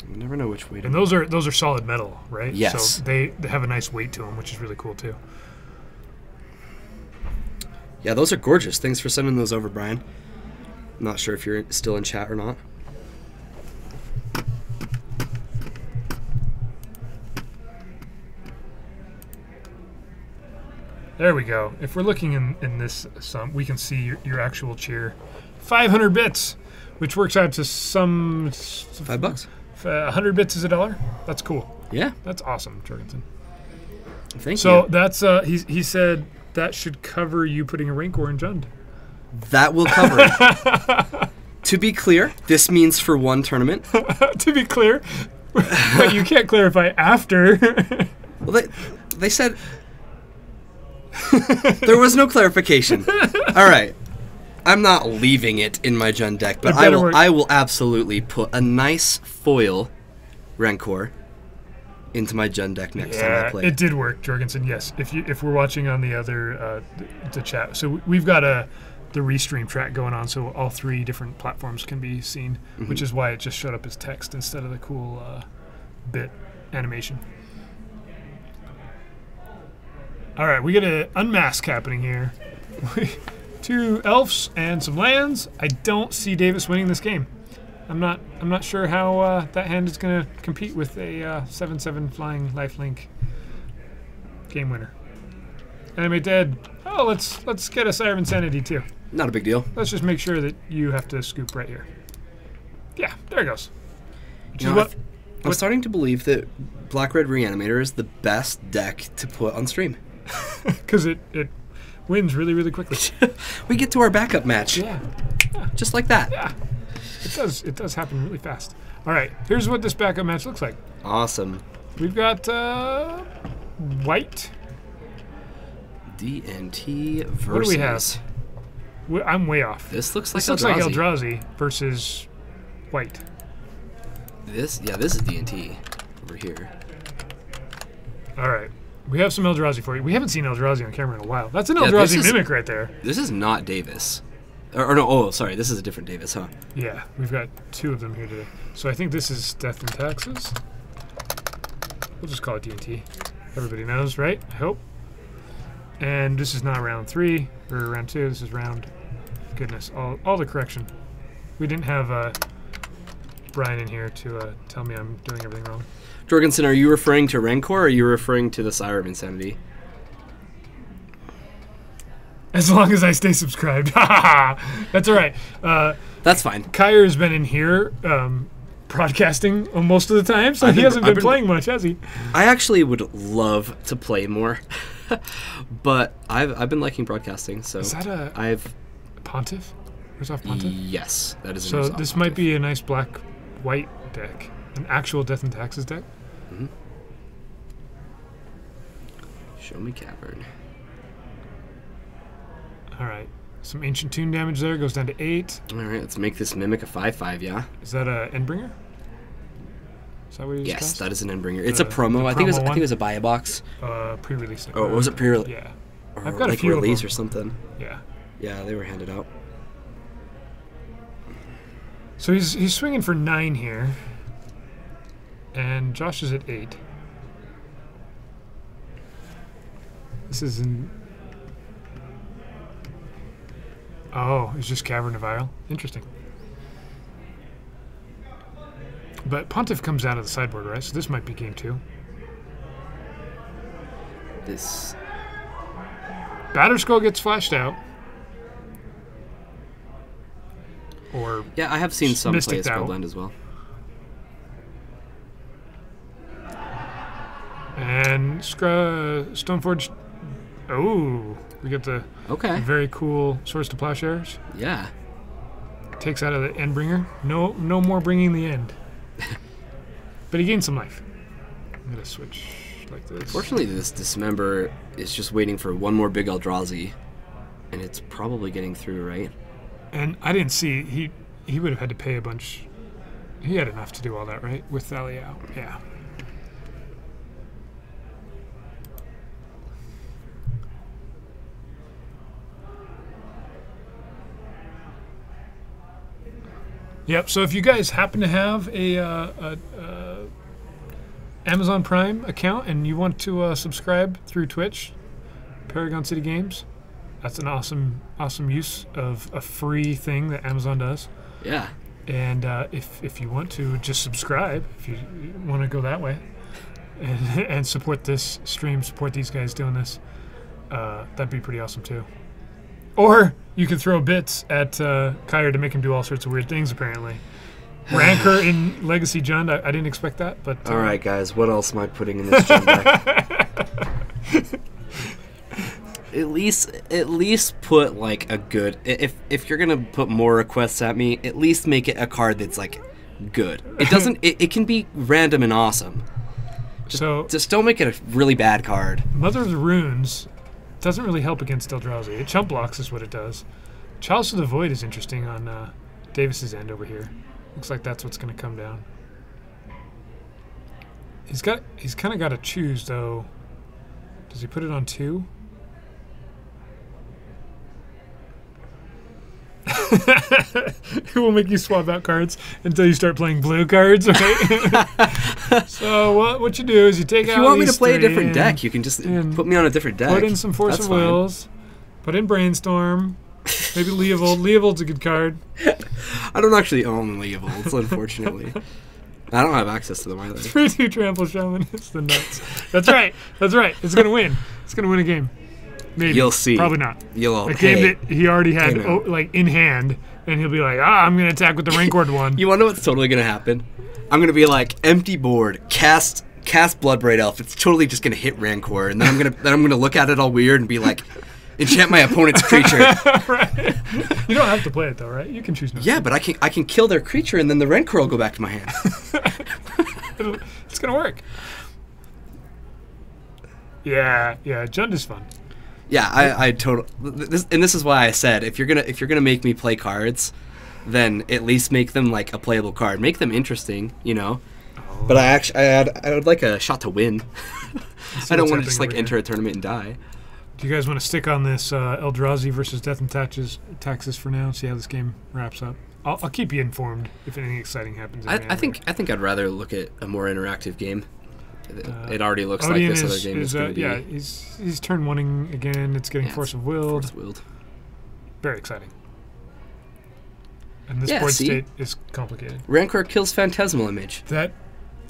You never know which way to... And those are solid metal, right? Yes. So they have a nice weight to them, which is really cool too. Yeah, those are gorgeous. Thanks for sending those over, Brian. I'm not sure if you're still in chat or not. There we go. If we're looking in this sum, we can see your actual cheer. 500 bits, which works out to some... $5? 100 bits is $1. That's cool. Yeah, That's awesome, Jorgensen. thank So you. that's he said that should cover you putting a Rancor in Jund. That will cover it. To be clear, this means for one tournament. To be clear, but you can't clarify after. Well, they said... There was no clarification. All right. I'm not leaving it in my Jund deck, but It better work. I will absolutely put a nice foil Rancor into my Jund deck next time I play. It did work, Jorgensen. Yes, if we're watching on the other the chat, so we've got the restream track going on, so all 3 different platforms can be seen, which is why it just showed up as text instead of the cool bit animation. All right, we got an unmask happening here. 2 elves and some lands. I don't see Davis winning this game. I'm not sure how that hand is going to compete with a 7/7 flying lifelink game winner. Enemy dead. Oh, let's get a Sire of Insanity too. Not a big deal. Let's just make sure that you have to scoop right here. Yeah, there it goes. Which You is know, what I'm starting to believe that Black Red Reanimator is the best deck to put on stream. because it wins really, really quickly. We get to our backup match, Yeah, just like that. yeah. It does happen really fast. All right, here's what this backup match looks like. Awesome. We've got white. DNT versus... What do we have? I'm way off. This looks like This looks like Eldrazi. Eldrazi versus white. This is DNT over here. All right. We have some Eldrazi for you. We haven't seen Eldrazi on camera in a while. That's an Yeah, Eldrazi this is- mimic right there. This is not Davis. Or no, oh, sorry, this is a different Davis, huh? Yeah, we've got 2 of them here today. So I think this is Death and Taxes. We'll just call it D&T. Everybody knows, right? I hope. And this is not round 3 or round 2. This is round. Goodness, all the correction. We didn't have Brian in here to tell me I'm doing everything wrong. Jorgensen, are you referring to Rancor or are you referring to the Sire of Insanity? As long as I stay subscribed. That's all right. That's fine. Kyer has been in here broadcasting most of the time, so he hasn't been playing much, has he? I actually would love to play more, but I've been liking broadcasting, so Is that a I've Pontiff? Resolve Pontiff? yes, that is. So this might be a nice black-white deck. An actual Death and Taxes deck? Show me Cavern. All right. Some Ancient Tune damage there. Goes down to 8. All right, let's make this Mimic a 5/5. Yeah. Is that a Endbringer? Is that what you just Yes, cast? that is an Endbringer. It's a The promo. I think promo it was a buy a box. Pre-release. Oh, was it pre-release? Yeah. Or I've got a like few of release them. or something. Yeah. Yeah, they were handed out. So he's swinging for 9 here. And Josh is at 8. This is in... Oh, it's just Cavern of Isle. Interesting. But Pontiff comes out of the sideboard, right? So this might be game 2. This. Batterskull gets flashed out. Or Yeah, I have seen some Mystic play Owl. Spellblend as well. and Stoneforge. Oh, we get the Okay. very cool Swords to Plowshares. Yeah. Takes out of the Endbringer. No more bringing the end. But he gains some life. I'm gonna switch like this. Fortunately, this Dismember is just waiting for one more big Eldrazi, and it's probably getting through, right? And I didn't see he would have had to pay a bunch. He had enough to do all that, right? With Thalia out. Yeah. Yep. So if you guys happen to have a Amazon Prime account and you want to subscribe through Twitch, Paragon City Games, that's an awesome use of a free thing that Amazon does. Yeah. And if you want to just subscribe, if you want to go that way, and support this stream, support these guys doing this, that'd be pretty awesome too. Or you could throw bits at Kyr to make him do all sorts of weird things, apparently. Rancor in Legacy Jund, I didn't expect that, but... All right, guys, what else am I putting in this gem deck? At least put like a good. If you're gonna put more requests at me, at least make it a card that's like good. It doesn't. It can be random and awesome. Just don't make it a really bad card. Mother of the Runes doesn't really help against Eldrazi. It chump blocks is what it does. Chalice of the Void is interesting on Davis's end over here. Looks like that's what's gonna come down. He's kind of got to choose though. Does he put it on 2? It will make you swap out cards until you start playing blue cards, right? So what you do is you take out. If you want me to these play a three different and- deck, you can just and put me on a different deck. Put in some Force That's of fine. Wills. Put in Brainstorm. Maybe Leovold. Leovold's a good card. I don't actually own Leovolds, unfortunately. I don't have access to them either. 3/2 Trample Shaman. It's the nuts. That's right. That's right. It's gonna win. It's gonna win a game. Maybe. You'll see. Probably not. You'll all A game hey, that he already had man. like in hand, and he'll be like, I'm gonna attack with the Rancor one. You want to know what's totally gonna happen? I'm gonna be like empty board, cast Bloodbraid Elf. It's totally just gonna hit Rancor, and then I'm gonna look at it all weird and be like, enchant my opponent's creature. Right. You don't have to play it though, right? You can choose not Yeah, but I can kill their creature, and then the Rancor will go back to my hand. to. It's gonna work. Yeah. Jund is fun. Yeah, I totally. This is why I said if you're gonna make me play cards, then at least make them like a playable card. Make them interesting, you know. Oh. But I would like a shot to win. I don't want to just like happening over enter a tournament and die. Do you guys want to stick on this Eldrazi versus Death and Taxes for now? See how this game wraps up. I'll keep you informed if anything exciting happens. I think I'd rather look at a more interactive game. It already looks Odian like this other game is going to be yeah, he's turn oneing again. It's getting Force of Will. Willed. Very exciting. And this Yeah, board see? state is complicated. Rancor kills Phantasmal Image. That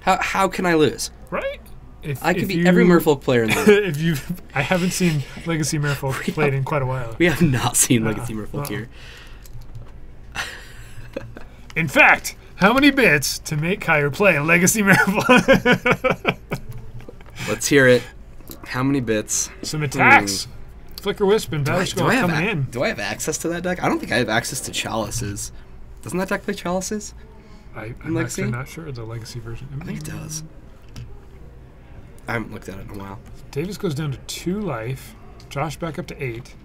How can I lose? right? If, I could if be you- every Merfolk player in the world. If you, I haven't seen Legacy Merfolk played in quite a while. We have not seen Uh-uh, Legacy Merfolk uh-uh. here. In fact, how many bits to make Kyr play a Legacy Merfolk? Let's hear it. How many bits? Some attacks. Flicker Wisp and Do Batterskull I have coming in. do I have access to that deck? I don't think I have access to Chalices. Doesn't that deck play Chalices? I'm Legacy? actually not sure the Legacy version. I think it does. I haven't looked at it in a while. Davis goes down to 2 life. Josh back up to 8.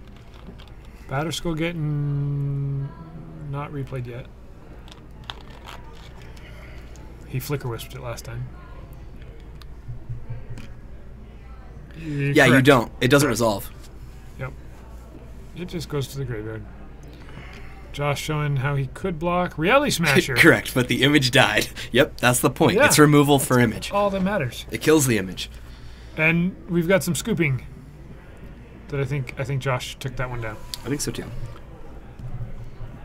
Batterskull getting not replayed yet. He Flicker Wisped it last time. Yeah, you Correct. don't. It doesn't resolve. Yep. It just goes to the graveyard. Josh showing how he could block. Reality Smasher. Correct, but the image died. Yep, that's the point. Yeah. It's removal for image. All that matters. It kills the image. And we've got some scooping. That I think Josh took that one down. I think so too.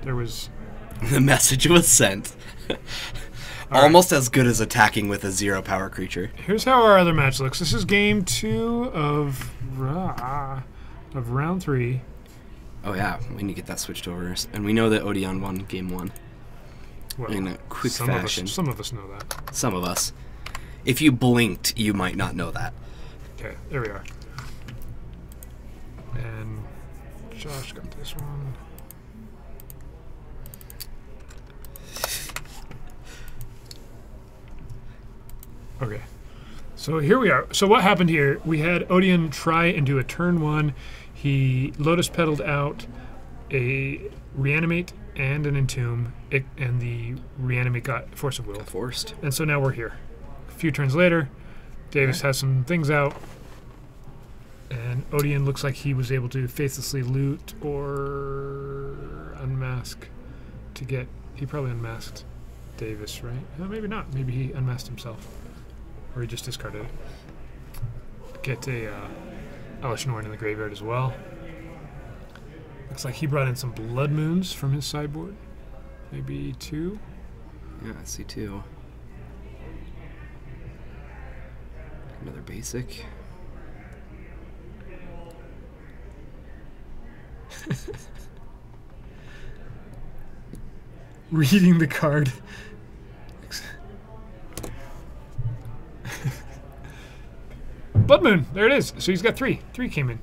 There was The message was sent. Almost as good as attacking with a 0 power creature. Here's how our other match looks. This is game 2 of round 3. Oh yeah, we need to get that switched over. And we know that Odeon won game 1 Well, in a quick some fashion. Some of us know that. Some of us. If you blinked, you might not know that. Okay, there we are. And Josh got this one. Okay, so here we are. So what happened here? We had Odeon try and do a turn 1. He Lotus Petaled out a Reanimate and an Entomb, and the Reanimate got Force of Will. Forced. And so now we're here. A few turns later, Davis has some things out, and Odeon looks like he was able to faithlessly loot or unmask to get... He probably unmasked Davis, right? No, maybe not. Maybe he unmasked himself. Or he just discarded it. Get a Elesh Norn in the graveyard as well. Looks like he brought in some Blood Moons from his sideboard. Maybe 2. Yeah, I see 2. Another basic. Reading the card. Blood Moon, there it is. So he's got 3. 3 came in.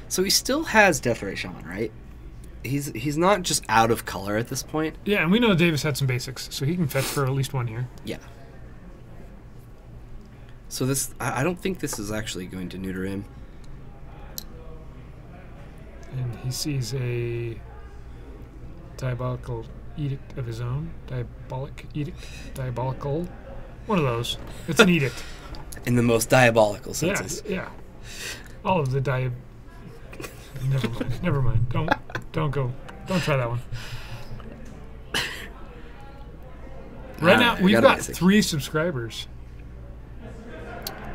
So he still has Deathrite Shaman, right? He's not just out of color at this point. Yeah, and we know Davis had some basics, so he can fetch for at least 1 here. Yeah. So this, I don't think this is actually going to neuter him. And he sees a Diabolical Edict of his own. Diabolic Edict? Diabolical? One of those. It's an edict. In the most diabolical Yeah, senses. yeah. All of the Never mind. Don't go. Don't try that one. Right now, we've got 3 subscribers.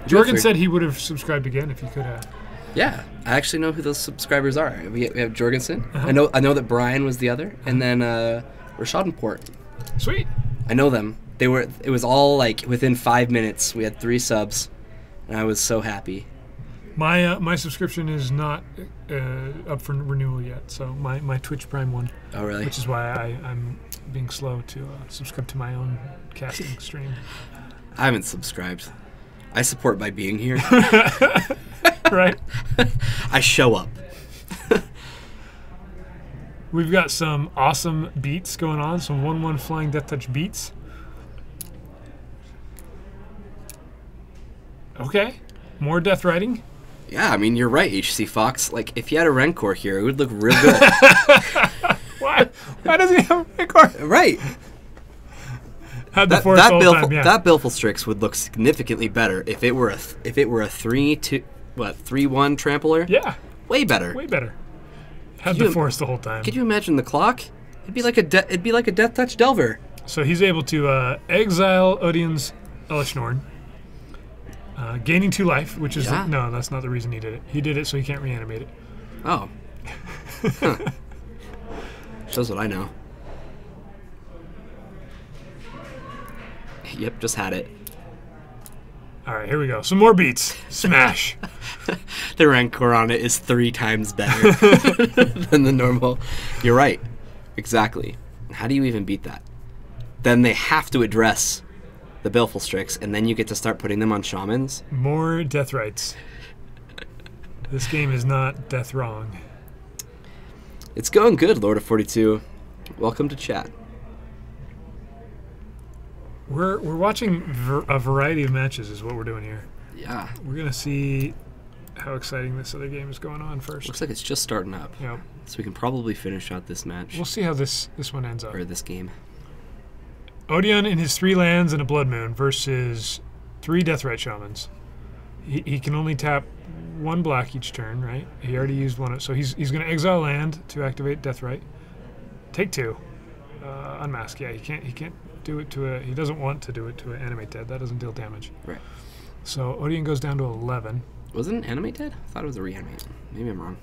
Jorgen said he would have subscribed again if he could have. Yeah, I actually know who those subscribers are. We have Jorgensen. I know that Brian was the other, and then Rashadenport. Sweet. I know them. It was all like within 5 minutes. We had 3 subs, and I was so happy. My subscription is not up for renewal yet, so my Twitch Prime one. Oh really? Which is why I'm being slow to subscribe to my own casting stream. I haven't subscribed. I support by being here. Right? I show up. We've got some awesome beats going on, some 1/1 flying Death Touch beats. Okay, more death riding. Yeah, I mean, you're right, HC Fox. Like, if you had a Rancor here, it would look real good. Why? Why does he have a Rancor? Right. Had the force all the time, yeah. That Baleful Strix would look significantly better if it were a 3/1 trampler. Yeah. Way better. Way better. Had the force the whole time. Could you imagine the clock? It'd be like a Death Touch Delver. So he's able to exile Odeon's Elesh Norn, gaining 2 life, which is no, that's not the reason he did it. He did it so he can't reanimate it. Oh. Huh. Shows what I know. Yep, just had it. All right, here we go. Some more beats. Smash. The Rancor on it is 3 times better than the normal. You're right. Exactly. How do you even beat that? Then they have to address the Baleful Strix, and then you get to start putting them on shamans. More death rights. This game is not death wrong. It's going good, Lord of 42. Welcome to chat. We're watching a variety of matches is what we're doing here. Yeah. We're going to see how exciting this other game is going on first. Looks like it's just starting up. Yep. So we can probably finish out this match. We'll see how this one ends up. Or this game. Odeon in his 3 lands and a Blood Moon versus 3 Deathrite Shamans. He can only tap 1 black each turn, right? He already used 1. So he's going to exile land to activate Deathrite. Take 2. Unmask. Yeah, he can't do it to a... He doesn't want to do it to an Animate Dead. That doesn't deal damage. Right. So Odeon goes down to 11. Was it an Animate Dead? I thought it was a Reanimate. Maybe I'm wrong.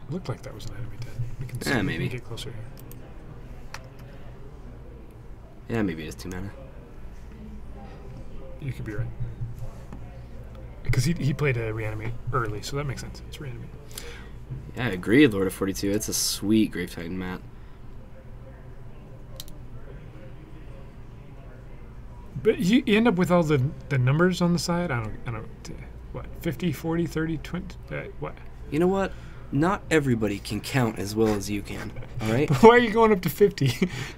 It looked like that was an enemy dead. We can see. Yeah, We maybe. can get closer here. Yeah, maybe it's 2 mana. You could be right. Because he played a reanimate early, so that makes sense. It's reanimate. Yeah, I agree, Lord of 42. It's a sweet Grave Titan, Matt. But you end up with all the numbers on the side. I don't. What? 50, 40, 30, 20. What? You know what? Not everybody can count as well as you can. All right. Why are you going up to 50?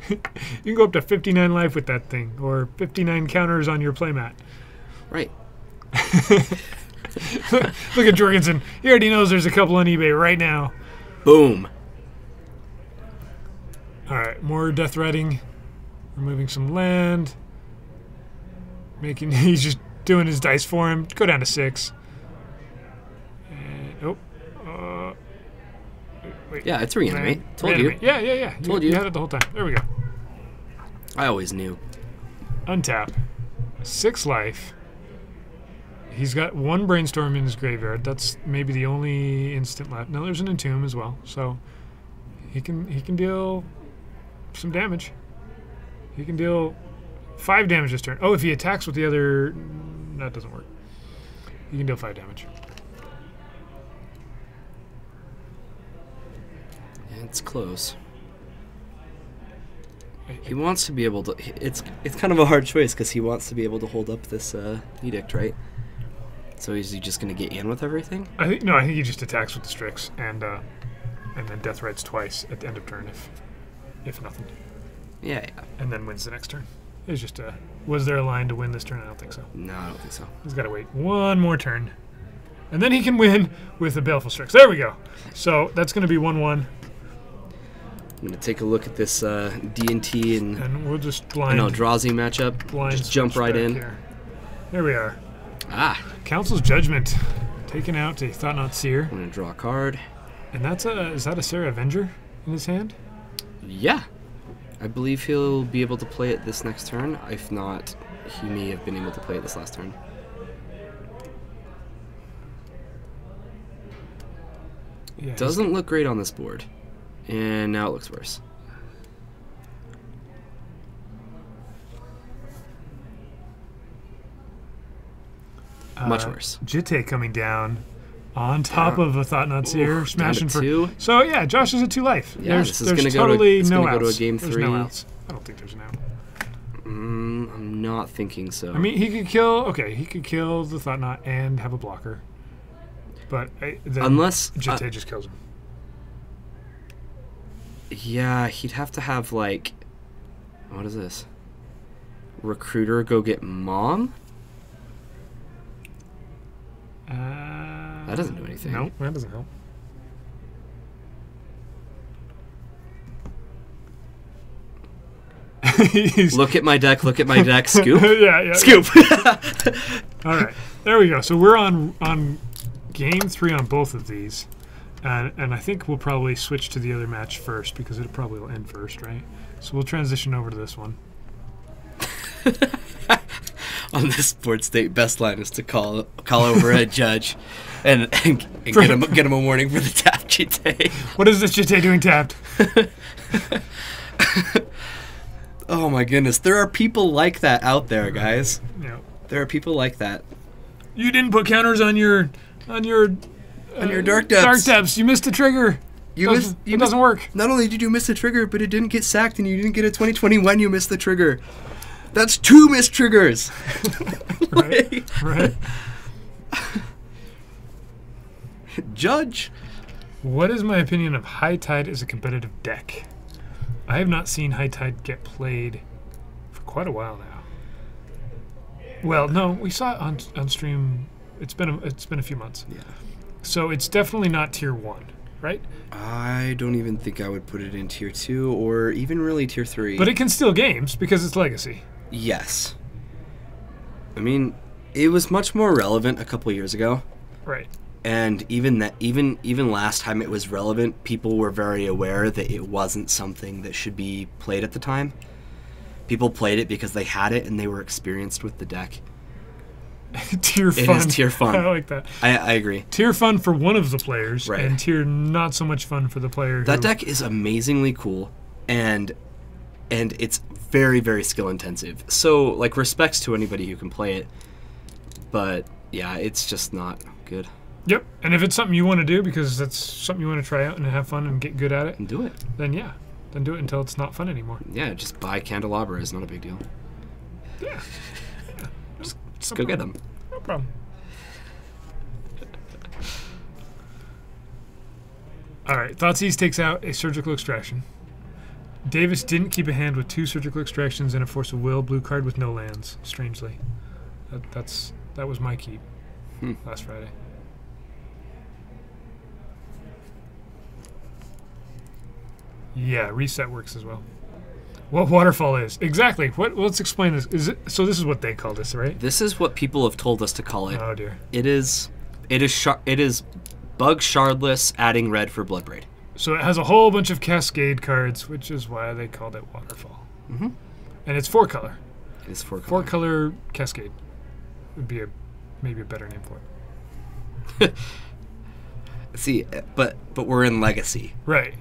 You can go up to 59 life with that thing, or 59 counters on your playmat. Right. Look at Jorgensen. He already knows there's a couple on eBay right now. Boom. All right, more death riding. Removing some land. He's just doing his dice for him. Go down to 6. And, wait. Yeah, it's reanimate. Land. Told Reanimate. you. Yeah. Told you. You had it the whole time. There we go. I always knew. Untap. 6 life. He's got 1 brainstorm in his graveyard. That's maybe the only instant left. Now there's an entomb as well, so he can deal some damage. He can deal 5 damage this turn. Oh, if he attacks with the other, that doesn't work. He can deal 5 damage. It's close. He wants to be able to. It's kind of a hard choice because he wants to be able to hold up this edict, right? So is he just going to get in with everything? I think he just attacks with the Strix and then death rides twice at the end of turn if nothing, Yeah. and then wins the next turn. It's just was there a line to win this turn? I don't think so. No, I don't think so. He's got to wait 1 more turn, and then he can win with the Baleful Strix. There we go. So that's going to be 1/1, I'm going to take a look at this D&T and and we'll just blind. Eldrazi matchup. blind Just jump switch right back in. Here. There we are. Ah, Council's Judgment, taken out a Thought Not Seer, I'm going to draw a card. and is that a Sarah Avenger in his hand? Yeah. I believe he'll be able to play it this next turn. If not, he may have been able to play it this last turn. Yeah. he's- Doesn't look great on this board. And now it looks worse. Much worse. Jitte coming down on top of a Thought Not Seer, Down smashing to for 2. So yeah, Josh is at 2 life. Yeah, there's this is there's gonna go to- totally it's no gonna go to a outs. game There's 3. no outs. I don't think there's an out. I'm not thinking so. I mean, he could kill. Okay, he could kill the Thought Knot and have a blocker, but then Unless, Jitte just kills him. yeah, he'd have to have like, what is this? Recruiter go get mom? That doesn't do anything. No, that doesn't help. He's- Look at my deck, scoop. yeah. Scoop! All right, there we go. So we're on game 3 on both of these, and I think we'll probably switch to the other match first because it probably will end first, right? So we'll transition over to this one. On this sports state, best line is to call over a judge and get him a warning for the tap Jitte. What is this Jitte doing tapped? Oh my goodness, there are people like that out there, guys. Yeah. There are people like that. You didn't put counters on your Dark Depths. Dark Depths. You missed the trigger. It doesn't work. Not only did you miss the trigger, but it didn't get sacked, and you didn't get a 2020 when you missed the trigger. That's 2 missed triggers. Right. Judge. What is my opinion of High Tide as a competitive deck? I have not seen High Tide get played for quite a while now. Well, no, we saw it on stream. It's been a few months. Yeah. So it's definitely not tier 1, right? I don't even think I would put it in tier 2 or even really tier 3. But it can steal games because it's legacy. Yes. I mean, it was much more relevant a couple years ago. Right. And even last time it was relevant, people were very aware that it wasn't something that should be played at the time. People played it because they had it and they were experienced with the deck. Tier It fun. is tier fun. I like that. I agree. Tier fun for one of the players, Right. and tier not so much fun for the player. That who, deck is amazingly cool, and it's very, very skill intensive. So, like, respects to anybody who can play it, but yeah, it's just not good. Yep. And if it's something you want to do because that's something you want to try out and have fun and get good at it, And do it. then yeah, then do it until it's not fun anymore. Yeah, just buy Candelabra. It's not a big deal. Yeah. Just go get them. No problem. All right. Thoughtseize takes out a surgical extraction. Davis didn't keep a hand with 2 surgical extractions and a force of will. Blue card with no lands. Strangely, that was my keep last Friday. Yeah, reset works as well. What waterfall is exactly? What? Let's explain this. Is it so? This is what they call this, right? This is what people have told us to call it. Oh dear. It is bug shardless, adding red for Bloodbraid. So it has a whole bunch of Cascade cards, which is why they called it Waterfall. Mm-hmm. And it's 4 color. It is 4 4 color. color Cascade would be maybe a better name for it. See, but we're in Legacy. Right.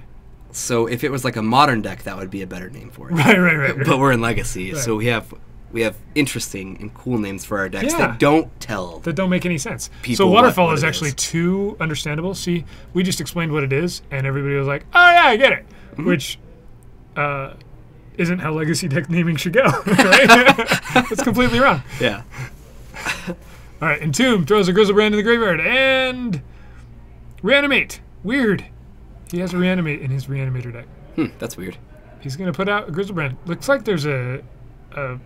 So if it was like a modern deck, that would be a better name for it. Right. But we're in Legacy, Right. so we have interesting and cool names for our decks Yeah. that don't tell. That don't make any sense. People So what Waterfall is it actually is. too understandable. See, we just explained what it is, and everybody was like, "Oh yeah, I get it," which isn't how Legacy deck naming should go. Right? That's completely wrong. Yeah. All right, Entomb throws a Grizzlebrand in the graveyard and Reanimate. Weird. He has a Reanimate in his Reanimator deck. That's weird. He's going to put out a Grizzlebrand. Looks like there's a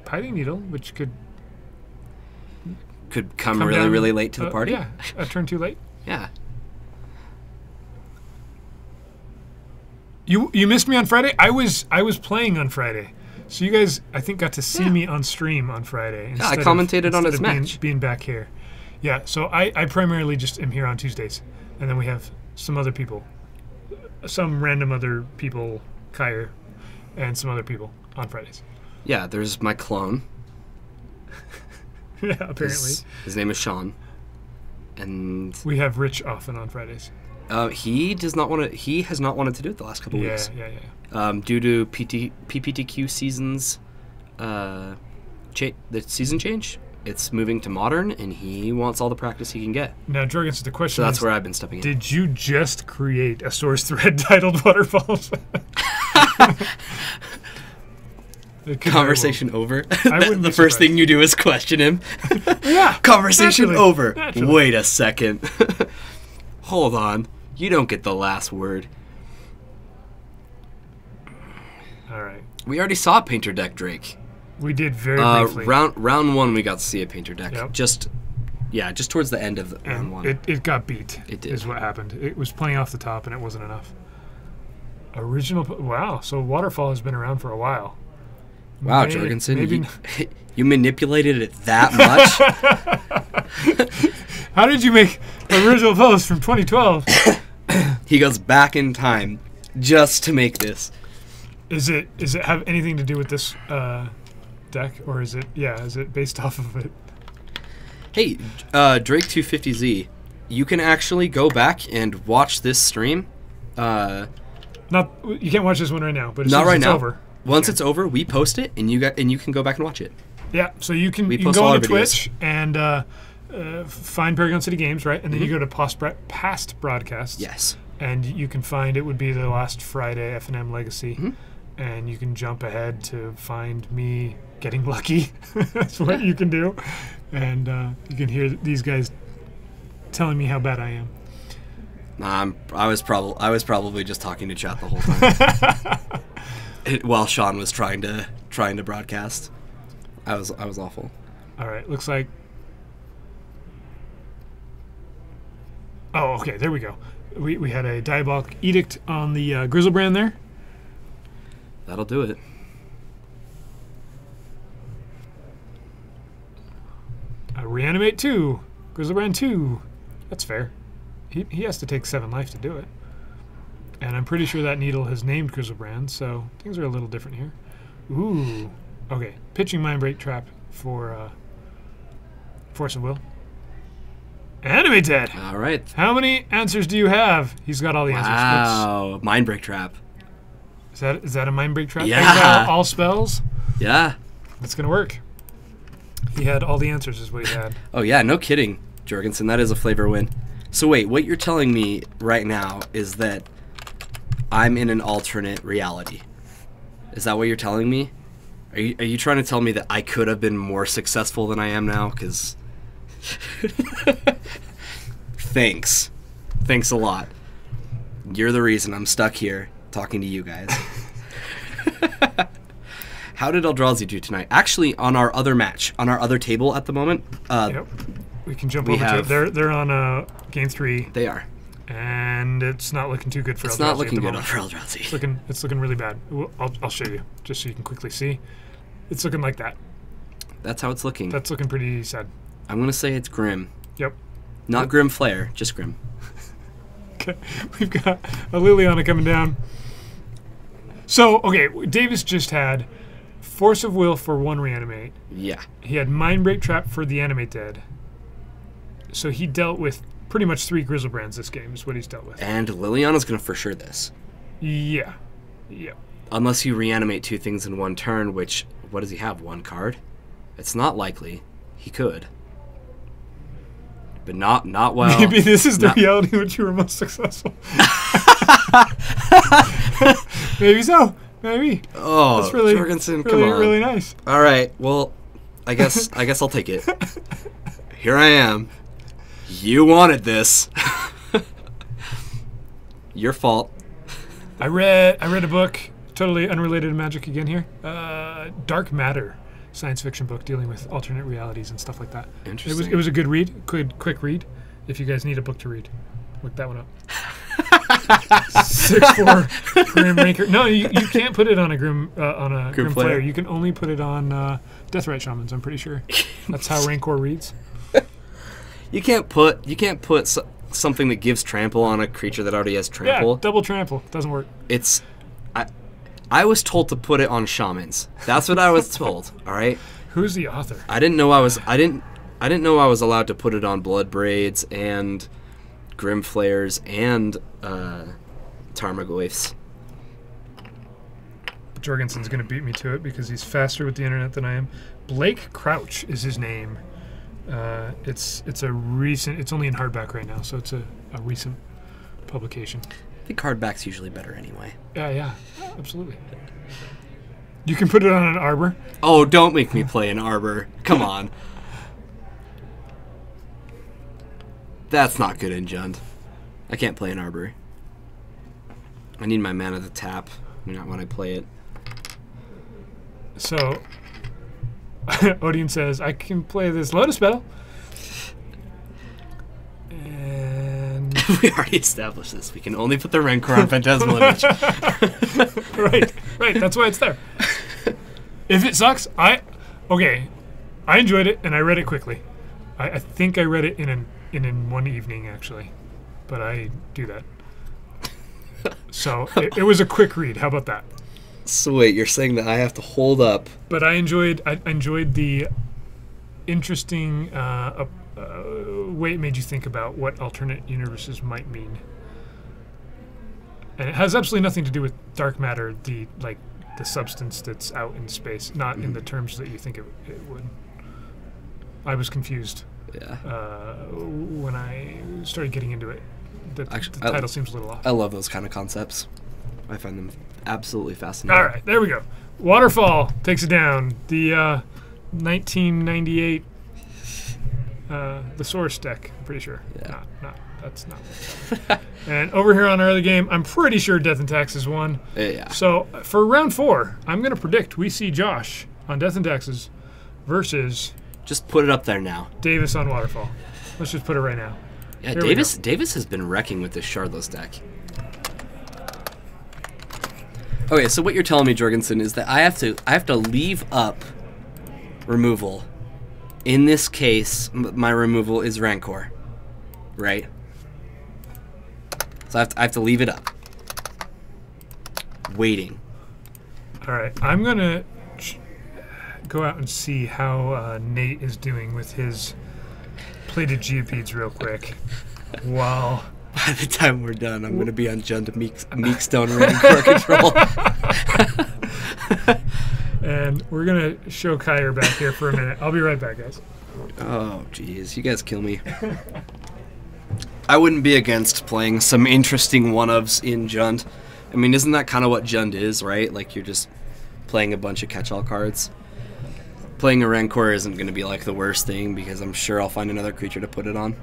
Piting Needle, which could Could come come really, down, really late to the party. Yeah, a turn too late. Yeah. You missed me on Friday. I was playing on Friday, so you guys I think got to see me on stream on Friday. I commentated on instead his of being, match. being back here. Yeah, so I primarily just am here on Tuesdays, and then we have some other people, some random other people, Kyer, and some other people on Fridays. Yeah, there's my clone. Yeah, apparently His name is Sean. And we have Rich often on Fridays. he has not wanted to do it the last couple Yeah, weeks. yeah. Due to PPTQ seasons, the season change, it's moving to modern, and he wants all the practice he can get. Now, Jorgens, the question So that's is, where I've been stepping in. did you just create a source thread titled Waterfalls? It could very Conversation over. wouldn't The be first surprised. thing you do is question him. well. Yeah. Conversation Naturally. over. Naturally. Wait a second. Hold on. You don't get the last word. All right. We already saw a painter deck, Drake. We did very briefly. Round one, we got to see a painter deck. Yep. Just towards the end of round and one. it got beat. It did. Is what happened. It was playing off the top, and it wasn't enough. Wow. So Waterfall has been around for a while. Wow, Maybe- Jorgensen, maybe- you manipulated it that much? How did you make original post from 2012? He goes back in time just to make this. Is it have anything to do with this deck, or is it based off of it? Hey, Drake 250Z, you can actually go back and watch this stream. Not you can't watch this one right now, but as Not soon as right it's now. over. Once it's over, we post it, and you can go back and watch it. Yeah, so you can post go all on our to videos. Twitch and find Paragon City Games, right? And then you go to past broadcasts. Yes. And you can find it would be the last Friday F&M Legacy. Mm-hmm. And you can jump ahead to find me getting lucky. That's what you can do. And you can hear these guys telling me how bad I am. I was probably just talking to chat the whole time. While Sean was trying to broadcast. I was awful. All right, looks like... Oh, okay, there we go. We had a Diabolic Edict on the Grizzlebrand there. That'll do it. Reanimate 2. Grizzlebrand 2. That's fair. He has to take 7 life to do it. And I'm pretty sure that needle has named Grizzlebrand, so things are a little different here. Ooh. Okay, pitching Mindbreak Trap for Force of Will. Animated. All right. How many answers do you have? He's got all the answers. Wow. Mind break trap. Is that a mind break trap? Yeah. Exile all spells? Yeah. That's going to work. He had all the answers is what he had. Oh, yeah. No kidding, Jorgensen. That is a flavor win. So wait, what you're telling me right now is that I'm in an alternate reality. Is that what you're telling me? Are you trying to tell me that I could have been more successful than I am now? Because thanks a lot. You're the reason I'm stuck here talking to you guys. How did Eldrazi do tonight? Actually, on our other match, on our other table at the moment, Yep. We can jump over to it. They're on game 3. They are. And it's not looking too good for Eldrazi. It's not looking at the good moment. for Eldrazi. It's looking really bad. I'll show you just so you can quickly see. It's looking like that. That's how it's looking. That's looking pretty sad. I'm gonna say it's Grim. Yep. Not Grim Flare, just Grim. Okay. We've got a Liliana coming down. So, okay, Davis just had Force of Will for 1 reanimate. Yeah. He had Mind Break Trap for the Animate Dead. So he dealt with pretty much 3 Grizzlebrands this game is what he's dealt with. And Liliana's gonna for sure this. Yeah. Yeah. Unless you reanimate 2 things in 1 turn, which, what does he have, 1 card? It's not likely. He could. But not well. Maybe this is the reality in which you were most successful. Maybe so. Maybe. Oh, that's really, Jorgensen, really, come on. really nice. All right, well, I guess I'll take it. Here I am. You wanted this. Your fault. I read a book, totally unrelated to Magic again here. Dark Matter, science fiction book dealing with alternate realities and stuff like that. Interesting. It was a good read, quick read. If you guys need a book to read, look that one up. 6/4 Grim Ranker. No, you can't put it on a Grim Grim Flare. You can only put it on Deathrite Shamans. I'm pretty sure. That's how Rancor reads. You can't put something that gives trample on a creature that already has trample. Yeah, double trample doesn't work. It's I was told to put it on shamans. That's what I was told. All right. Who's the author? I didn't know I was allowed to put it on Blood Braids and Grim Flares and Tarmogoyfs. Jorgensen's going to beat me to it because he's faster with the internet than I am. Blake Crouch is his name. It's a recent. It's only in hardback right now, so it's a recent publication. I think hardback's usually better anyway. Yeah, absolutely. You can put it on an arbor. Oh, don't make me play an arbor. Come on. That's not good, Injund. I can't play an arbor. I need my mana to tap when I play it. So, Odion says, I can play this Lotus Petal. And We already established this. We can only put the Rancor on Phantasmal Image. right. That's why it's there. If it sucks, I enjoyed it and I read it quickly. I think I read it in one evening actually, but I do that. So it was a quick read. How about that? So wait, you're saying that I have to hold up? But I enjoyed the interesting way it made you think about what alternate universes might mean. And it has absolutely nothing to do with dark matter, the substance that's out in space, not in the terms that you think it would. I was confused when I started getting into it. The title seems a little off. I love those kind of concepts. I find them absolutely fascinating. All right, there we go. Waterfall takes it down. The 1998 the Source deck, I'm pretty sure. Yeah. That's not. And over here on our other game, I'm pretty sure Death and Taxes won. Yeah. So for round 4, I'm going to predict we see Josh on Death and Taxes versus Just put it up there now. Davis on Waterfall. Let's just put it right now. Yeah, Here we go. Davis has been wrecking with this Shardless deck. Okay, so what you're telling me, Jorgensen, is that I have to leave up removal. In this case, my removal is Rancor, right? So I have to leave it up. Waiting. All right, I'm going to go out and see how Nate is doing with his played a Geopedes real quick. Wow. By the time we're done, I'm going to be on Jund Meekstone Rancor control. And we're going to show Kyer back here for a minute. I'll be right back, guys. Oh, jeez. You guys kill me. I wouldn't be against playing some interesting one-ofs in Jund. I mean, isn't that kind of what Jund is, right? Like, you're just playing a bunch of catch-all cards. Playing a Rancor isn't going to be, like, the worst thing, because I'm sure I'll find another creature to put it on.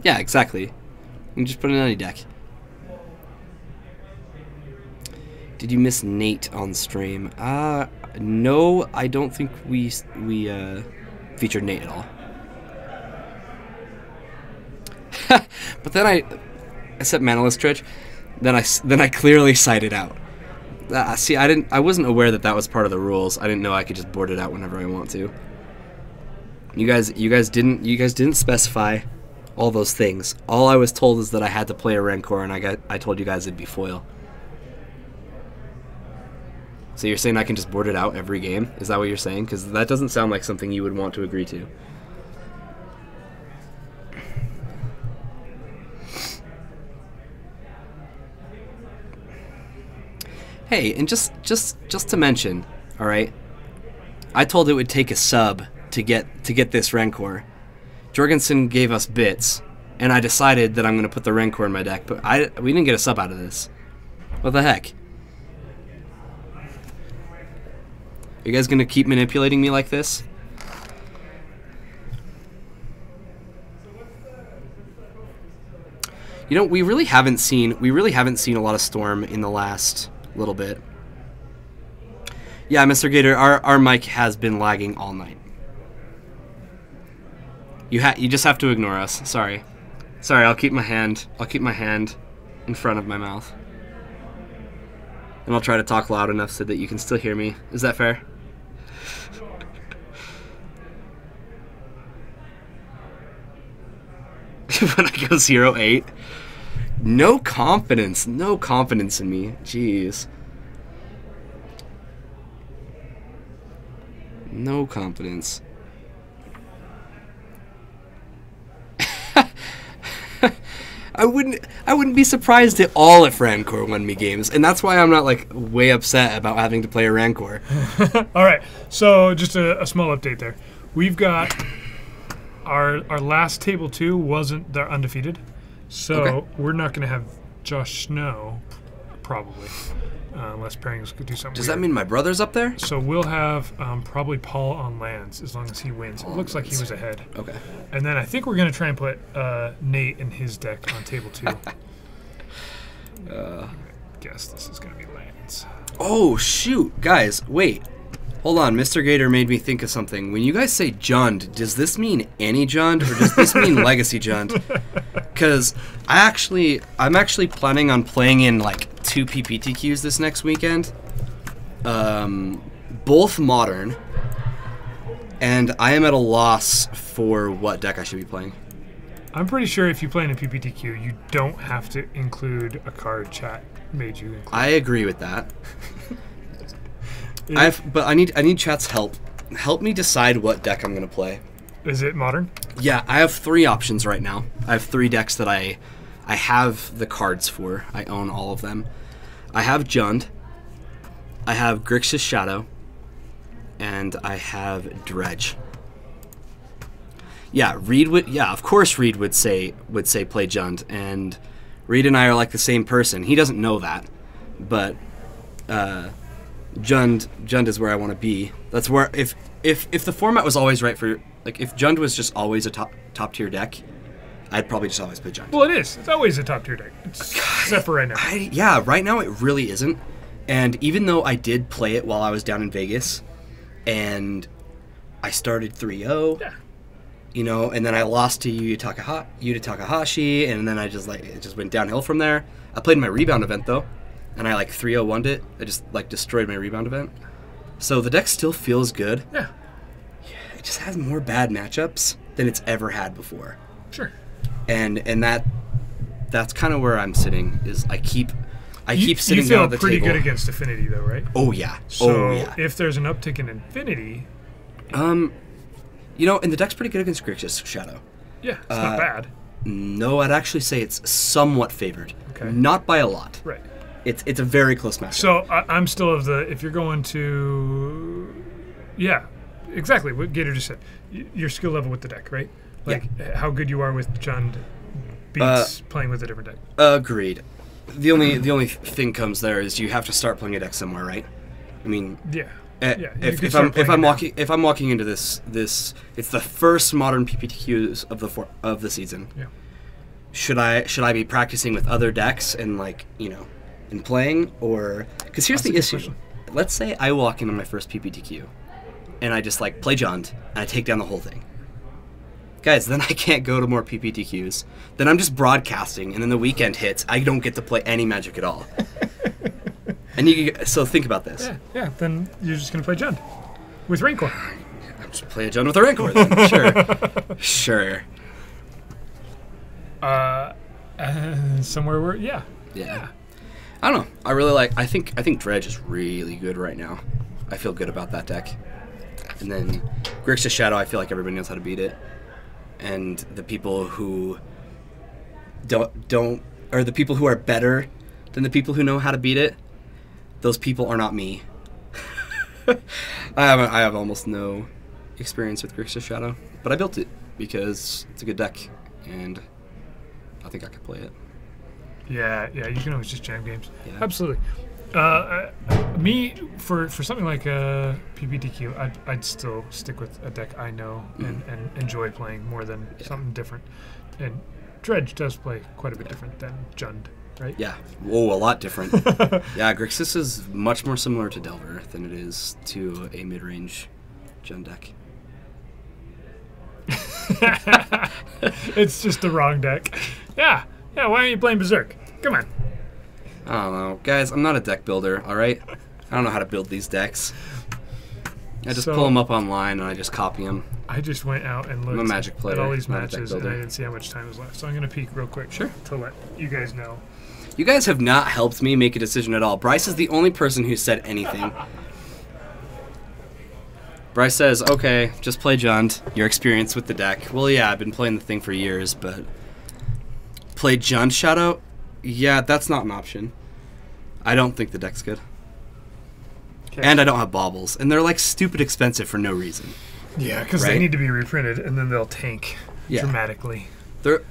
Yeah, exactly. You can just put it in any deck. Did you miss Nate on stream? No, I don't think we featured Nate at all. But then I set Manaless Tritch. Then I clearly cited out. See, I wasn't aware that was part of the rules. I didn't know I could just board it out whenever I want to. You guys didn't specify all those things. All I was told is that I had to play a Rancor, and I told you guys it'd be foil. So you're saying I can just board it out every game? Is that what you're saying? Because that doesn't sound like something you would want to agree to. Hey, and just to mention, all right, I told it would take a sub to get this Rancor. Jorgensen gave us bits, and I decided that I'm going to put the Rancor in my deck, but we didn't get a sub out of this. What the heck? Are you guys going to keep manipulating me like this? You know, we really haven't seen a lot of Storm in the last little bit. Yeah, Mr. Gator, our mic has been lagging all night. You just have to ignore us. Sorry. I'll keep my hand in front of my mouth. And I'll try to talk loud enough so that you can still hear me. Is that fair? When I go 0-8. No confidence in me. Jeez. No confidence. I wouldn't be surprised at all if Rancor won me games, and that's why I'm not like way upset about having to play a Rancor. All right, so just a small update there. We've got our last table 2 wasn't the undefeated, so Okay. we're not going to have Josh Snow probably, unless Pairings could do something. Does weird. that mean my brother's up there? So we'll have probably Paul on lands as long as he wins. It looks like he was ahead. Okay. And then I think we're going to try and put Nate in his deck on table 2. Guess this is going to be lands. Oh, shoot. Guys, wait. Hold on. Mr. Gator made me think of something. When you guys say Jund, does this mean any Jund, or does this mean Legacy Jund? Because I'm actually planning on playing in like 2 PPTQs this next weekend. Both modern. And I am at a loss for what deck I should be playing. I'm pretty sure if you play in a PPTQ, you don't have to include a card chat made you include. I agree with that. But I need chat's help. Help me decide what deck I'm going to play. Is it modern? Yeah, I have 3 options right now. I have 3 decks that I have the cards for. I own all of them. I have Jund. I have Grixis Shadow. And I have Dredge. Yeah, of course Reed would say play Jund, and Reed and I are like the same person. He doesn't know that, but Jund is where I want to be. That's where if the format was always right for, like, if Jund was just always a top tier deck, I'd probably just always play Jund. Well, it is. It's always a top tier deck, except for right now. Yeah, right now it really isn't. And even though I did play it while I was down in Vegas, and I started 3-0. Yeah. You know, and then I lost to Yuta Takahashi, and then it just went downhill from there. I played my rebound event though, and I like 3-0-1'd it. I just like destroyed my rebound event. So the deck still feels good. Yeah. It just has more bad matchups than it's ever had before. Sure. And that's kind of where I'm sitting. Is I keep I keep sitting You feel down at the pretty table. good against Affinity, though, right? Oh yeah. So oh yeah. if there's an uptick in Infinity, You know, and the deck's pretty good against Grixis Shadow. yeah, it's not bad. No, I'd actually say it's somewhat favored. Okay. Not by a lot. Right. It's a very close matchup. So I'm still of the, if you're going to, yeah, exactly what Gator just said. Your skill level with the deck, right? Like how good you are with Jund beats playing with a different deck. Agreed. The only thing comes there is you have to start playing a deck somewhere, right? I mean, Yeah. if I'm walking into this it's the first modern PPTQs of the season. Yeah. Should I be practicing with other decks and like and playing, or because here's That's a the good issue. question. Let's say I walk in on my first PPTQ and I just like play Jund and I take down the whole thing. Guys, then I can't go to more PPTQs. Then I'm just broadcasting, and then the weekend hits. I don't get to play any Magic at all. So think about this. Yeah. Then you're just gonna play Jund with Rancor. Just play a Jund with a Rancor then. Sure. Somewhere where, yeah. I don't know. I really like. I think Dredge is really good right now. I feel good about that deck. And then Grixis Shadow, I feel like everybody knows how to beat it. And the people who don't or the people who are better than the people who know how to beat it, those people are not me. I have almost no experience with Grixis Shadow, but I built it because it's a good deck, and I think I could play it. Yeah, you can always just jam games. Yeah. Absolutely. Me, for something like PPTQ, I'd still stick with a deck I know and enjoy playing more than something different. And Dredge does play quite a bit different than Jund, right? Yeah. Whoa, a lot different. Yeah, Grixis is much more similar to Delver than it is to a mid-range Jund deck. It's just the wrong deck. Yeah, why aren't you playing Berserk? Come on. I don't know. Guys, I'm not a deck builder, alright? I don't know how to build these decks. I just pull them up online and I just copy them. I just went out and looked I'm a Magic player, at all these not a deck matches and I builder. didn't see how much time was left. So I'm going to peek real quick to let you guys know. You guys have not helped me make a decision at all. Bryce is the only person who said anything. Bryce says, okay, just play Jund. Your experience with the deck. Well, yeah, I've been playing the thing for years, but play Jund Shadow? Yeah, that's not an option. I don't think the deck's good. Okay. And I don't have baubles. And they're like stupid expensive for no reason. Yeah, because they Right? need to be reprinted and then they'll tank dramatically. They're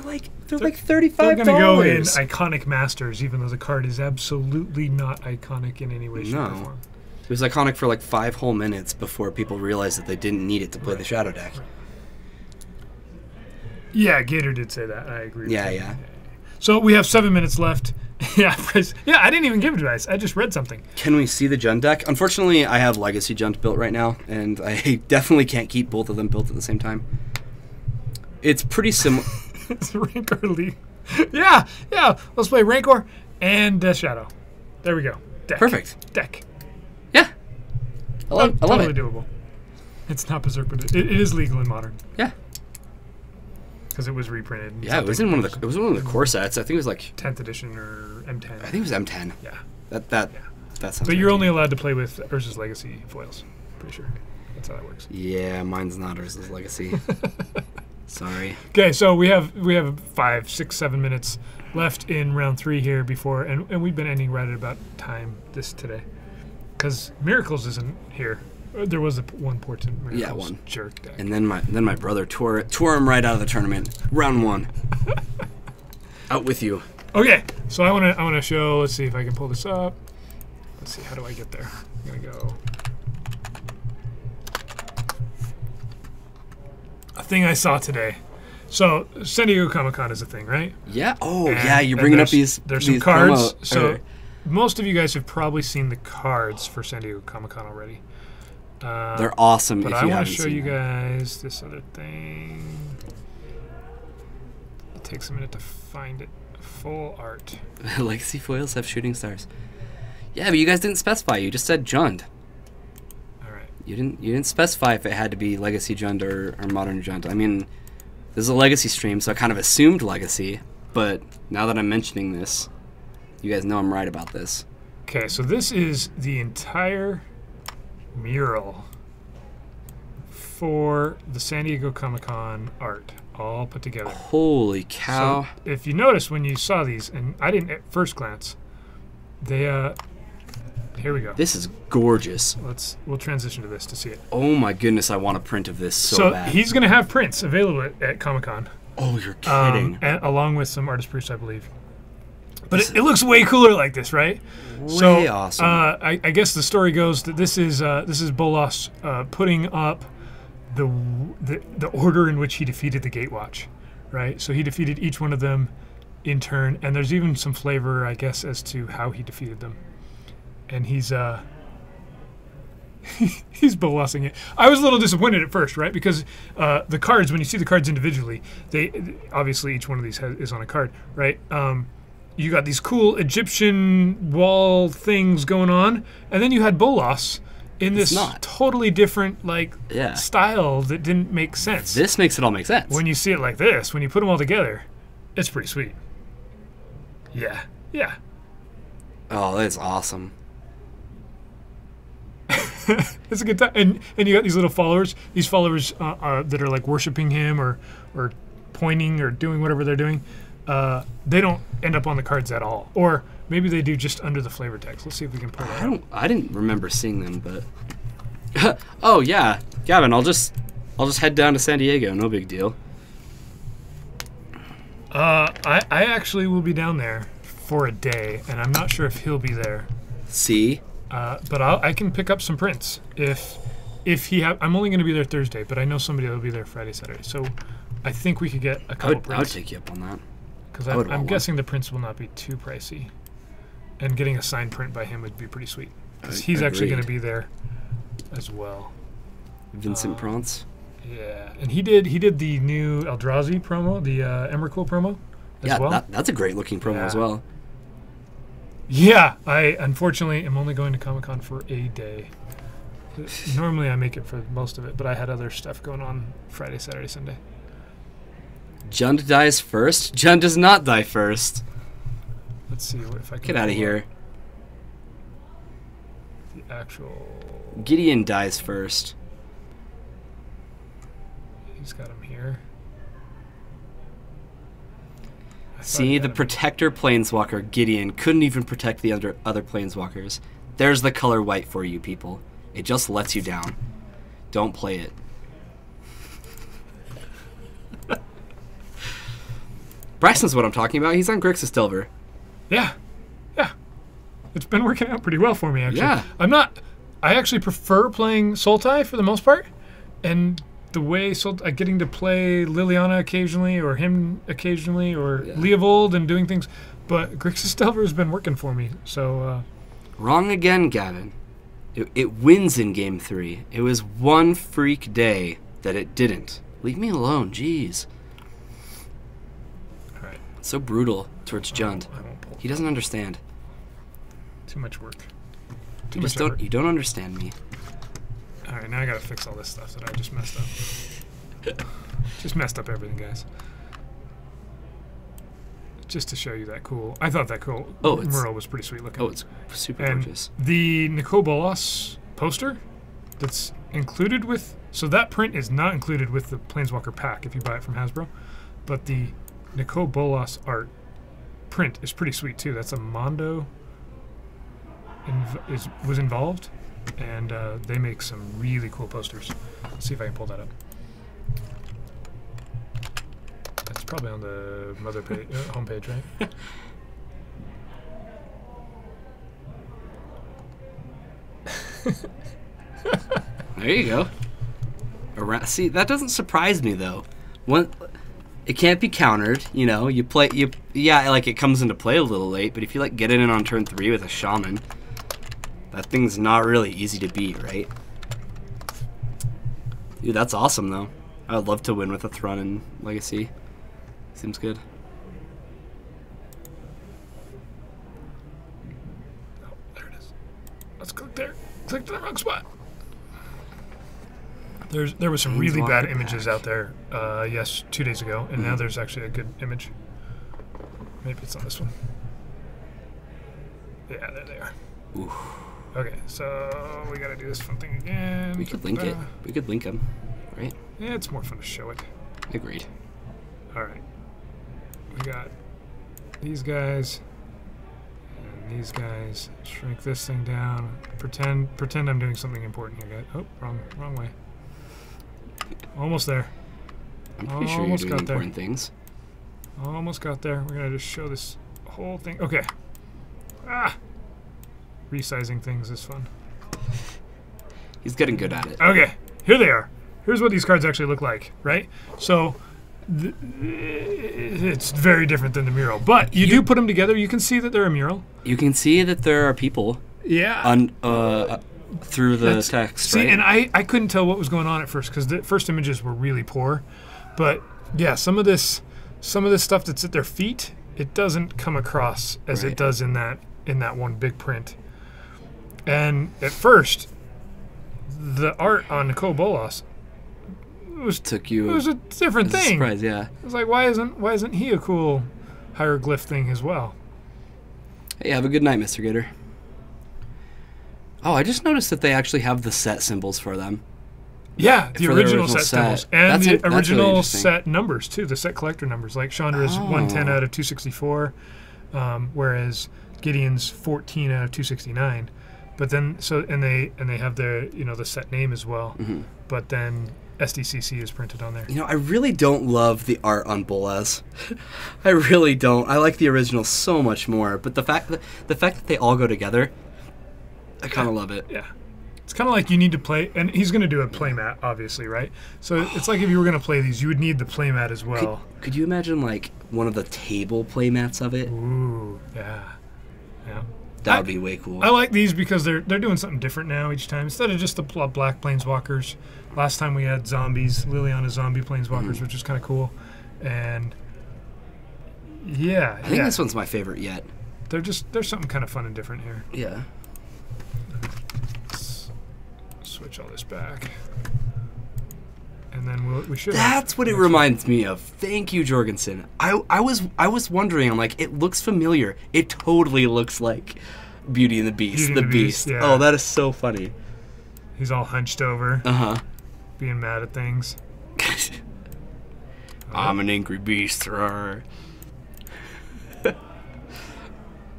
like $35. They're going to go in Iconic Masters, even though the card is absolutely not iconic in any way, shape, or No. form. It was iconic for like 5 whole minutes before people realized that they didn't need it to play the Shadow deck. Yeah, Gator did say that. I agree. Yeah, with yeah. him. So we have 7 minutes left. Yeah, I didn't even give advice. I just read something. Can we see the Jund deck? Unfortunately, I have Legacy Jund built right now, and I definitely can't keep both of them built at the same time. It's pretty similar. It's Rancor League. Yeah. Let's play Rancor and Death Shadow. There we go. Deck. Perfect. Deck. Yeah. I love totally it. doable. It's not Berserk, but it is legal in Modern Yeah. because it was reprinted. and Yeah, it was in one of the core sets. I think it was like 10th edition or M10. I think it was M10. Yeah. That sounds But you're right. only allowed to play with Urza's Legacy foils. Pretty sure. That's how that works. Yeah, mine's not Urza's Legacy. Sorry. Okay, so we have 5, 6, 7 minutes left in round 3 here before, and we've been ending right at about time today, because Miracles isn't here. There was one portent Miracles. Yeah, one. Jerk deck. And then my brother tore him right out of the tournament. Round 1. Out with you. Okay, so I wanna show. Let's see if I can pull this up. Let's see, how do I get there? I'm gonna go. A thing I saw today. So San Diego Comic-Con is a thing, right? Yeah. Oh, And- yeah. You're and bringing up there's these some cards. promo- So or- most of you guys have probably seen the cards for San Diego Comic-Con already. they're awesome. But if I you want haven't to show seen you them. guys this other thing. It takes a minute to find it. Full art. Legacy foils have shooting stars. Yeah, but you guys didn't specify. You just said Jund. All right. You didn't specify if it had to be Legacy Jund or Modern Jund. I mean, this is a Legacy stream, so I kind of assumed Legacy. But now that I'm mentioning this, You guys know I'm right about this. Okay, so this is the entire mural for the San Diego Comic-Con art, all put together. Holy cow. So if you notice when you saw these, and I didn't at first glance, they here we go. This is gorgeous. We'll transition to this to see it. Oh my goodness, I want a print of this so bad. He's gonna have prints available at Comic-Con. Oh, you're kidding. And along with some artist proofs, I believe. But it looks way cooler like this, right? Way awesome. I guess the story goes that this is Bolas putting up the order in which he defeated the Gatewatch, right? So he defeated each one of them in turn, and there's even some flavor, I guess, as to how he defeated them. And he's he's Bolasing it. I was a little disappointed at first, right? Because the cards, when you see the cards individually, they obviously each one of these is on a card, right? You got these cool Egyptian wall things going on, and then you had Bolas in this totally different style that didn't make sense. This makes it all make sense. When you see it like this, when you put them all together, it's pretty sweet. Yeah. Oh, that's awesome. It's a good time, and you got these little followers. These followers that are like worshiping him or pointing or doing whatever they're doing. They don't end up on the cards at all, or maybe they do just under the flavor text. Let's see if we can pull that out. I didn't remember seeing them, but oh yeah, Gavin, I'll just head down to San Diego. No big deal. I actually will be down there for a day, and I'm not sure if he'll be there. See. But I can pick up some prints if he have. I'm only going to be there Thursday, but I know somebody that will be there Friday, Saturday. So I think we could get a couple prints. I would take you up on that. Because I'm guessing the prints will not be too pricey, and getting a signed print by him would be pretty sweet. Because he's actually going to be there as well. Vincent Prance. Yeah, and he did the new Eldrazi promo, the Emrakul promo, as well. That's a great looking promo as well. Yeah, I unfortunately am only going to Comic-Con for a day. Normally I make it for most of it, but I had other stuff going on Friday, Saturday, Sunday. Jund dies first? Jund does not die first. Let's see if I can get out of here. The actual Gideon dies first. He's got him here. See, the Protector Planeswalker, Gideon, couldn't even protect the other Planeswalkers. There's the color white for you people. It just lets you down. Don't play it. Bryson's what I'm talking about. He's on Grixis Delver. Yeah. It's been working out pretty well for me, actually. Yeah. I actually prefer playing Sultai for the most part. And the way getting to play Liliana occasionally, or him occasionally, or Leovold and doing things. But Grixis Delver has been working for me, so... Wrong again, Gavin. It wins in Game 3. It was one freak day that it didn't. Leave me alone, jeez. Alright. So brutal towards Jund. He doesn't understand. Too much work. You don't understand me. Alright, now I gotta fix all this stuff that I just messed up. Just messed up everything, guys. Just to show you that cool. I thought that cool. Merle was pretty sweet looking. Oh, it's super gorgeous. The Nicol Bolas poster that's included with... So that print is not included with the Planeswalker pack if you buy it from Hasbro. But the Nicol Bolas art print is pretty sweet too. That's a Mondo was involved. And they make some really cool posters. Let's see if I can pull that up. That's probably on the mother page, homepage, right? There you go. See, that doesn't surprise me though. It can't be countered. You know, it comes into play a little late, but if you get it in on turn 3 with a shaman. That thing's not really easy to beat, right? Dude, that's awesome, though. I would love to win with a Thrun in Legacy. Seems good. Oh, there it is. Let's click there. Click to the wrong spot. There was some really bad images out there, 2 days ago, and now there's actually a good image. Maybe it's on this one. Yeah, there they are. Ooh. Okay, so we gotta do this fun thing again. We could link it. We could link them, right? Yeah, it's more fun to show it. Agreed. All right. We got these guys and these guys. Shrink this thing down. Pretend I'm doing something important here, guys. Oh, wrong way. Almost there. I'm pretty sure you're Almost doing got there. important things. Almost got there. We're gonna just show this whole thing. Okay. Ah. Resizing things is fun. He's getting good at it. Okay. Here they are. Here's what these cards actually look like, right? So it's very different than the mural, but you do put them together. You can see that they're a mural. You can see that there are people Yeah. through the That's- text. See, right? and I couldn't tell what was going on at first because the first images were really poor, but yeah, some of this stuff that's at their feet, it doesn't come across as Right. it does in that one big print. And at first, the art on Nicol Bolas Took you it was a different as a thing. surprise, yeah. It was like, why isn't he a cool hieroglyph thing as well? Hey, have a good night, Mr. Gator. Oh, I just noticed that they actually have the set symbols for them. Yeah, the For the original original set symbols. set. And That's the really original interesting. set numbers, too. The set collector numbers. Like Chandra's 110 Oh. out of 264, whereas Gideon's 14 out of 269. But then, and they have their, the set name as well. Mm-hmm. But then SDCC is printed on there. You know, I really don't love the art on Bolas. I really don't. I like the original so much more. But the fact that they all go together, I kind of love it. Yeah. It's kind of like you need to play, and he's going to do a playmat, obviously, right? So it's like if you were going to play these, you would need the playmat as well. Could you imagine like one of the table playmats of it? Ooh, yeah. Yeah. That would be way cool. I like these because they're doing something different now each time. Instead of just the black planeswalkers, last time we had zombies, Liliana zombie planeswalkers, which is kind of cool. And yeah, I think this one's my favorite yet. there's something kind of fun and different here. Yeah. Let's switch all this back, and then we should. That's what it reminds me of. Thank you, Jorgensen. I was wondering. I'm like, it looks familiar. It totally looks like Beauty and the Beast. Beauty The and the Beast, Beast. yeah. Oh, that is so funny. He's all hunched over, Uh being mad at things. huh. I'm an angry beast. Rawr.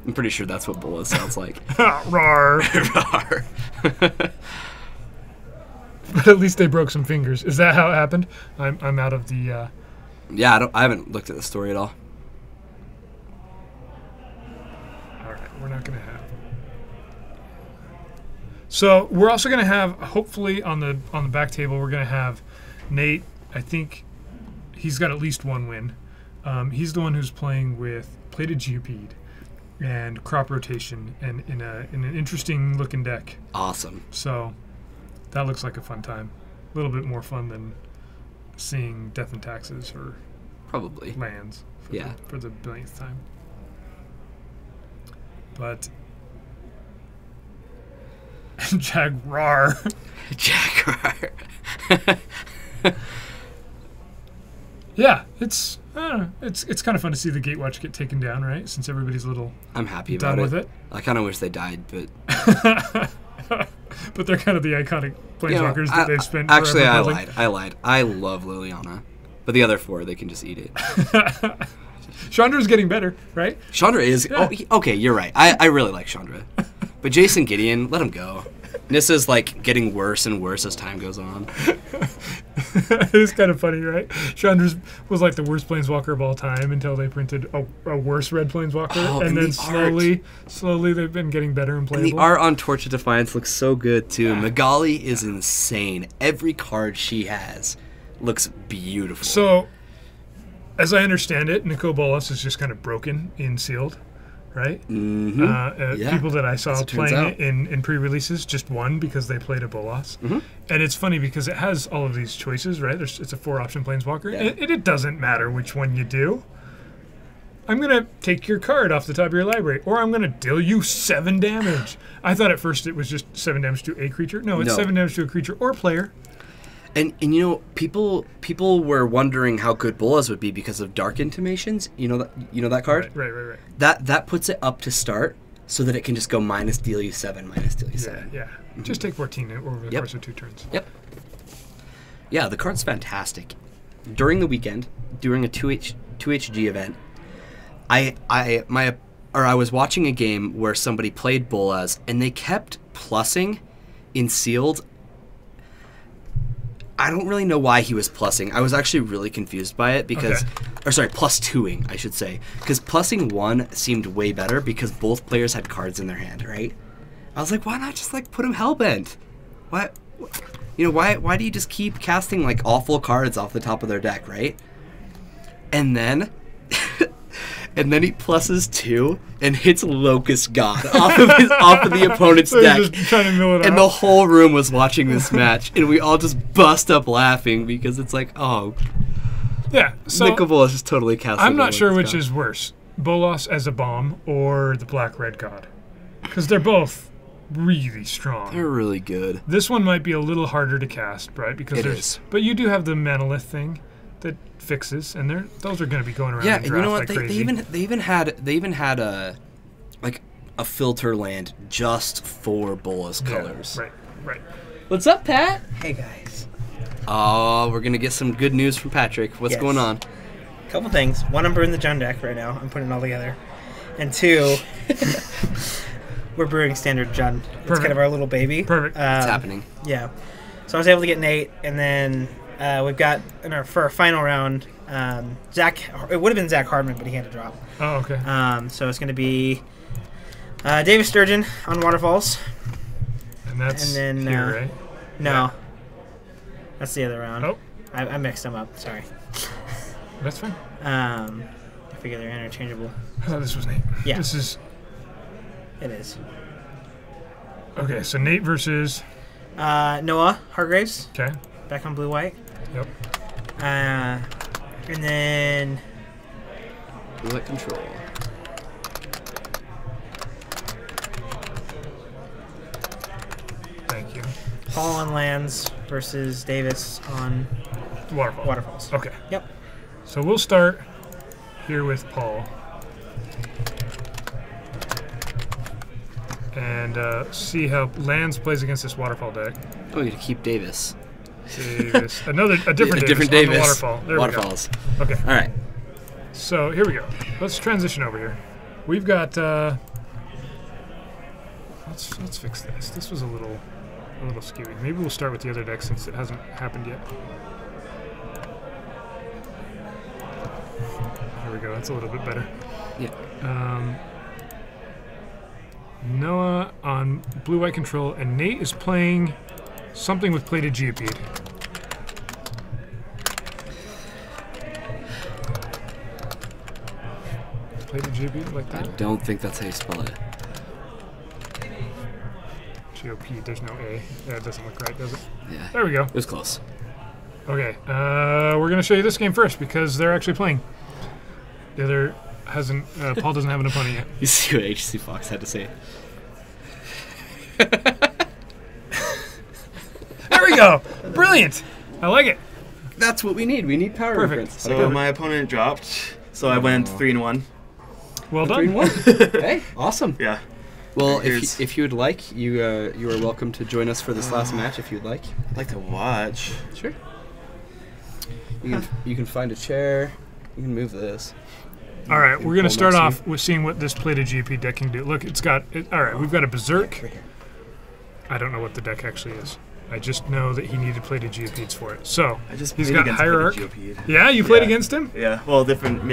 I'm pretty sure that's what Bolas sounds like. Rawr. Rawr. But at least they broke some fingers. Is that how it happened? I'm out of the. Yeah, I haven't looked at the story at all. All right, we're not going to have. So we're also going to have, hopefully, on the back table, we're going to have Nate. I think he's got at least one win. He's the one who's playing with Plated Geopede and Crop Rotation, and in an interesting looking deck. Awesome. So that looks like a fun time. A little bit more fun than seeing Death and Taxes or Probably. lands for the billionth time. But Jaguar. Jaguar. Yeah, it's I don't know, it's kind of fun to see the Gatewatch get taken down, right? Since everybody's a little I'm happy about done it. with it. I kind of wish they died, but But they're kind of the iconic planeswalkers that they've spent Actually, forever I building. lied. I lied. I love Liliana, but the other four, they can just eat it. Chandra's getting better, right? Chandra is. Yeah. Oh, okay, you're right. I really like Chandra, but Jason Gideon, let him go. Nissa's like getting worse and worse as time goes on. It's kind of funny, right? Chandra's was like the worst planeswalker of all time until they printed a worse red planeswalker, Oh, and and then the slowly they've been getting better and And playable. the art on Torch of Defiance looks so good too. Magali is insane. Every card she has looks beautiful. So, as I understand it, Nicol Bolas is just kind of broken in sealed, right? Mhm. Yeah, People that I saw as it turns playing out. it in pre-releases just won because they played a Bolas. Mhm. And it's funny because it has all of these choices, right? It's a 4-option planeswalker. Yeah. And it doesn't matter which one you do. I'm going to take your card off the top of your library, or I'm going to deal you 7 damage. I thought at first it was just 7 damage to a creature. No, it's No. 7 damage to a creature or player. And you know, people were wondering how good Bolas would be because of Dark Intimations. You know that card? Right. That puts it up to start. so that it can just go minus deal you 7, minus deal you Yeah, 7. yeah. Just take 14 over the Yep. course of 2 turns. Yep. Yeah, the card's fantastic. During the weekend, during a 2HG event, I was watching a game where somebody played Bolas and they kept plussing in sealed. I don't really know why he was plussing. I was actually really confused by it because, or sorry, plus 2ing, I should say, because plussing 1 seemed way better because both players had cards in their hand, right? I was like, why not just like put him Hellbent? What? You know, why do you just keep casting like awful cards off the top of their deck, right? And then and then he pluses 2 and hits Locust God off of the opponent's So deck. he's just trying to mill it And out. the whole room was watching this match, and we all just bust up laughing because it's like, oh, Yeah, so Nicol Bolas is totally casting. I'm not sure which Locust is worse, Bolas as a bomb or the Black-Red God. Because they're both really strong. God. They're really good. This one might be a little harder to cast, right? Because It there's, is. But you do have the Manolith thing that fixes, and those are going to be going around Yeah, in and draft you know what? like They crazy. even had a like a filter land just for Bolas Yeah, colors. Right. What's up, Pat? Hey guys. Oh, we're gonna get some good news from Patrick. What's Yes. going on? Couple things. One, I'm brewing the Jund deck right now. I'm putting it all together. And 2, we're brewing standard Jund. It's Perfect. kind of our little baby. Perfect. What's happening? Yeah. So I was able to get Nate, and then we've got for our final round, Zach. It would have been Zach Hardman, but he had to drop. Oh, okay. So it's going to be Davis Sturgeon on Waterfalls. And that's and then, here, right? No, that's the other round. Oh, I mixed them up. Sorry. that's fine. I figure they're interchangeable. I thought this was Nate. Yeah. This is... It is. Okay, so Nate versus... Noah Hargraves, Okay. back on blue-white. Yep. And then Bullet control. Thank you. Paul on lands versus Davis on Waterfall. Waterfalls. Okay. Yep. So we'll start here with Paul. And see how Lands plays against this Waterfall deck. Oh, you to keep Davis. Davis. A different A different Davis. On Davis. the Waterfall. There Waterfalls. we go. Okay. All right. So here we go. Let's transition over here. We've got. Let's fix this. This was a little skewy. Maybe we'll start with the other deck since it hasn't happened yet. There we go. That's a little bit better. Yeah. Noah on blue-white control, and Nate is playing something with plated Geopede. Plated Geopede like I that? don't think that's how you spell it. Geopede, there's no A. That doesn't look right, does it? Yeah. There we go. It was close. Okay, we're going to show you this game first because they're actually playing. The other hasn't, Paul doesn't have an opponent yet. You see what HC Fox had to say. There we go! Brilliant! I like it. That's what we need. We need power Perfect. reference. So my opponent dropped. So I went 3-1. Well Three done. and one. Hey, awesome. Yeah. Well, Here's- if you would like, you are welcome to join us for this last match if you'd like. I'd like to watch. Sure. You can find a chair. You can move this. All right, we're going to Pull start next off with seeing what this plated GP deck can do. Look, it's got... all right, we've got a Berserk. I don't know what the deck actually is. I just know that he needed plated Geopedes for it. So, I just he's played got against Hierarch. Geopede. Yeah, you played Yeah. against him? Yeah, well, different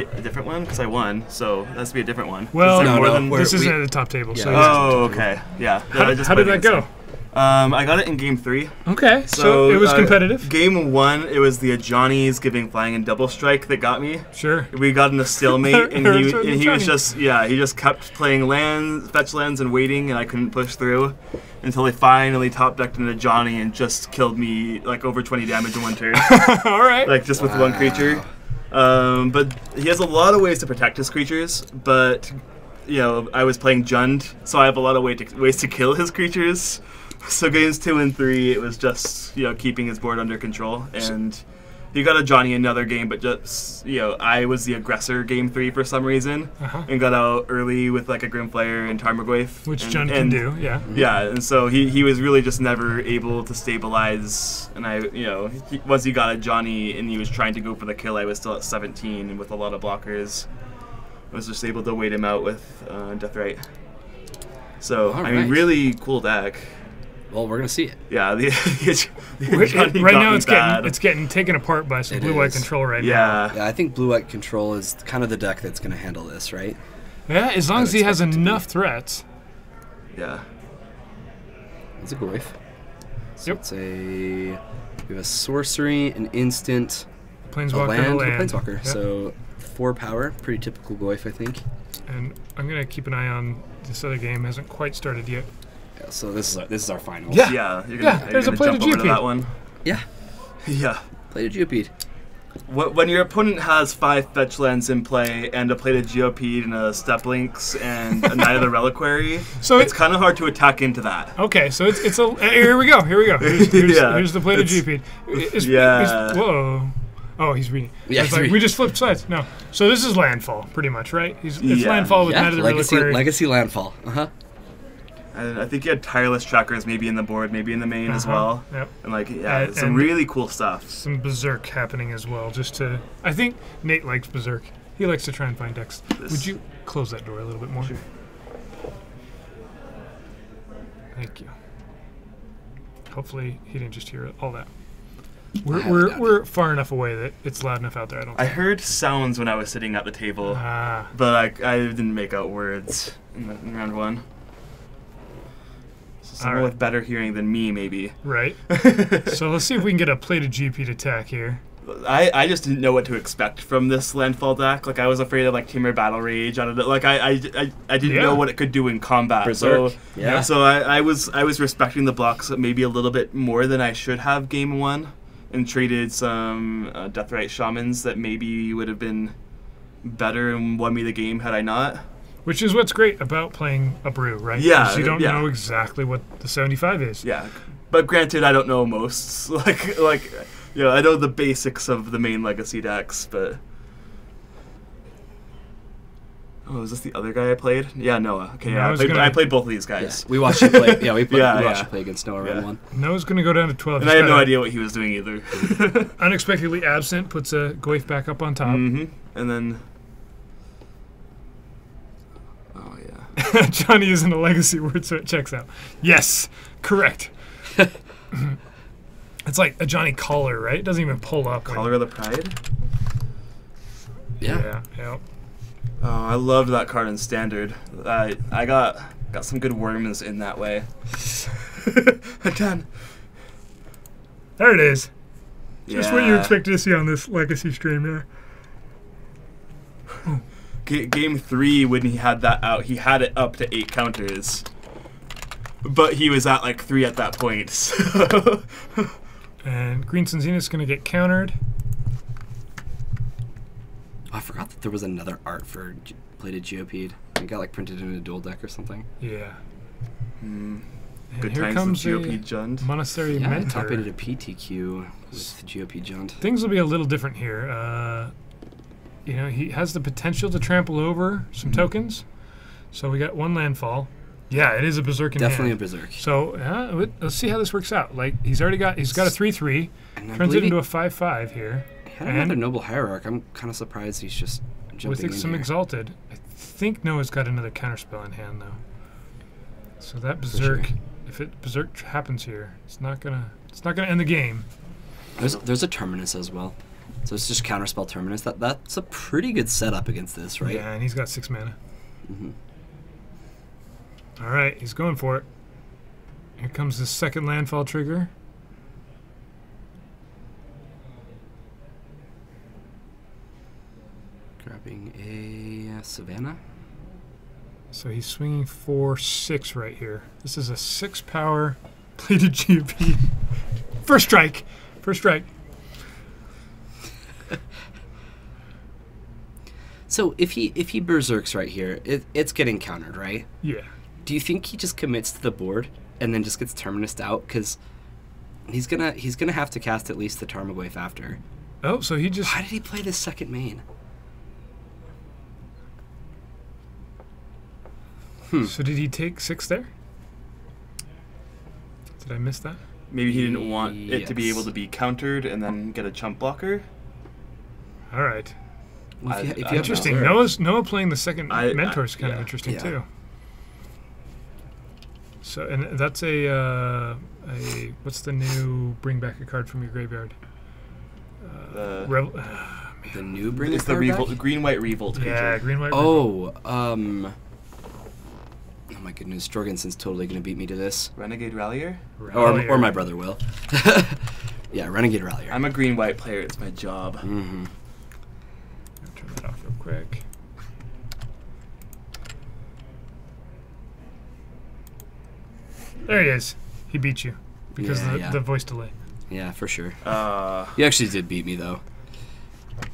one because I won, so that has to be a different one. 'Cause Well, there are No, more no, than- we're- This isn't we- at the top table. Yeah. So Oh, okay, yeah. how I did, just how did played that against go? him. I got it in game 3. Okay, so it was competitive. Game 1, it was the Ajani's giving flying and double strike that got me. Sure. We got in a stalemate, and There he was and he Ajani. was he just kept playing lands, fetch lands, and waiting, and I couldn't push through until he finally top decked into Ajani and just killed me like over 20 damage in one turn, All right. like just with one creature. But he has a lot of ways to protect his creatures, but you know I was playing Jund, so I have a lot of ways to kill his creatures. So games 2 and 3, it was just keeping his board under control, and he got a Johnny another game, but just I was the aggressor game 3 for some reason, and got out early with like a Grimflayer and Tarmogoyf, Which Jund can do, yeah. Yeah, and so he was really just never able to stabilize. And once he got a Johnny and he was trying to go for the kill, I was still at 17 and with a lot of blockers. I was just able to wait him out with Deathrite. So All I mean, right. really cool deck. Well, we're gonna see it. Yeah, the Johnny Right got now me it's bad. getting taken apart by some It blue-white is. control right now. Yeah. Yeah, I think blue-white control is kind of the deck that's gonna handle this, right? Yeah, as long I'd as he has expect it to be. enough threats. Yeah. It's a Goyf. So Yep. it's we have a sorcery, an instant, a Planeswalker land, and and a a land. planeswalker. Yep. So 4 power, pretty typical Goyf, I think. And I'm gonna keep an eye on this other game. Hasn't quite started yet. Yeah, so this is our final. Yeah. Yeah, you're Yeah, gonna, there's you're a gonna play to jump over to GP. that one. Yeah. Yeah. Play to Geopede. When your opponent has 5 fetch lands in play and a plated Geopede and a Step Links and a Knight of the Reliquary, So it's kind of hard to attack into that. Okay, so it's a here we go. Here's Yeah, here's the play to it's- GP. yeah. Whoa. Oh, he's reading. Yeah, It's he's like, reading. we just flipped sides. No. So this is landfall, pretty much, right? It's Yeah. landfall with Yeah, Knight of the legacy Reliquary. landfall. And I think you had Tireless Trackers maybe in the board, maybe in the main as well. Yep. And yeah, some And- really cool stuff. Some berserk happening as well. I think Nate likes berserk. He likes to try and find decks. Would you close that door a little bit more? Sure. Thank you. Hopefully he didn't just hear all that. highly doubt We're far enough away that it's loud enough out there. I don't. I think. heard sounds when I was sitting at the table, Ah. but I didn't make out words in round 1. So someone Alright. with better hearing than me, maybe. Right. So let's see if we can get a plated GP attack here. I just didn't know what to expect from this landfall deck. Like I was afraid of like Timur Battle Rage out of it. Like I didn't Yeah. know what it could do in combat. Berserk. So Yeah. So I was respecting the blocks maybe a little bit more than I should have game 1, and traded some Deathrite Shamans that maybe would have been better and won me the game had I not. Which is what's great about playing a brew, right? Yeah, 'Cause you don't yeah. know exactly what the 75 is. Yeah, but granted, I don't know most. I know the basics of the main legacy decks, but. Oh, is this the other guy I played? Yeah, Noah. Okay, yeah, Noah's gonna- I played both of these Yeah. guys. We watched you play. Yeah, we watched Yeah. you play against Noah Yeah. round 1. Noah's going to go down to 12. And He's I had got no a- idea what he was doing either. Unexpectedly absent puts a Goyf back up on top. Mm-hmm. And then. Oh yeah. Johnny isn't a legacy word, so it checks out. Yes, correct. It's like a Johnny Collar, right? It doesn't even pull up. when- Color of the Pride. Yeah. Yeah. Oh, I loved that card in Standard. I got some good worms in that way. Done. There it is. Just what you Yeah. expected to see on this legacy stream, yeah. Game 3, when he had that out, he had it up to 8 counters. But he was at like 3 at that point. So. And Green Sun Zenith's going to get countered. Oh, I forgot that there was another art for plated Geopede. It got like printed in a dual deck or something. Yeah. And Good here times comes with a GOP Jund. Monastery Yeah, Mentor. top 8 at a PTQ with Geopede Jund. Things will be a little different here. He has the potential to trample over some tokens. So we got 1 landfall. Yeah, it is a berserk in Definitely a hand. berserk. So let's see how this works out. Like he's got a 3/3, And I turns it believe into a 5/5 here he had another noble hierarch. I'm kind of surprised he's just jumping with in some here. exalted. I think Noah's got another counterspell in hand though. So that For sure. berserk, if it berserk happens here, it's not gonna end the game. There's a Terminus as well. So it's just counterspell Terminus. That's a pretty good setup against this, right? Yeah, and he's got 6 mana. Mm-hmm. All right, he's going for it. Here comes the second landfall trigger. Grabbing a Savannah. So he's swinging 4/6 right here. This is a 6 power plated GP. First strike. So if he berserks right here, it's getting countered, right? Yeah. Do you think he just commits to the board and then just gets Terminused out? Because he's gonna have to cast at least the Tarmogoyf after. Oh, so he just... Why did he play this second main? So did he take 6 there? Did I miss that? Maybe he didn't want it to be Yes. able to be countered and then get a chump blocker. All right. Well, if you I- have I- Interesting. Reserve- Noah playing the second I- mentor is kind of yeah. interesting Yeah. too. So, and that's a what's the new bring back a card from your graveyard? The, the new bring it's a the card revolt, back? green white revolt creature. Yeah, green white. Oh my goodness, Jorgensen's totally gonna beat me to this. Renegade Rallier. Rallier. Or my brother will. Yeah, Renegade Rallier. I'm a green white player. It's my job. Mm-hmm. Turn that off real quick. There he is. He beat you because Yeah, of yeah. the voice delay. Yeah, for sure. Uh, You actually did beat me though.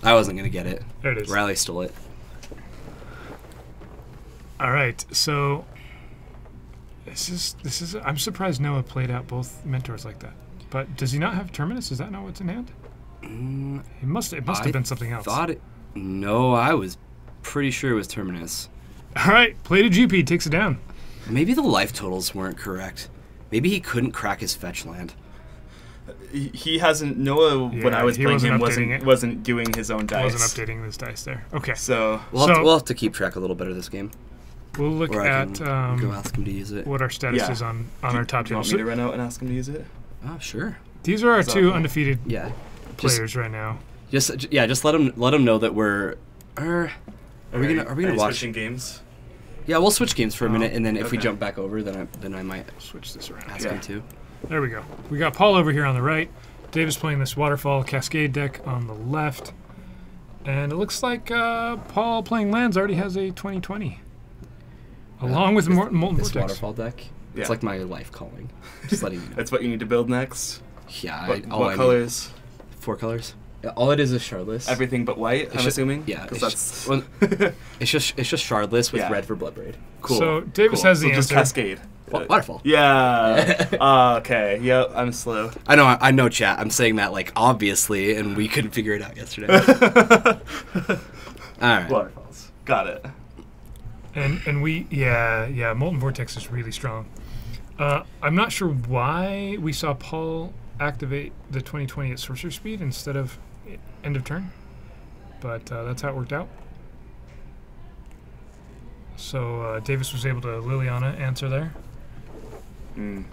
I wasn't gonna get it. There it is. Riley stole it. All right, so this is. I'm surprised Noah played out both mentors like that. But does he not have Terminus? Is that not what's in hand? It must have been something else. Thought it. No, I was pretty sure it was Terminus. All right, play to GP takes it down. Maybe the life totals weren't correct. Maybe he couldn't crack his fetch land. he hasn't. Noah, when Yeah, I was he playing wasn't him, updating it. wasn't doing his own dice. Wasn't updating this dice there. Okay, So We'll have to keep track a little better this game. we'll look Or I at can go ask him to use it. what our status Yeah. is on our top do you table. want me to run out and ask him to use it? Oh, sure. These are our that two okay? undefeated Yeah. players right now. Just let him know that we're. Are we gonna you watch? switching games? Yeah, we'll switch games for a minute, and then if we okay. jump back over, then I might Switch this around. ask Yeah. him to. There we go. We got Paul over here on the right. Davis playing this Waterfall Cascade deck on the left. And it looks like Paul playing lands already has a 2020. Along with Molten This Vortex. waterfall deck. Yeah. It's like my life calling. Just letting you know. That's what you need to build next. Yeah. What, all what I need- colors? 4 colors. Yeah, all it is Shardless. Everything but white. I'm just- assuming. yeah, 'Cause it's that's It's just Shardless with Yeah. red for Bloodbraid. cool. So Davis cool. has the so just answer. Cascade. Waterfall. Yeah. Okay. Yep. I'm slow. I know, chat. I'm saying that like obviously, and we couldn't figure it out yesterday. All right. Waterfalls. Got it. And we Molten Vortex is really strong. I'm not sure why we saw Paul activate the 2020 at sorcerer speed instead of end of turn, but that's how it worked out. So Davis was able to Liliana answer there. Mm.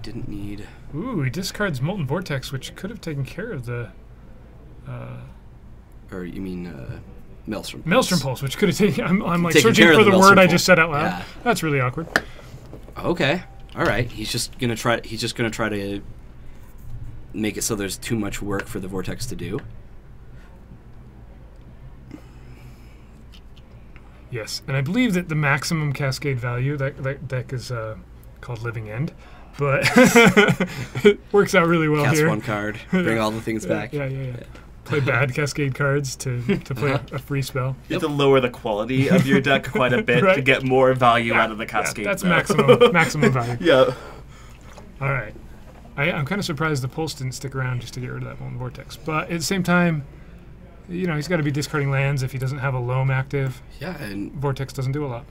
Didn't need. Ooh, he discards Molten Vortex, which could have taken care of the Or you mean Maelstrom? Maelstrom Pulse, which could have taken. I'm like Taken searching care of for the the Maelstrom word I Pulse. just said out loud. Yeah. That's really awkward. Okay. All right. He's just gonna try to make it so there's too much work for the Vortex to do. Yes, and I believe that the maximum Cascade value that deck is called Living End, but it works out really well Cast here. one card. Bring all the things back. Yeah. Play bad Cascade cards to play a free spell. You have to lower the quality of your deck quite a bit to Right. get more value Yeah, out of the Cascade. that's though. maximum value. Yeah. All right, I'm kind of surprised the Pulse didn't stick around just to get rid of that Molten Vortex, but at the same time, you know, he's got to be discarding lands if he doesn't have a Loam active. Yeah, and Vortex doesn't do a lot.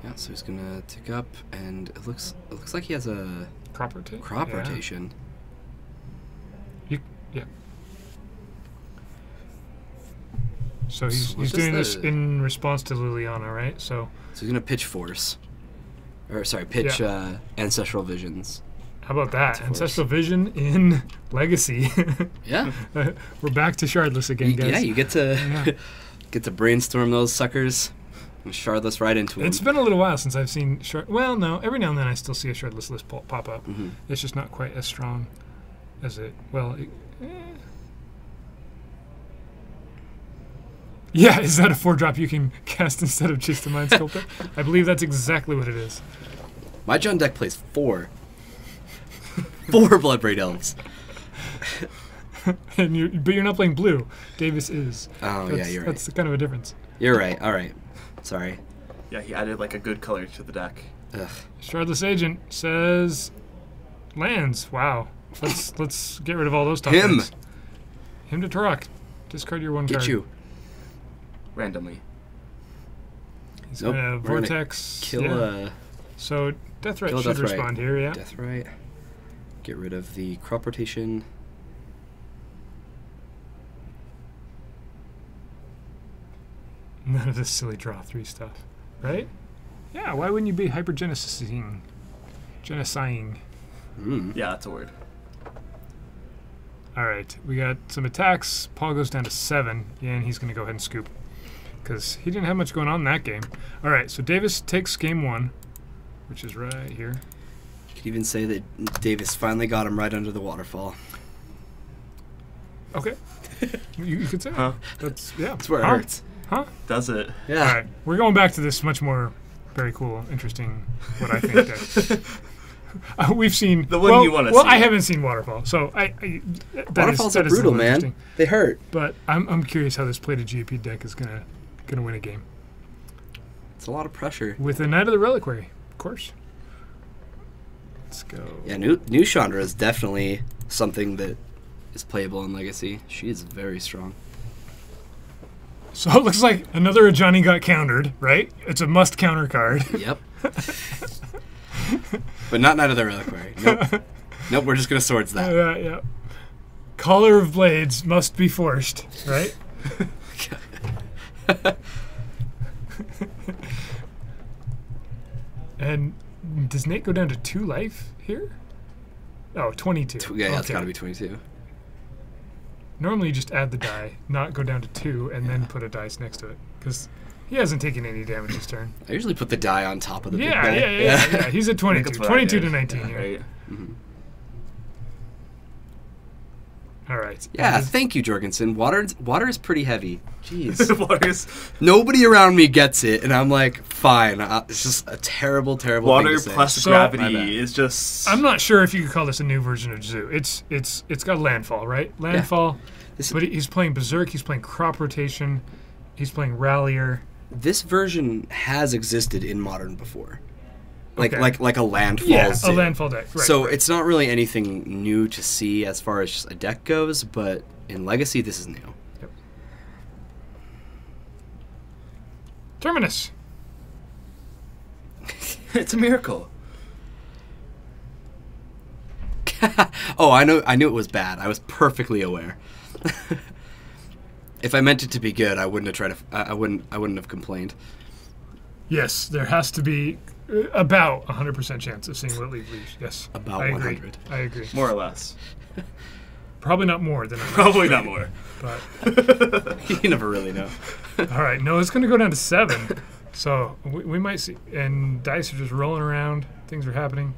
yeah, so he's gonna tick up, and it looks like he has a Crop rotation. crop rotation. Yeah. So he's What's doing this, this in response to Liliana, right? So So he's gonna pitch Force, or sorry, pitch Ancestral Visions. how about that? Force. Ancestral Vision in Legacy. Yeah, We're back to Shardless again, guys. yeah, you get to Yeah. get to brainstorm those suckers, and Shardless right into them. It's been a little while since I've seen Shard. Well, no, every now and then I still see a Shardless list pop up. Mhm. It's just not quite as strong as it. Well, yeah, is that a 4-drop you can cast instead of Chase the Mind Sculptor? I believe that's exactly what it is. My John deck plays 4 Bloodbraid Elves. But you're not playing blue. Davis is. Oh yeah, you're right. That's kind of a difference. You're right. All right. Sorry. Yeah, he added like a good color to the deck. Ugh. Shardless Agent says lands. Wow. Let's get rid of all those top Him. decks. Him to Turok. Discard your one Get card. you. Randomly. He's Nope, gonna we're gonna Vortex. Kill yeah. So Death Threat kill should Death Right. respond here, yeah. Death Right. Get rid of the crop rotation. None of this silly draw 3 stuff. Right? Yeah, why wouldn't you be hypergenesising? Genicide. Yeah, that's a word. Alright, we got some attacks. Paul goes down to 7. Yeah, and he's going to go ahead and scoop. Because he didn't have much going on in that game. Alright, so Davis takes game 1, which is right here. You could even say that Davis finally got him right under the waterfall. Okay. you could say that. Huh? That's, yeah. That's where it Huh? hurts. Huh? Does it? Yeah. Alright, we're going back to this much more very cool, interesting, what I think that we've seen. The one well, you wanna Well, see. I haven't seen Waterfall, so Waterfalls that are is a brutal, little man. interesting. They hurt. But I'm curious how this plated GP deck is gonna win a game It's a lot of pressure. with a Knight of the Reliquary, of course. Let's go. Yeah, new Chandra is definitely something that is playable in Legacy. She is very strong. So it looks like another Johnny got countered, right? It's a must counter card. Yep. But not Knight of the Reliquary. Nope. Nope, we're just going to swords that. Yeah. Caller of Blades must be forced, right? And does Nate go down to 2 life here? Oh, 22. Yeah, it's Okay. got to be 22. Normally you just add the die, not go down to 2, and then put a dice next to it. Because he hasn't taken any damage this turn. I usually put the die on top of the big Yeah. guy. He's at I think 22. that's what I 22 to did. 19 Yeah, here. right. All right. Yeah, thank you, Jorgensen. Water is pretty heavy. Jeez. Water's Nobody around me gets it, and I'm like, fine. It's just a terrible, terrible water thing to say. plus So- My bad. gravity is just. I'm not sure if you could call this a new version of Zoo. It's got landfall, right? Landfall. This- But he's playing Berserk. He's playing Crop Rotation. He's playing Rallier. This version has existed in Modern before. Okay. Like a landfall. Yeah, a Zoo. landfall deck. Right, So right. it's not really anything new to see as far as just a deck goes, but in Legacy, this is new. Terminus. It's a miracle. Oh, I knew it was bad. I was perfectly aware. If I meant it to be good, I wouldn't have tried to. I wouldn't have complained. Yes, there has to be about 100% chance of seeing Whitley leash. Yes. About I agree. 100. I agree. More or less. Probably not more than 100, Probably not more. but You never really know. all right. No, it's going to go down to 7. So we might see. And dice are just rolling around. Things are happening.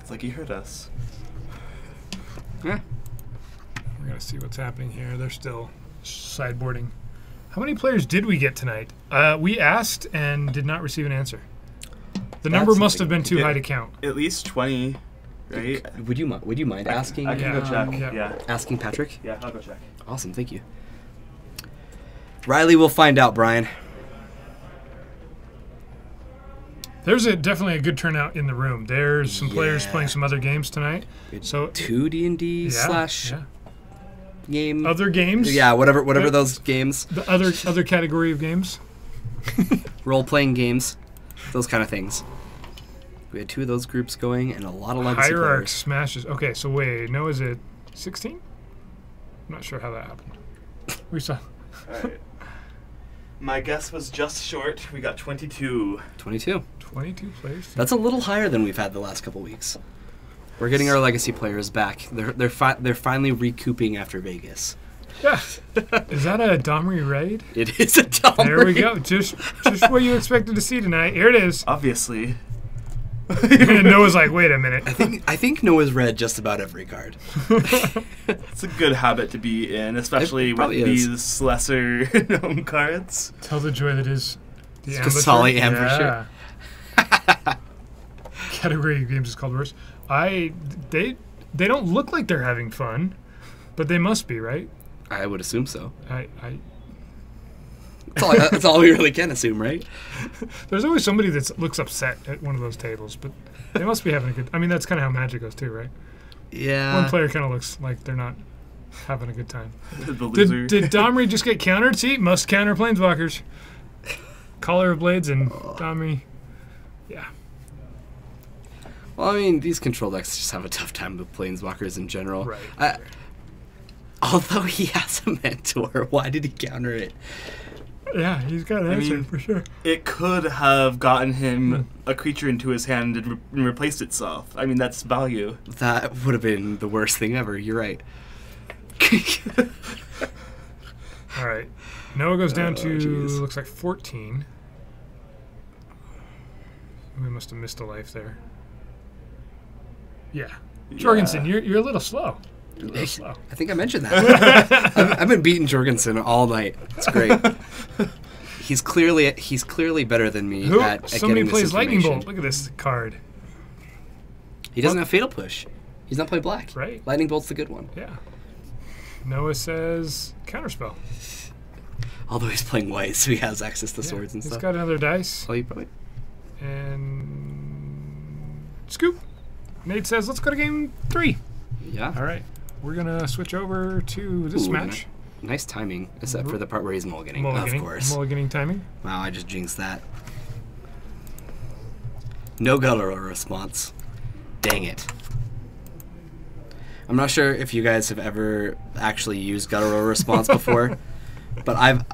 It's like he heard us. Yeah. We're going to see what's happening here. They're still sideboarding. How many players did we get tonight? We asked and did not receive an answer. The number must have been too Yeah. high to count. At least 20, right? Would you mind asking? I can go check. Yeah. Yeah. Asking Patrick? Yeah, I'll go check. Awesome, thank you. Riley will find out, Brian. There's definitely a good turnout in the room. There's some players playing some other games tonight. So 2 D&D slash game. other games. Yeah, whatever Yeah. those games. The other category of games. Role-playing games. Those kind of things. We had 2 of those groups going and a lot of Legacy Hierarch players. smashes. Okay, so wait, no, is it 16? I'm not sure how that happened. We saw. Alright. My guess was just short. We got 22. 22. 22 players. That's a little higher than we've had the last couple weeks. We're getting our Legacy players back. They're finally recouping after Vegas. Yeah. Is that a Domri raid? It is a dumb. There we go. Just what you expected to see tonight. Here it is. Obviously. And Noah's like, wait a minute. I think Noah's read just about every card. It's a good habit to be in, especially It with probably is. these lesser known cards. Tell the joy that is the Kasali Ambusher. Ambusher. Yeah. Category of games is called worse. They don't look like they're having fun, but they must be, right? I would assume so. That's all we really can assume, right? There's always somebody that looks upset at one of those tables, but They must be having a good. I mean, that's kind of how Magic goes too, right? Yeah. One player kind of looks like they're not having a good time. The loser. Did Domri just get countered? See, must counter Planeswalkers. Caller of Blades and Domri. Yeah. Well, I mean, these control decks just have a tough time with Planeswalkers in general. Right. Although he has a mentor, why did he counter it? Yeah, he's got an answer mean- for sure. It could have gotten him a creature into his hand and replaced itself. I mean, that's value. That would have been the worst thing ever. You're right. All right. Noah goes down to, jeez. looks like 14. We must have missed a life there. Yeah. Jorgensen, you're a little slow. You're a little slow. I think I mentioned that. I've been beating Jorgensen all night. It's great. He's clearly better than me Who? at Somebody getting this plays Lightning information. Bolt. Look at this card. He doesn't have Fatal Push. He's not playing black. Right. Lightning Bolt's the good one. Yeah. Noah says Counterspell. Although he's playing white, so he has access to Yeah, swords and he's stuff. got another dice. Oh, you probably. And scoop. Nate says, let's go to game 3. Yeah. All right. We're going to switch over to this Ooh, match. Nice timing, except for the part where he's mulliganing. Mulliganing. Of course. Mulliganing timing. Wow, I just jinxed that. No guttural response. Dang it. I'm not sure if you guys have ever actually used guttural response before, but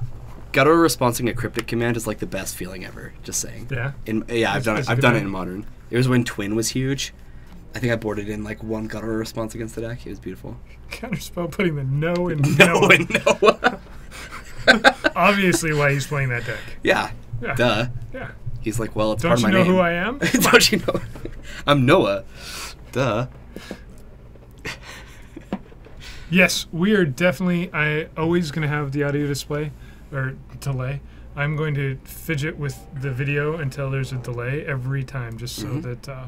guttural responsing a cryptic command is like the best feeling ever. Just saying. Yeah. I've done it. It's a I've good done it one. in Modern. It was when Twin was huge. I think I boarded in like one guttural response against the deck. It was beautiful. Counterspell putting the no in No Noah. and Noah. Obviously why he's playing that deck. Yeah. Yeah. Duh. Yeah. He's like, well, it's Don't part you of my know name. who I am? Don't you know? I'm Noah. Duh. Yes, we are definitely. I always going to have the audio display or delay. I'm going to fidget with the video until there's a delay every time, just so that,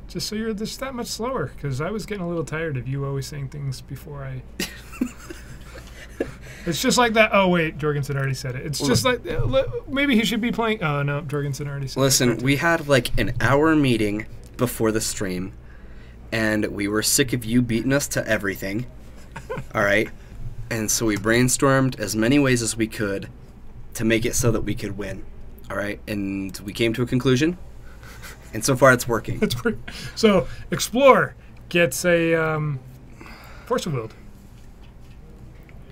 just so you're just that much slower. Because I was getting a little tired of you always saying things before I. It's just like that. Oh wait, Jorgensen already said it. It's just like maybe he should be playing. Oh no, Jorgensen already said it. Listen, we had like an hour meeting before the stream, and we were sick of you beating us to everything. All right, and so we brainstormed as many ways as we could to make it so that we could win. All right, and we came to a conclusion, and so far it's working. It's pretty, so Explore gets a Force of Willed.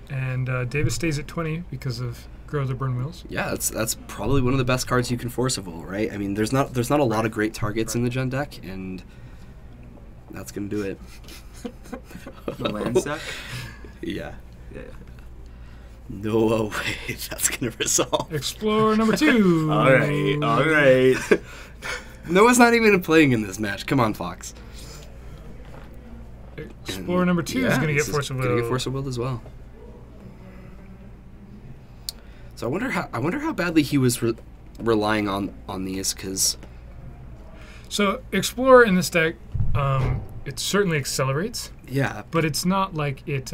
And Davis stays at 20 because of Grow the Burn Wheels. Yeah, that's probably one of the best cards you can force of all, right? I mean, there's not a lot of great targets in the Gen deck, and that's gonna do it. The land stack? Yeah. Yeah. No way, that's gonna resolve. Explore number 2. Alright. Noah's not even playing in this match. Come on, Fox. Explore number 2 is going to get Force of Will. Gonna get Force of Will as well. So I wonder how badly he was relying on these, because So Explore in this deck, it certainly accelerates, yeah, but it's not like it.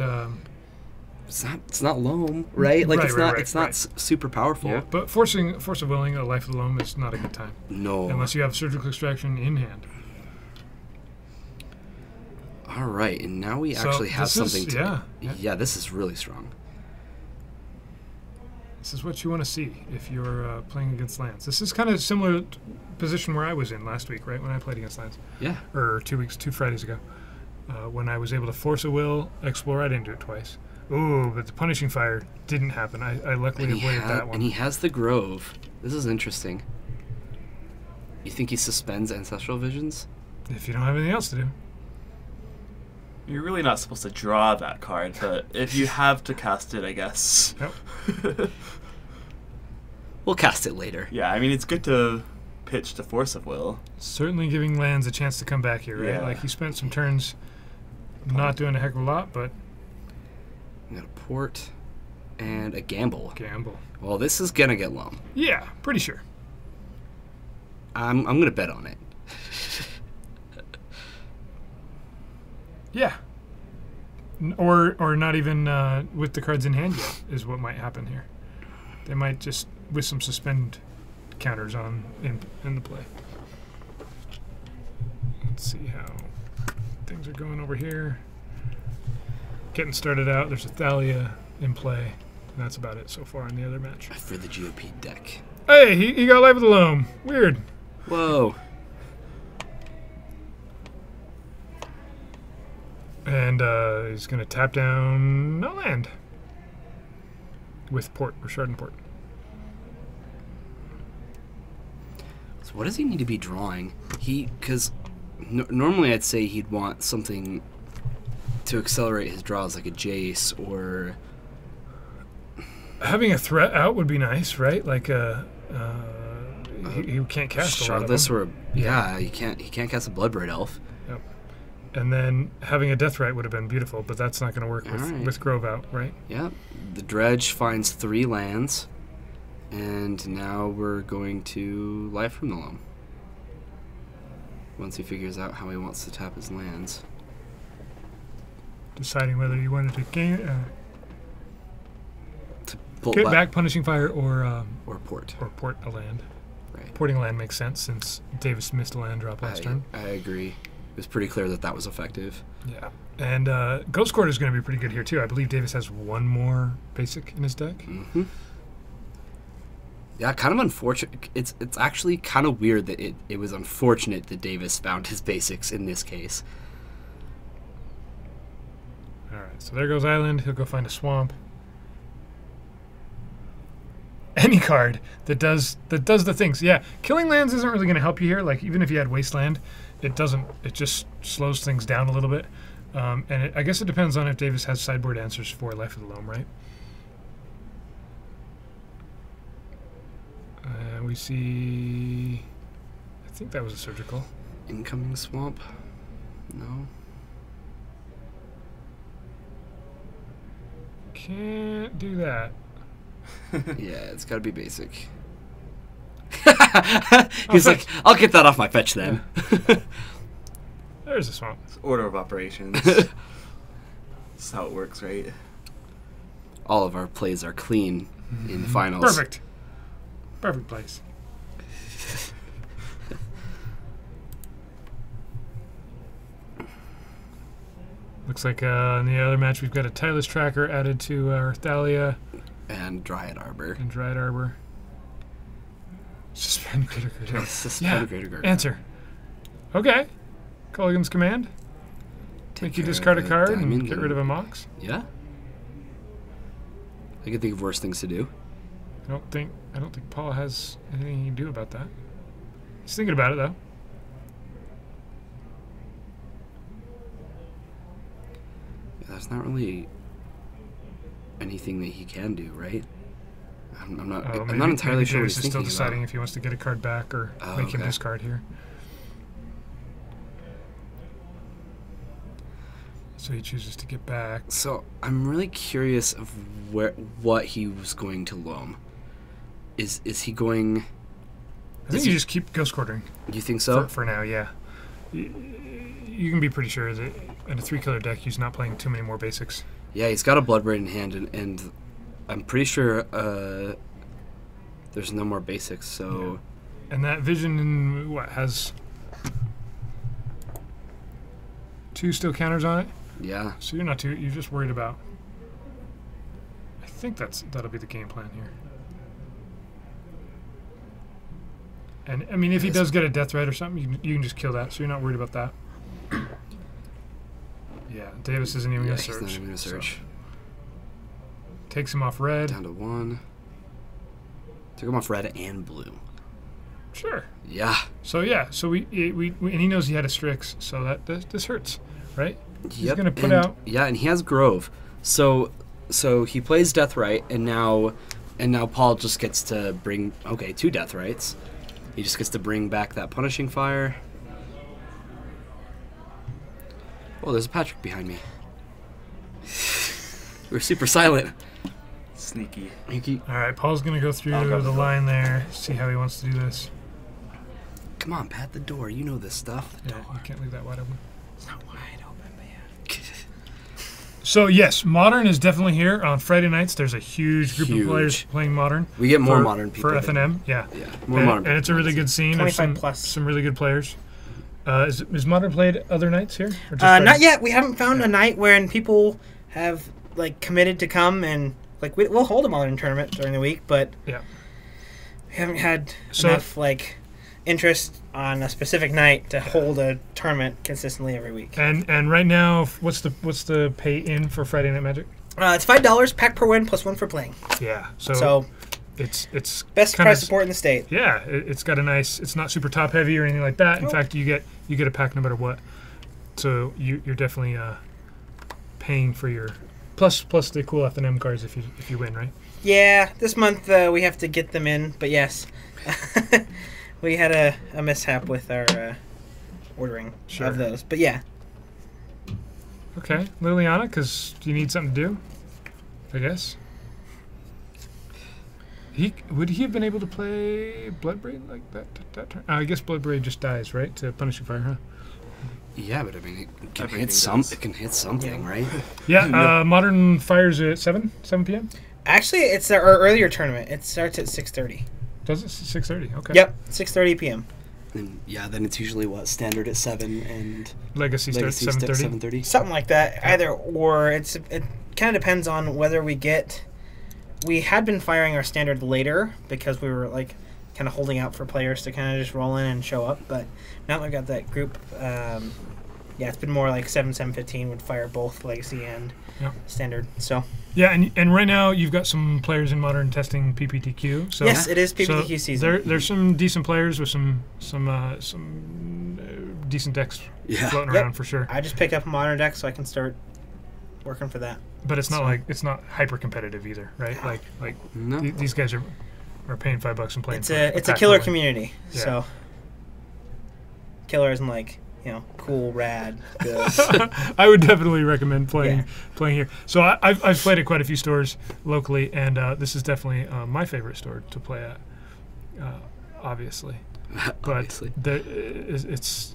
it's not Loam, right? Like it's not super powerful. Yeah. But Force of Willing a Life of the Loam is not a good time No. unless you have Surgical Extraction in hand. All right, and now we So actually have this is- something to. yeah. Yeah, this is really strong. This is what you want to see if you're playing against lands. This is kind of similar position where I was in last week, right, when I played against lands. Yeah. Or 2 Fridays ago, when I was able to Force a Will, Explore. I didn't do it twice. Ooh, but the Punishing Fire didn't happen. I luckily avoided that one. And he has the Grove. This is interesting. You think he suspends Ancestral Visions? If you don't have anything else to do. You're really not supposed to draw that card, but if you have to cast it, I guess. Yep. We'll cast it later. Yeah, I mean, it's good to pitch to Force of Will. Certainly giving lands a chance to come back here, right? Yeah. Like he spent some turns not doing a heck of a lot, but We got a Port and a Gamble. gamble. Well, this is gonna get Loam. Yeah, pretty sure. I'm gonna bet on it. Yeah. Or not even with the cards in hand yet is what might happen here. They might just with some suspend counters on in the play. Let's see how things are going over here. Getting started out. There's a Thalia in play. And that's about it so far in the other match. For the GOP deck. Hey, he got Life of the Loam. Weird. Whoa. And he's going to tap down no land. With Port, or Shardon Port. So what does he need to be drawing? Because normally I'd say he'd want something to accelerate his draws, like a Jace or... Having a threat out would be nice, right? Like he can't cast a lot of them. Shardless or yeah, he can't cast a Bloodbraid Elf. Yep. And then having a Deathrite would have been beautiful, but that's not going to work with Grove out, right? Yeah. The Dredge finds 3 lands, and now we're going to Life from the Loam. Once he figures out how he wants to tap his lands. Deciding whether you wanted to Pull get back Punishing Fire or port. Or port a land. Right. Porting a land makes sense since Davis missed a land drop last turn. I agree. It was pretty clear that was effective. Yeah. And Ghost Court is going to be pretty good here, too. I believe Davis has 1 more basic in his deck. Mm-hmm. Yeah, kind of unfortunate. It's actually kind of weird that it was unfortunate that Davis found his basics in this case. All right, so there goes Island. He'll go find a swamp. Any card that does the things. Yeah, killing lands isn't really going to help you here. Like, even if you had Wasteland, it doesn't. It just slows things down a little bit. And I guess it depends on if Davis has sideboard answers for Life of the Loam, right? We see... I think that was a Surgical. Incoming swamp? No. Can't do that. Yeah, it's got to be basic. He's like, I'll get that off my fetch then. There's a swamp. It's order of operations. That's how it works, right? All of our plays are clean in the finals. Perfect. Perfect place. Looks like in the other match we've got a Tireless Tracker added to our Thalia. And Dryad Arbor. And Dryad Arbor. Suspend Greater Guard. Suspend Greater Guard. Answer. Okay. Culligan's Command. Make you discard a card and get rid of a Mox. Yeah. I can think of worse things to do. I don't think Paul has anything he can do about that. He's thinking about it though. Yeah, there's not really anything that he can do, right? I'm not entirely sure what he's thinking still deciding about. if he wants to get a card back or make him discard here. So he chooses to get back. So I'm really curious of what he was going to loam. Is he going? I think you just keep Ghost Quartering. You think so? For now, yeah. You can be pretty sure that in a 3-color deck, he's not playing too many more basics. Yeah, he's got a Bloodbraid in hand, and I'm pretty sure there's no more basics. So. Yeah. And that Vision, has 2 still counters on it. Yeah. So you're just worried about. I think that'll be the game plan here. And I mean, if he does get a Deathrite or something, you can just kill that. So you're not worried about that. Yeah, Davis isn't even going to search. He's not even going to search. So. Takes him off red. Down to 1. Took him off red and blue. Sure. Yeah. So yeah, so we and he knows he had a Strix, so this hurts, right? He's gonna put out. Yeah, and he has Grove, so he plays Deathrite, and now Paul just gets to bring 2 Deathrites. He just gets to bring back that Punishing Fire. Oh, there's a Patrick behind me. We're super silent. Sneaky. All right, Paul's gonna go through the line there, see how he wants to do this. Come on, Pat, the door. You know this stuff. Yeah, you can't leave that wide open. It's not wide open, man. So yes, Modern is definitely here on Friday nights. There's a huge group of players playing Modern. We get more Modern people for FNM. Yeah, more Modern. And it's a really good scene. 25 plus. Some really good players. Is Modern played other nights here? Or just Not Fridays? yet. We haven't found a night when people have like committed to come, and like we'll hold a Modern tournament during the week, but Yeah. we haven't had So- enough like interest on a specific night to hold a tournament consistently every week. And right now, what's the pay in for Friday Night Magic? It's $5 pack per win plus 1 for playing. Yeah. So it's best kinda price support in the state. Yeah, it's got a nice. It's not super top heavy or anything like that. In Nope. fact, you get a pack no matter what. So you're definitely paying for your plus the cool F&M cards if you win, right? Yeah, this month we have to get them in, but yes, we had a mishap with our ordering Sure. of those. But yeah, Okay, Liliana, because you need something to do, I guess. Would he have been able to play Bloodbraid like that turn? I guess Bloodbraid just dies, right? To Punishing Fire, huh? Yeah, but I mean, it can Everything hit some. does. It can hit something, right? Yeah. Modern fires at 7 p.m. actually, it's our earlier tournament. It starts at 6:30. Does it 6:30? Okay. Yep, 6:30 p.m. And yeah, then it's usually what standard at 7 and Legacy starts Legacy starts 7:30. 7:30. Something like that. Either or. It kind of depends on whether we get. We had been firing our standard later because we were like kind of holding out for players to kind of just roll in and show up. But now that we've got that group, yeah, it's been more like 7:15 would fire both legacy and Yep. standard. So Yeah, and right now you've got some players in Modern testing PPTQ. So yes, it is so PPTQ season. there's some decent players with some decent decks Yeah. floating Yep. around for sure. I just picked up a modern deck so I can start working for that. But it's not So- like it's not hyper competitive either, right? Like No. these guys are paying $5 and playing. It's for a pack killer to win. community. Yeah. So killer isn't like cool, rad, good. I would definitely recommend playing Yeah. playing here. So I've played at quite a few stores locally, and this is definitely my favorite store to play at, obviously. But Obviously. it's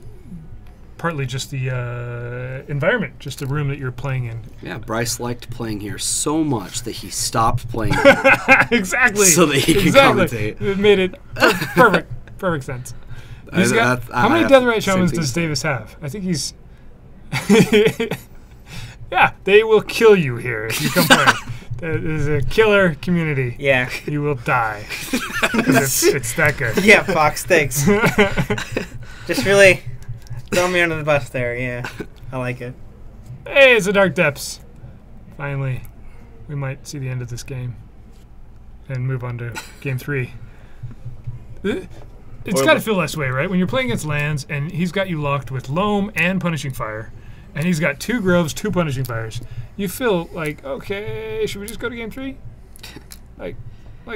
partly just the environment, just the room that you're playing in. Yeah, Bryce liked playing here so much that he stopped playing. Exactly. So that he can commentate. It made it perfect sense. He's got, how many Deathrite Shamans does Davis have? I think he's... Yeah, they will kill you here if you come play. That is a killer community. Yeah. You will die. 'Cause it's that good. Yeah, Fox, thanks. Just really throw me under the bus there. Yeah, I like it. Hey, it's the Dark Depths. Finally, we might see the end of this game and move on to Game 3. It's got to feel this way, right? When you're playing against lands and he's got you locked with Loam and Punishing Fire, and he's got 2 Groves, 2 Punishing Fires, you feel like, okay, should we just go to Game 3? Like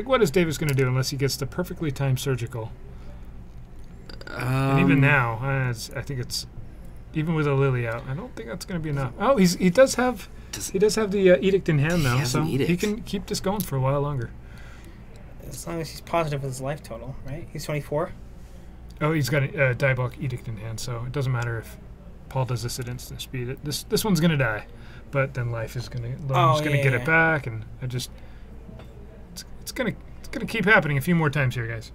what is Davis going to do unless he gets the perfectly timed Surgical? And even now, I think it's even with a Lily out. I don't think that's going to be enough. Oh, he does have the Edict in hand now, has so an he Edict. can keep this going for a while longer. As long as he's positive with his life total, right? He's 24. Oh, he's got a Diabolic Edict in hand, so it doesn't matter if Paul does this at instant speed. This one's going to die, but then life is going to get it back, and it's going to keep happening a few more times here, guys.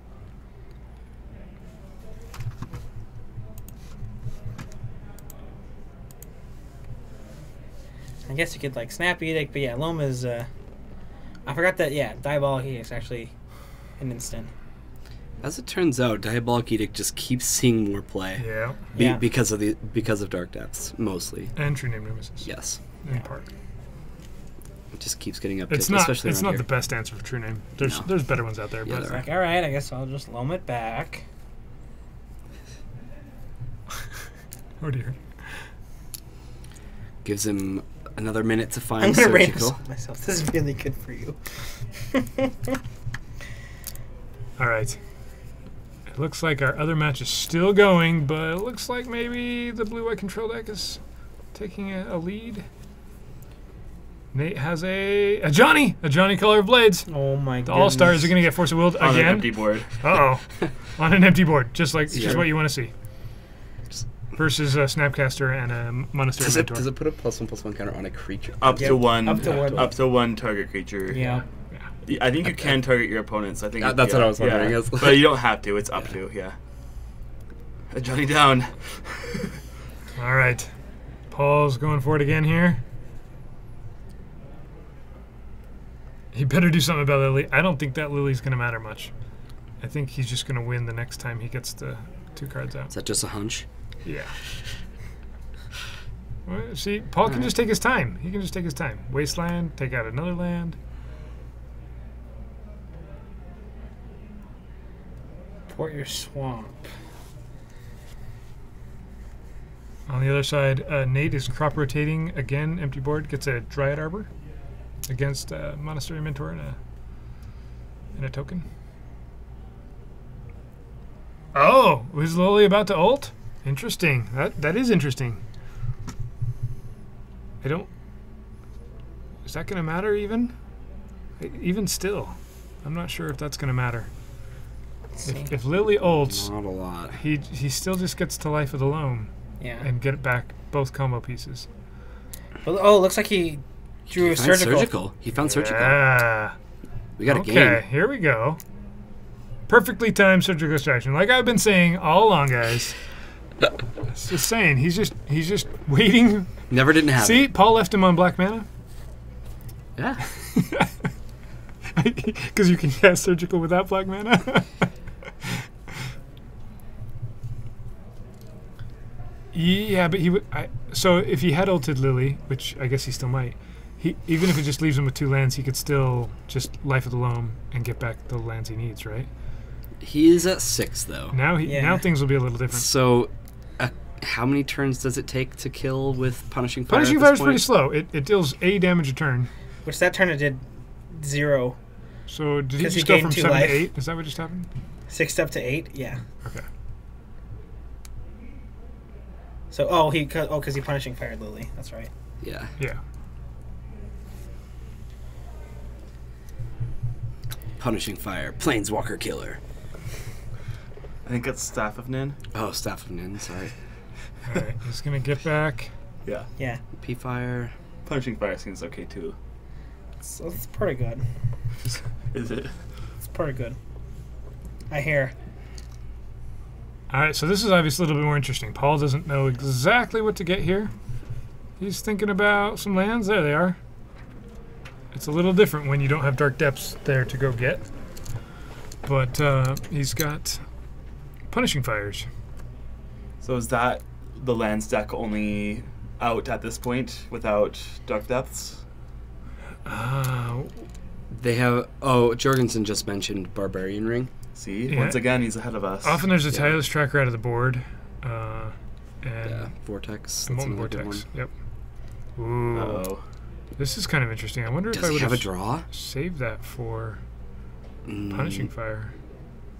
I guess you could like Snap Edict, but yeah, Loam is. I forgot that. Yeah, Diabolic Edict's actually an instant. As it turns out, Diabolic Edict just keeps seeing more play. Yeah, Yeah. Because of Dark Depths, mostly. and True Name Nemesis. Yes. In part. It just keeps getting up. It's especially not around the here. best answer for True Name. No. There's better ones out there, Yeah, but there Like, all right, I guess I'll just Loam it back. oh dear. Gives him another minute to find I'm gonna rate Surgical. myself. This is really good for you. All right. It looks like our other match is still going, but it looks like maybe the blue-white control deck is taking a lead. Nate has a Johnny Color of Blades. Oh my The god. All-Stars are going to get Force of Will On an again. empty board. Uh-oh. On an empty board, just Sure. what you want to see. Versus a Snapcaster and a Monastery Does Mentor. it put a +1/+1 counter on a creature? Up Yep. to one. Up to one. Up to one target creature. Yeah. I think you can target your opponents. I think That's what I was wondering. Yeah. It's like- But you don't have to. It's up to. Yeah. Johnny down. All right. Paul's going for it again here. He better do something about Lily. I don't think that Lily's going to matter much. I think he's just going to win the next time he gets the 2 cards out. Is that just a hunch? Yeah. Well, see, Paul can just take his time. He can just take his time. Wasteland, take out another land. Port your swamp. On the other side, Nate is crop rotating again. Empty board gets a Dryad Arbor against Monastery Mentor and a token. Oh, was Lily about to ult? Interesting. That is interesting. I don't. Is that going to matter even? Even still, I'm not sure if that's going to matter. If Lily ults, Not a lot. he still just gets to Life of the Loam Yeah. and get back both combo pieces. Well, oh, looks like he drew a He found surgical. He found surgical. Yeah. We got a Okay, game. here we go. Perfectly timed surgical extraction. Like I've been saying all along, guys. Just saying, he's just waiting. Never didn't have See, it. Paul left him on black mana Yeah. because you can cast surgical without black mana. Yeah, but he would. So if he had ulted Lily, which I guess he still might, even if it just leaves him with 2 lands, he could still just Life of the Loam and get back the lands he needs, right? He is at 6 though. Now Yeah. now things will be a little different. So, how many turns does it take to kill with Punishing Fire? Punishing at Fire this is pretty point? slow. It deals A damage a turn. Which that turn it did 0. So did he 'Cause he just go gained from 2 7 life. to 8? Is that what just happened? 6 up to 8, yeah. Okay. So, because he punishing fired Lily. That's right. Yeah. Yeah. Punishing Fire. Planeswalker Killer. I think it's Staff of Nin. Oh, Staff of Nin, sorry. All right. He's gonna get back. Yeah. Yeah. P-Fire. Punishing Fire seems okay too. It's pretty good. Is it? It's pretty good. I hear. All right. So this is obviously a little bit more interesting. Paul doesn't know exactly what to get here. He's thinking about some lands. There they are. It's a little different when you don't have Dark Depths there to go get. But he's got Punishing Fires. So is that the lands deck only out at this point without Dark Depths? They have... Oh, Jorgensen just mentioned Barbarian Ring. See, Yeah. once again, he's ahead of us. Often there's a Yeah. tireless tracker out of the board. And Yeah. Vortex. the That's Molten another good Vortex. one. Yep. Ooh. Uh-oh. This is kind of interesting. I wonder if Does I he would have a draw? saved that for Mm, Punishing Fire.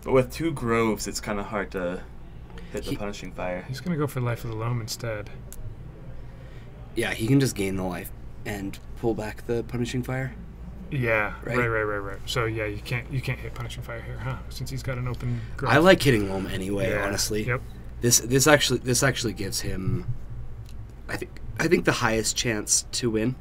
But with 2 Groves, it's kind of hard to hit the He- Punishing Fire. He's going to go for Life of the Loam instead. Yeah, he can just gain the life and pull back the Punishing Fire. Yeah, Right? right. So yeah, you can't hit Punishing Fire here, huh? Since he's got an open growth. I like hitting Loam anyway, Yeah, honestly. Yep. This actually gives him I think the highest chance to win.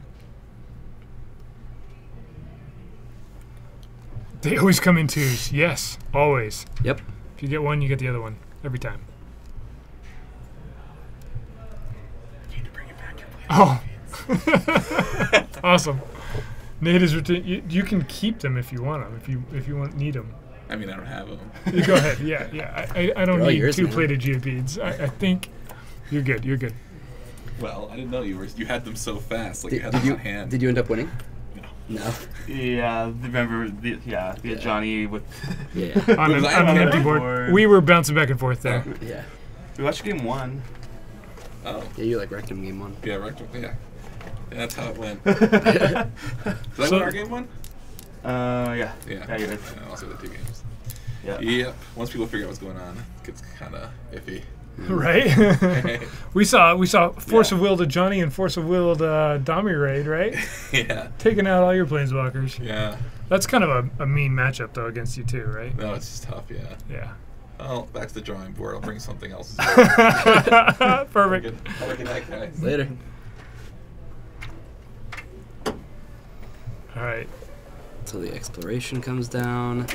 They always come in 2s. Yes, always. Yep. If you get one, you get the other one every time. Oh, awesome! Nate is you can keep them if you want them. If you need them, I mean, I don't have them. you go ahead. Yeah. I don't They're all need yours 2 now. plated Geopedes. I think you're good. You're good. Well, I didn't know you had them so fast. Like you had them on hand. Did you end up winning? No. No. Yeah, remember the Johnny with. Yeah. On an Was I on empty the board, we were bouncing back and forth there. Yeah. We watched game 1. Oh, Yeah, you like wrecked him game 1. yeah, right. Yeah. That's how it went. Did I So- win our game 1? Yeah. Yeah. Yeah, you did. Yeah, also the 2 games. Yeah. Yep. Once people figure out what's going on, it gets kind of iffy. Right? we saw Force Yeah. of Will to Johnny and Force of Will to Dami Raid, right? Yeah. Taking out all your planeswalkers. Yeah. That's kind of a mean matchup though against you too, right? No, it's just tough. Yeah. Yeah. Well, back to the drawing board. I'll bring something else. Perfect. Have a good night, guys. Later. All right. So the exploration comes down.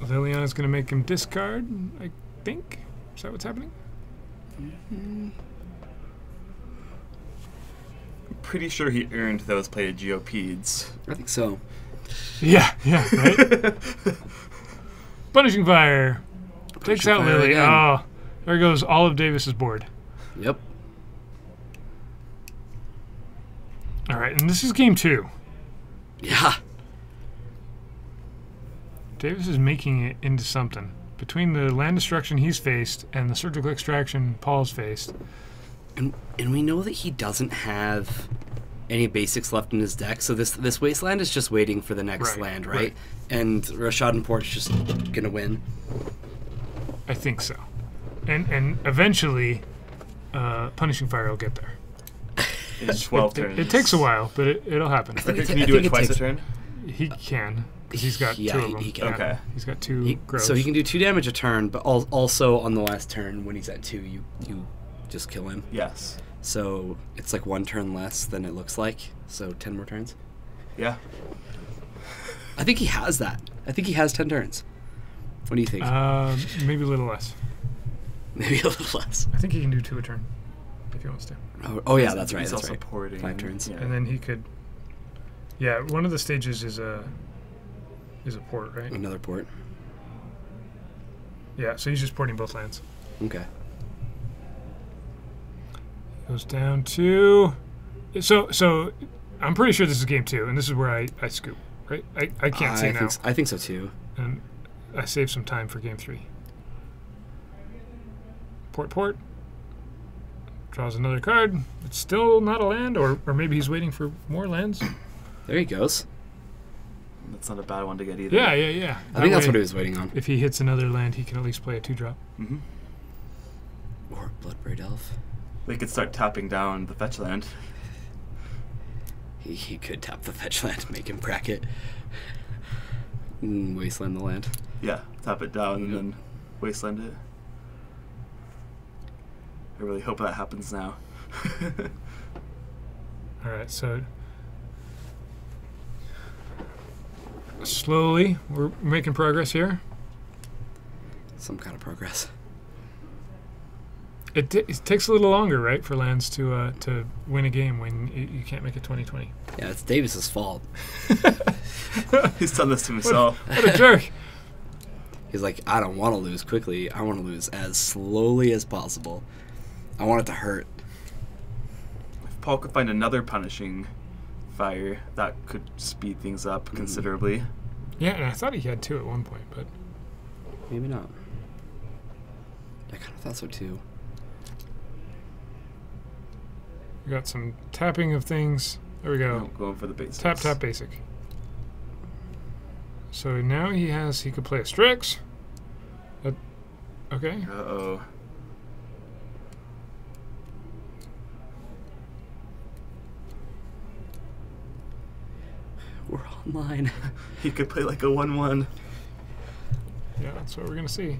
Liliana's going to make him discard, I think. Is that what's happening? Pretty sure he earned those plated Geopedes. I think so. Yeah, right? Punishing Fire. Takes out Fire Lily. again. Oh, there goes all of Davis's board. Yep. All right, and this is game 2. Yeah. Davis is making it into something. Between the land destruction he's faced and the surgical extraction Paul's faced. And we know that he doesn't have any basics left in his deck, so this Wasteland is just waiting for the next Right, land, right? right. And Rashad and Port's just gonna win. I think so. And eventually, Punishing Fire will get there. It's 12 turns. It takes a while, but it'll happen. think Can you do it twice a turn? He can, because he's got Yeah, 2 of them. he can. Okay. He's got 2 growths. So he can do 2 damage a turn, but also on the last turn when he's at 2, you just kill him. Yes. So it's like 1 turn less than it looks like. So 10 more turns. Yeah. I think he has that. I think he has 10 turns. What do you think? Maybe a little less. Maybe a little less. I think he can do 2 a turn, if he wants to. Oh yeah, that's right. He's That's also right. porting. 5 turns. Yeah. And then he could... Yeah, one of the stages is a port, right? Another port. Yeah, so he's just porting both lands. Okay. Goes down to... So I'm pretty sure this is game 2, and this is where I scoop, right? I can't say now. I think so too. And I saved some time for game 3. Port. Draws another card. It's still not a land, or maybe he's waiting for more lands. There he goes. That's not a bad one to get either. Yeah. I think that's way, what he was waiting on. If he hits another land, he can at least play a 2-drop. Mm-hmm. Or Bloodbraid Elf. They could start tapping down the fetch land. He could tap the fetch land, make him crack it. Wasteland the land. Yeah, tap it down and then wasteland it. I really hope that happens now. All right, so slowly we're making progress here. Some kind of progress. It takes a little longer, right, for lands to win a game when you can't make it 20-20. Yeah, it's Davis's fault. He's done this to himself. What a jerk! He's like, I don't want to lose quickly. I want to lose as slowly as possible. I want it to hurt. If Paul could find another punishing fire, that could speed things up considerably. Yeah, and I thought he had 2 at one point, but Maybe not. I kind of thought so too. we got some tapping of things. There we go. Going for the basics. Tap, basic. So now he could play a Strix. Okay. Uh-oh. We're online. He could play like a 1-1. Yeah, that's what we're going to see.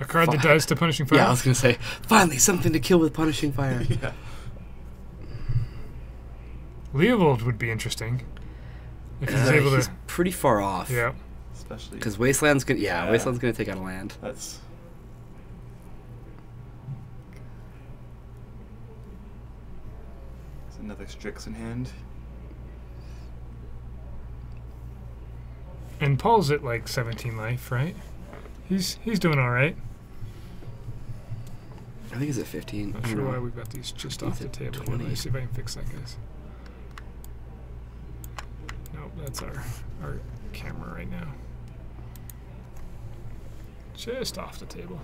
A card that does to Punishing Fire? Yeah, I was gonna say, finally something to kill with Punishing Fire. Yeah. Leovold would be interesting. If he's able He's to... pretty far off. Yeah. Especially Because Wasteland's gonna, Yeah. Wasteland's gonna take out a land. that's There's another Strix in hand. And Paul's at like 17 life, right? He's doing all right. I think he's at 15. Not I don't sure know. why we've got these just He's off the at table. 20. Let me see if I can fix that, guys. Nope, that's our camera right now. Just off the table.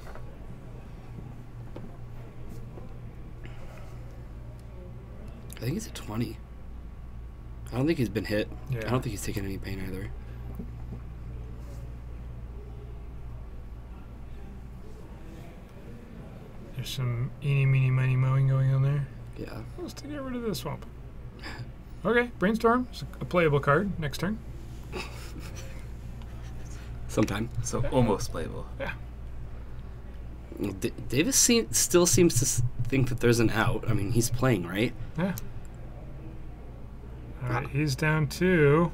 I think he's at 20. I don't think he's been hit. Yeah. I don't think he's taken any pain either. There's some eeny, meeny, miny, mowing going on there. Yeah. Let's to get rid of the swamp. Okay, Brainstorm. It's a playable card next turn. Sometime. So almost playable. Yeah. Davis still seems to think that there's an out. I mean, he's playing, right? Yeah. All right, he's down to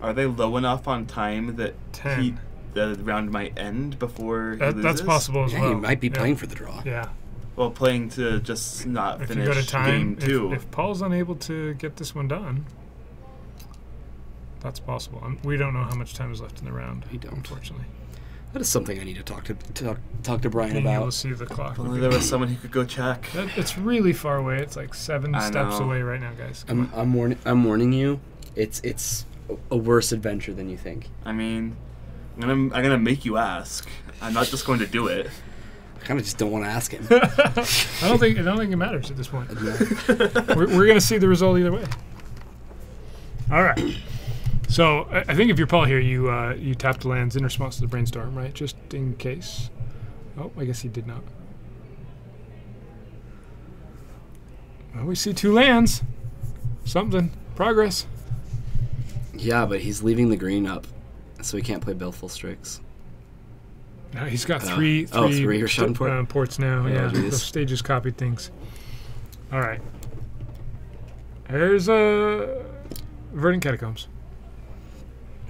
Are they low enough on time that 10. the round might end before he That's loses? possible as Yeah, well. he might be Yeah. playing for the draw. Yeah. Well, playing to just not If finish you go to time, game 2. if Paul's unable to get this one done, that's possible. We don't know how much time is left in the round. We don't. Unfortunately. That is something I need to talk to Brian Being able to about. see the clock. If would only be there was someone who could go check. It's really far away. It's like 7 I steps know. away right now, guys. I'm warning you. It's a worse adventure than you think. I mean, I'm gonna make you ask. I'm not just going to do it. I kind of just don't want to ask him. I don't think it matters at this point. We're gonna see the result either way. All right. So I think if you're Paul here, you tapped lands in response to the brainstorm, right? Just in case. Oh, I guess he did not. Well, we see 2 lands. Something. Progress. Yeah, but he's leaving the green up, so he can't play Baleful Strix. Now he's got Oh. three Oh, three or seven port? ports now. Oh, Yeah, geez. the stages copied things. All right. There's Verdant Catacombs.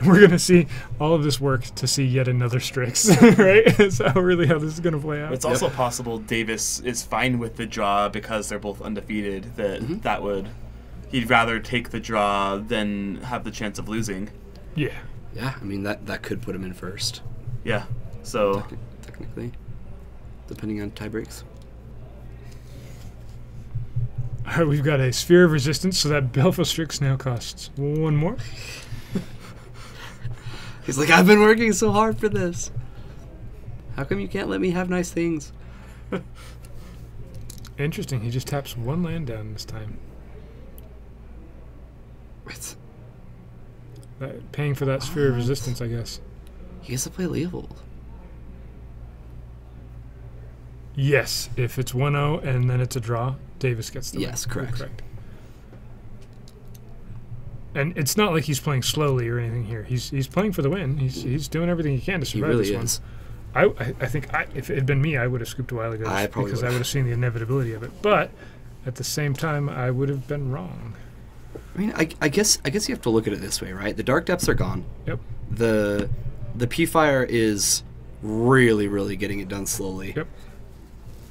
We're gonna see all of this work to see yet another Strix, right? That's really how this is gonna play out. It's also possible Davis is fine with the draw because they're both undefeated. That would he'd rather take the draw than have the chance of losing. Yeah. Yeah, I mean that could put him in first, Yeah. So technically, depending on tie breaks. All right, we've got a Sphere of Resistance, so that Baleful Strix now costs 1 more. He's like, I've been working so hard for this. How come you can't let me have nice things? Interesting. He just taps 1 land down this time. What? Paying for that Sphere of Resistance, I guess. He has to play Leovold. Yes, if it's 1-0 and then it's a draw, Davis gets the win. Yes, correct. And it's not like he's playing slowly or anything here. He's playing for the win. He's doing everything he can to He survive really this one. is. I think if it had been me, I would have scooped a while ago I just probably because I would've. would have seen the inevitability of it. But at the same time, I would have been wrong. I mean, I guess you have to look at it this way, right? The Dark Depths are gone. Yep. The P-Fire is really, really getting it done slowly. Yep.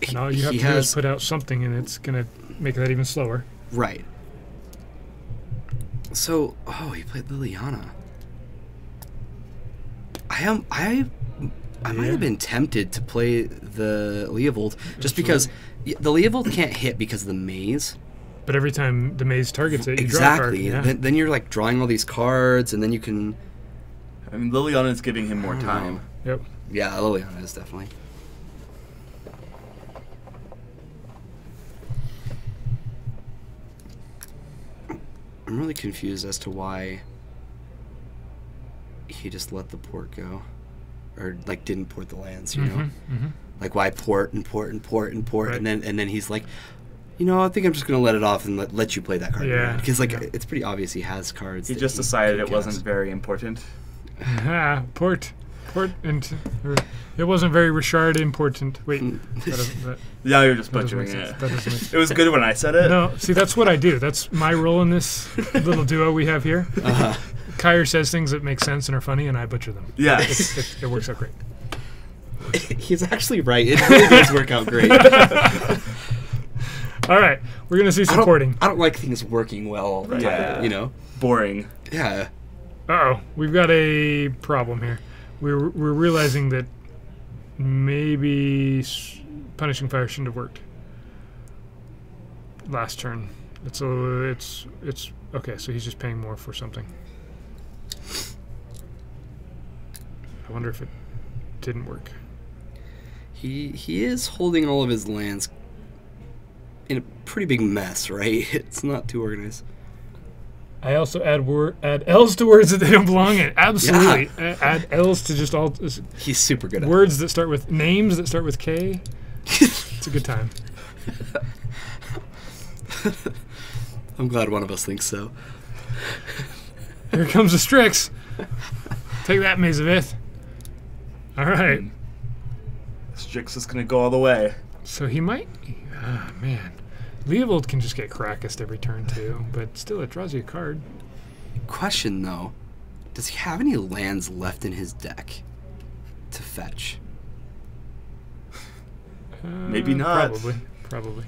And all you have to do is put out something, and it's gonna make that even slower. Right. So, he played Liliana. I might have been tempted to play the Leovold just because the Leovold can't hit because of the maze. But every time the maze targets it, you draw a card. Exactly. Yeah. Then you're like drawing all these cards, and then you can. I mean, Liliana's giving him more time. Yep. Yeah, Liliana is definitely. I'm really confused as to why he just let the port go, or like didn't port the lands. You know, Mm-hmm. like why port and port and port and port, Right. and then he's like, you know, I think I'm just gonna let it off and let you play that card. Yeah, Because like yeah. it's pretty obvious he has cards. He that just decided could it wasn't cast. very important. Port, it wasn't very Richard important. Wait, that Yeah, you're just doesn't butchering make sense. it. That doesn't make sense. It was good when I said it. No, see, that's what I do. That's my role in this little duo we have here. Kyrie says things that make sense and are funny, and I butcher them. Yeah. It works out great. He's actually right. It really does work out great. All right, we're gonna see some porting. I don't like things working well all the time. Yeah. You know. Boring. Yeah. Uh-oh, we've got a problem here. We're realizing that maybe Punishing Fire shouldn't have worked last turn. It's okay. So he's just paying more for something. I wonder if it didn't work. He is holding all of his lands in a pretty big mess, right? It's not too organized. I also add L's to words that they don't belong in. Absolutely, add L's to just all He's super good at words that start with names that start with K. It's a good time. it. I'm glad one of us thinks so. Here comes the Strix. Take that, Maze of Ith. All right. Strix is gonna go all the way. So he might. Man. Leovold can just get Krakist every turn, too. But still, it draws you a card. Question though, Does he have any lands left in his deck to fetch? Maybe not. Probably.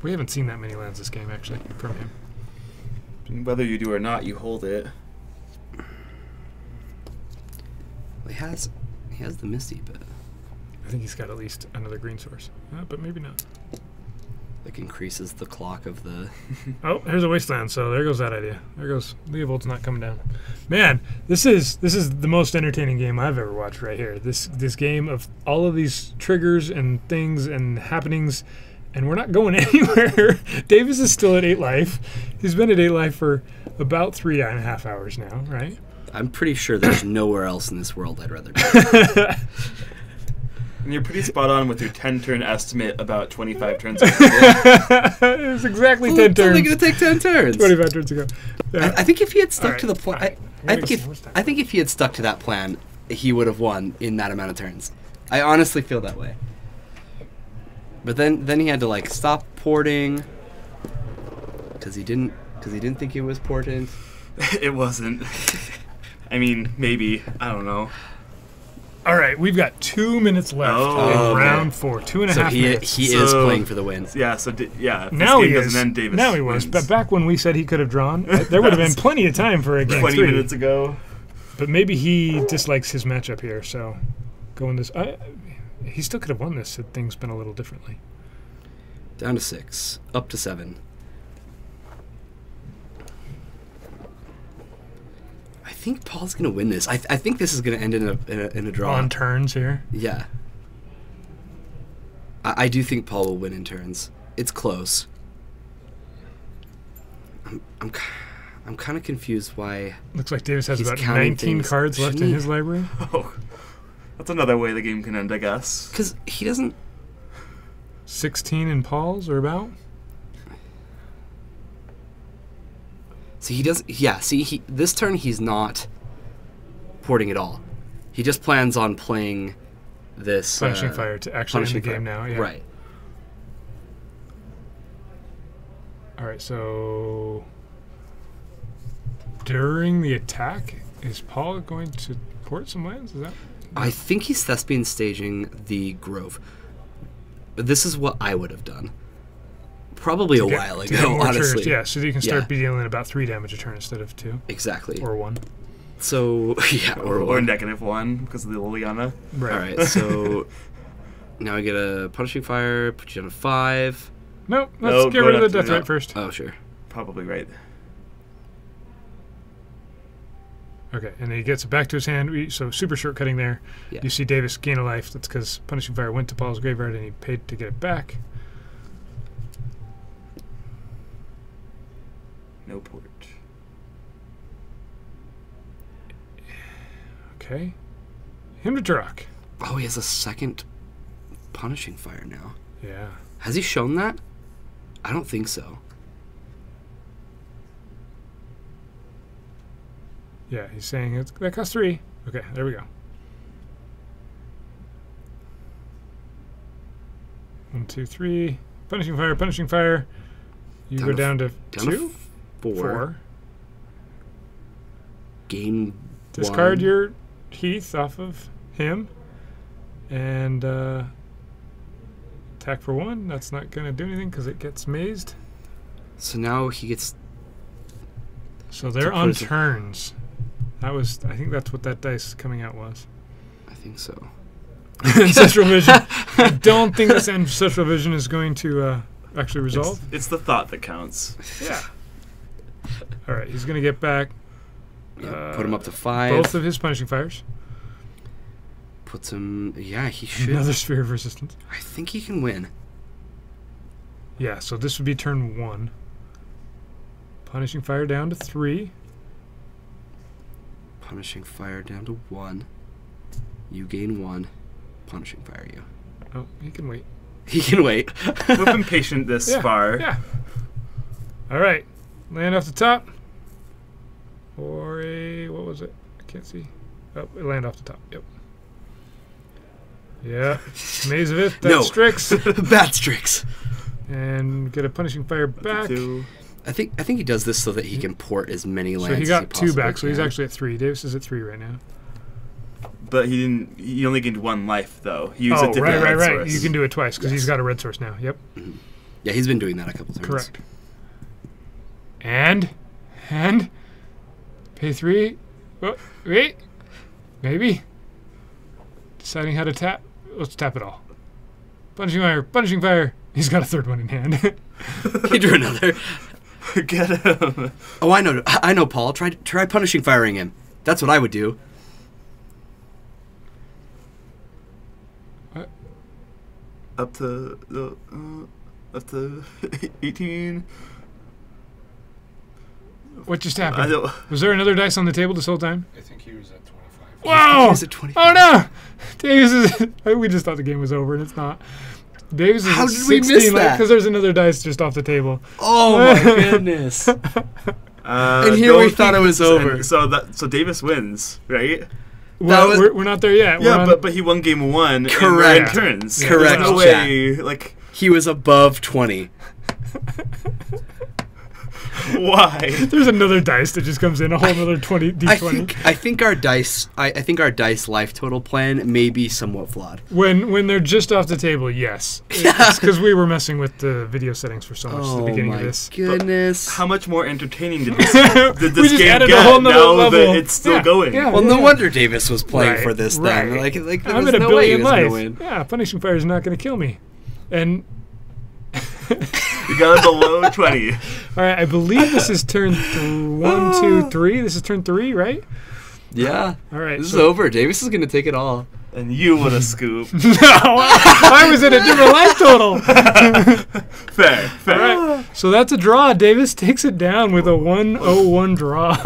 We haven't seen that many lands this game, actually, from him. Whether you do or not, you hold it. Well, he has the Misty, but I think he's got at least another green source. But maybe not. like increases the clock of the. Oh, here's a wasteland, so there goes that idea. There goes Leovold's not coming down. Man, this is the most entertaining game I've ever watched right here. This game of all of these triggers and things and happenings, and we're not going anywhere. Davis is still at 8 life. He's been at 8 life for about 3.5 hours now, right? I'm pretty sure there's nowhere else in this world I'd rather be. And you're pretty spot on with your 10-turn estimate about 25 turns ago. It was exactly 10 It's only turns. going to take 10 turns. 25 turns ago. Yeah. I think if he had stuck All to the right, plan, fine. I think if he had stuck to that plan, he would have won in that amount of turns. I honestly feel that way. But then he had to like stop porting because he didn't think it was portent. It wasn't. I mean, maybe. I don't know. All right, we've got 2 minutes left Oh, in okay. round 4. 2.5 So minutes. he is So- playing for the win. Yeah, so if Now this he game is. doesn't end, Davis Now he was. wins. But back when we said he could have drawn, there would have been plenty of time for a game 20 3. minutes ago. But maybe he dislikes his matchup here, so going this. He still could have won this had things been a little differently. Down to 6, up to 7. I think Paul's gonna win this. I think this is gonna end in a draw. On turns here. Yeah. I do think Paul will win in turns. It's close. I'm kind of confused why. Looks like Davis has He's about counting 19 things. cards left in Shouldn't he? his library. Oh, that's another way the game can end, I guess. Because he doesn't. 16 in Paul's or about. See, he does. Yeah. See, this turn he's not porting at all. He just plans on playing this Punishing Fire to actually end the Punishing game Fire. now. Yeah. Right. All right, so during the attack, is Paul going to port some lands? Is that? I think he's Thespian staging the Grove. But this is what I would have done. Probably a while to get ago, more honestly. triggers, yeah, so that you can start Yeah. dealing about 3 damage a turn instead of 2 Exactly. or 1. So, yeah, or Or one. -1 because of the Liliana. Right. All right, so now I get a Punishing Fire, put you down to 5. No, let's No, get go rid of down the to death no. rate first. Oh, sure. Probably right. Okay, and then he gets it back to his hand. So super shortcutting there. Yeah. You see Davis gain a life. That's because Punishing Fire went to Paul's graveyard and he paid to get it back. No port. Okay. Him to Turok. Oh, he has a second Punishing Fire now. Yeah. Has he shown that? I don't think so. Yeah, he's saying that costs 3. Okay, there we go. 1, 2, 3. Punishing Fire, Punishing Fire. You go down to 2? 4. Gain Discard 1. your Heath off of him. And attack for 1. That's not going to do anything because it gets mazed. So now he gets. So they're put on his- turns. I think that's what that dice coming out was. I think so. Ancestral Vision. I don't think this Ancestral Vision is going to actually resolve. It's the thought that counts. Yeah. All right, he's going to get back Yeah, put him up to 5. both of his Punishing Fires. Puts him. Yeah, he should. Another Sphere of Resistance. I think he can win. Yeah, so this would be turn 1. Punishing Fire down to 3. Punishing Fire down to 1. You gain 1. Punishing Fire you. Oh, he can wait. He can wait. We've been patient this Yeah, far. yeah. All right, land off the top. Or a, what was it? I can't see. Oh, it land off the top, yep. Yeah, Maze of It, that's No. Strix. Bad Strix. And get a Punishing Fire back. 2. I think he does this so that he can port as many lands. So he as got 2 possibly back, so he's can. actually at 3. Davis is at 3 right now. But he didn't. He only gained 1 life though. He used a Oh, different right. red source. You can do it twice because he's Yes. got a red source now. Yep, Yeah, he's been doing that a couple times. correct. And pay 3. Oh, wait, maybe deciding how to tap. Let's tap it all. Punishing fire. He's got a 3rd one in hand. He drew another. Get him. Oh, I know, Paul. Try punishing firing him. That's what I would do. Up to 18. What just I happened? don't. Was there another dice on the table this whole time? I think he was at 25. Whoa! He's at 25. Oh no! Davis is. We just thought the game was over, and it's not. Davis is How at did we miss 16, that? Because there's another dice just off the table. Oh my goodness. And here we thought it was over. So Davis wins, right? Well, was- we're not there yet. Yeah, We're on- but he won game 1. Correct. And we're in turns. Correct, There's no chat. way. Like, He was above 20. why? there's another dice that just comes in, a whole another 20 d20. I think our dice life total plan may be somewhat flawed. When they're just off the table, yes. It's because we were messing with the video settings for so much at the beginning my of this. goodness. How much more entertaining did this, We this just game added a get whole nother now level. that it's still Yeah, going? yeah. Well, no wonder Davis was playing Right, for this right. then. Like there I'm was at a no way he billion was life. gonna win. Yeah, punishing fire is not going to kill me. And You got it below 20. all right, I believe this is turn 1, 2, 3. This is turn 3, right? Yeah. All right. This is so- over. Davis is gonna take it all. And you would have scooped. No, I was at a different life total. Fair. All right, so that's a draw. Davis takes it down with a 1-0-1 draw.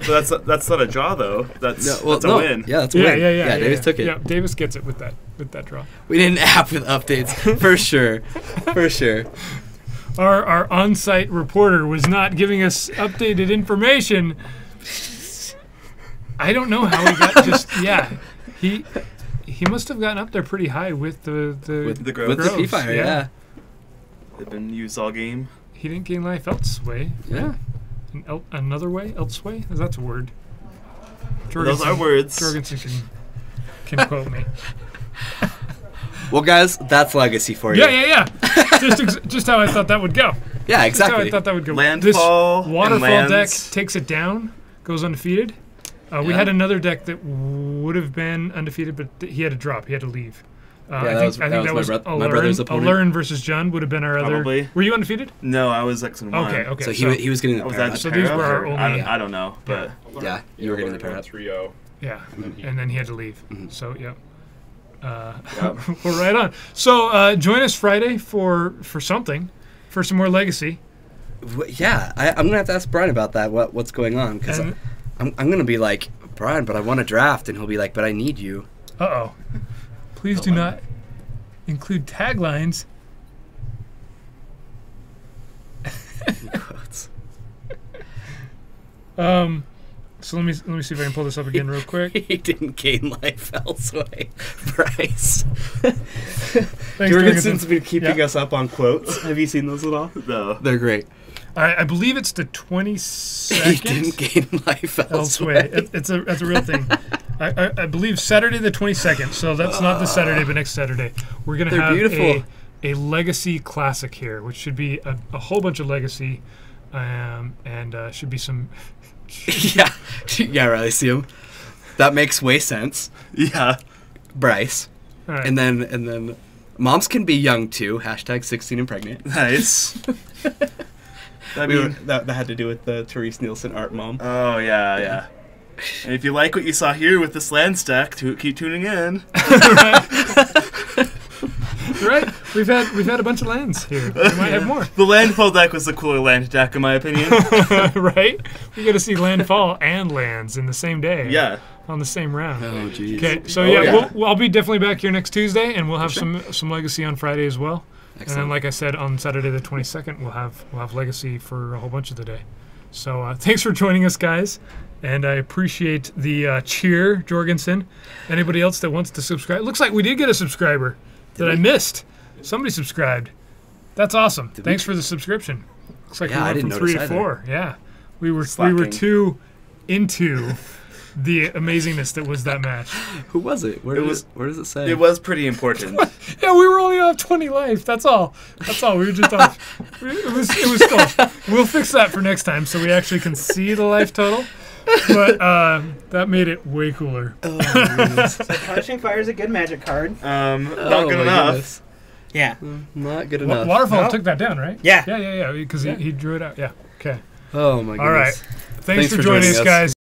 But that's not a draw though. That's a win. Yeah, that's a yeah, win. yeah, yeah. Davis took it. Yeah, Davis gets it with that draw. We didn't have with updates for sure, for sure. Our on-site reporter was not giving us updated information. I don't know how he got just he must have gotten up there pretty high with the The Grove. With the Groves, P-Fire, yeah. They've been used all game. He didn't gain life elseway. Yeah. Another way? Elseway? That's a word. Those are words. Jorgensen can quote me. Well, guys, that's legacy for you. Yeah. just how I thought that would go. Yeah, Just how I exactly. thought that would go. Landfall This and waterfall deck lands. takes it down, goes undefeated. We Yeah. had another deck that would have been undefeated, but he had to drop. He had to leave. that I was- think that that was was my brother's opponent. Alern versus Jun would have been our other. Probably. Were you undefeated? No, I was X1. Okay. So he was getting the Was pair that up. So these were our I only- don't, I don't know, but Yeah, you were getting the pair up. 3-0. Yeah, he- and then he had to leave. Mm-hmm. So yeah. Yep. We're right on. So join us Friday for something, for some more Legacy. Yeah, I'm gonna have to ask Brian about that. What's going on? Because And- I'm gonna be like, Brian, but I want to draft, and he'll be like, but I need you. Uh-oh. Please do not include taglines. So let me see if I can pull this up again real quick. He didn't gain life elsewhere. Bryce. Thanks, Jorgensen's been keeping Yeah. us up on quotes. Have you seen those at all? no. They're great. I believe it's the He 22nd. didn't gain life Elsewhere. elsewhere. That's a real thing. I believe Saturday the 22nd. So that's not this Saturday, but next Saturday. We're gonna They're have beautiful. a Legacy Classic here, which should be a whole bunch of Legacy, and should be some. yeah, Riley, see him. That makes way sense. Yeah. Bryce. All right. And then moms can be young too. Hashtag 16 and pregnant. Nice. I We were, mean, that had to do with the Therese Nielsen art mom. oh yeah. And if you like what you saw here with this land stack, keep tuning in. Right? We've had a bunch of lands here. We might have more. The landfall deck was the cooler land deck, in my opinion. Right? We got to see landfall and lands in the same day. Yeah. On the same round. Oh, jeez. Okay, so yeah. I'll be definitely back here next Tuesday, and we'll have some Legacy on Friday as well. And then, Excellent. like I said, on Saturday the 22nd, we'll have Legacy for a whole bunch of the day. So thanks for joining us, guys, and I appreciate the cheer, Jorgensen. Anybody else that wants to subscribe? Looks like we did get a subscriber that I missed. Somebody subscribed. That's awesome. Thanks for the subscription. Looks like Yeah, I we went didn't from 3 to notice 4. Yeah, we were Slacking. too into the amazingness that was that match. Who was it? Where does it say? It was pretty important. Yeah, we were only off 20 life. That's all. We were just off. It was cool. We'll fix that for next time so we actually can see the life total. But that made it way cooler. So Punishing Fire is a good Magic card. Not Oh good my enough. goodness. Yeah. Not good enough. Waterfall No. took that down, right? Yeah. Yeah, because he drew it out. Yeah. Okay. Oh my goodness. All right. Thanks for for joining joining us, us. guys.